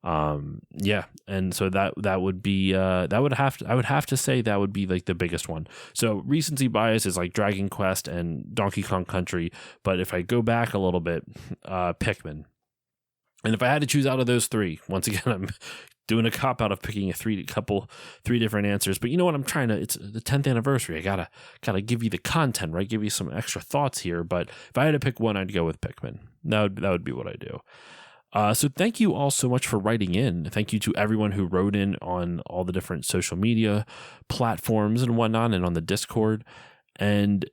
And so that would be I would have to say that would be the biggest one. So recency bias is Dragon Quest and Donkey Kong Country, but if I go back a little bit, Pikmin. And if I had to choose out of those three, once again, I'm doing a cop out of picking three different answers. But you know what? It's the 10th anniversary. I gotta give you the content, right? Give you some extra thoughts here. But if I had to pick one, I'd go with Pikmin. That would be what I do. So thank you all so much for writing in. Thank you to everyone who wrote in on all the different social media platforms and whatnot, and on the Discord. And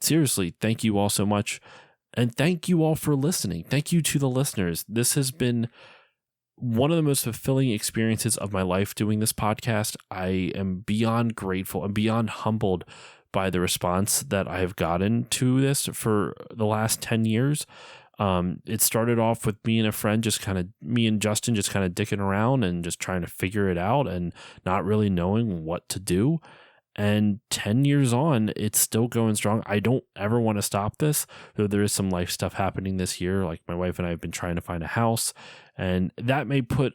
seriously, thank you all so much. And thank you all for listening. Thank you to the listeners. This has been one of the most fulfilling experiences of my life doing this podcast. I am beyond grateful and beyond humbled by the response that I have gotten to this for the last 10 years. It started off with me and Justin just kind of dicking around and just trying to figure it out and not really knowing what to do. And 10 years on, it's still going strong. I don't ever want to stop this, though there is some life stuff happening this year. Like my wife and I have been trying to find a house, and that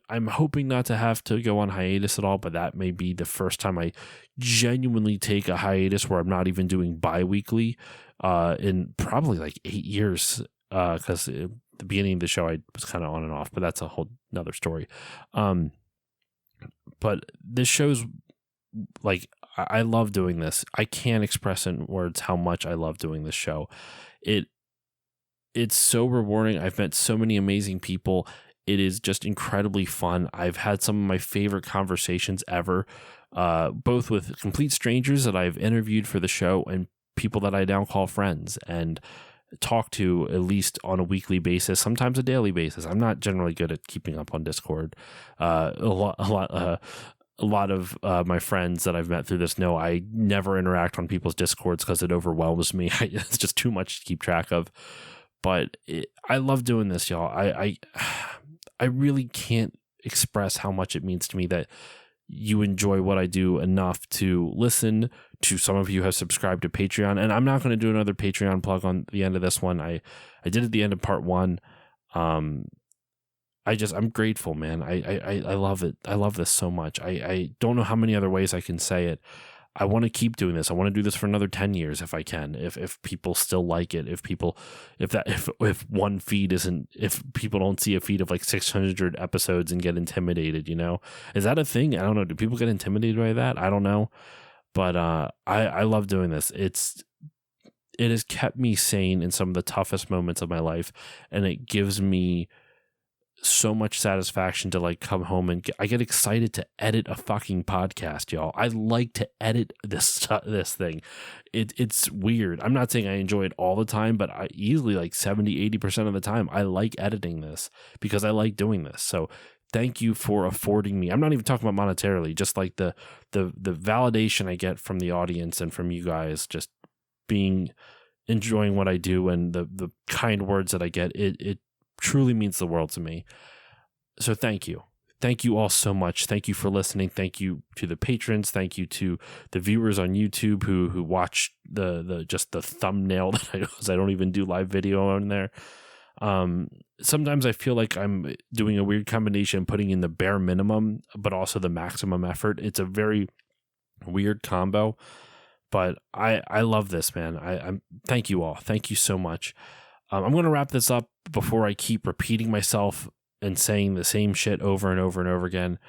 I'm hoping not to have to go on hiatus at all, but that may be the first time I genuinely take a hiatus where I'm not even doing bi-weekly in probably 8 years. Because at the beginning of the show, I was kind of on and off, but that's a whole nother story. But this show's I love doing this. I can't express in words how much I love doing this show. It's so rewarding. I've met so many amazing people. It is just incredibly fun. I've had some of my favorite conversations ever, both with complete strangers that I've interviewed for the show and people that I now call friends and talk to at least on a weekly basis, sometimes a daily basis. I'm not generally good at keeping up on Discord. A lot of my friends that I've met through this know I never interact on people's Discords because it overwhelms me. It's just too much to keep track of. But I love doing this, y'all. I really can't express how much it means to me that you enjoy what I do enough to listen to. Some of you have subscribed to Patreon, and I'm not going to do another Patreon plug on the end of this one. I did at the end of part 1. I'm grateful, man. I love it. I love this so much. I don't know how many other ways I can say it. I want to keep doing this. I want to do this for another 10 years if I can. If people still like it, if one feed isn't, if people don't see a feed of like 600 episodes and get intimidated, is that a thing? I don't know. Do people get intimidated by that? I don't know. But I love doing this. It has kept me sane in some of the toughest moments of my life, and it gives me so much satisfaction to like come home and I get excited to edit a fucking podcast, y'all. I like to edit this thing. It's weird. I'm not saying I enjoy it all the time, but I easily like 70-80% of the time I like editing this because I like doing this. So thank you for affording me. I'm not even talking about monetarily, just like the validation I get from the audience and from you guys, just enjoying what I do, and the kind words that I get. It truly means the world to me. So thank you. Thank you all so much. Thank you for listening. Thank you to the patrons. Thank you to the viewers on YouTube who watch the thumbnail that I don't even do live video on there. Sometimes I feel like I'm doing a weird combination, putting in the bare minimum, but also the maximum effort. It's a very weird combo, but I love this, man. I'm thank you all. Thank you so much. I'm going to wrap this up before I keep repeating myself and saying the same shit over and over and over again.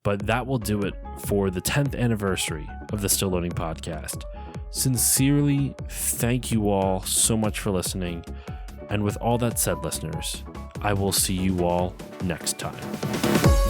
But that will do it for the 10th anniversary of the Still Loading podcast. Sincerely, thank you all so much for listening. And with all that said, listeners, I will see you all next time.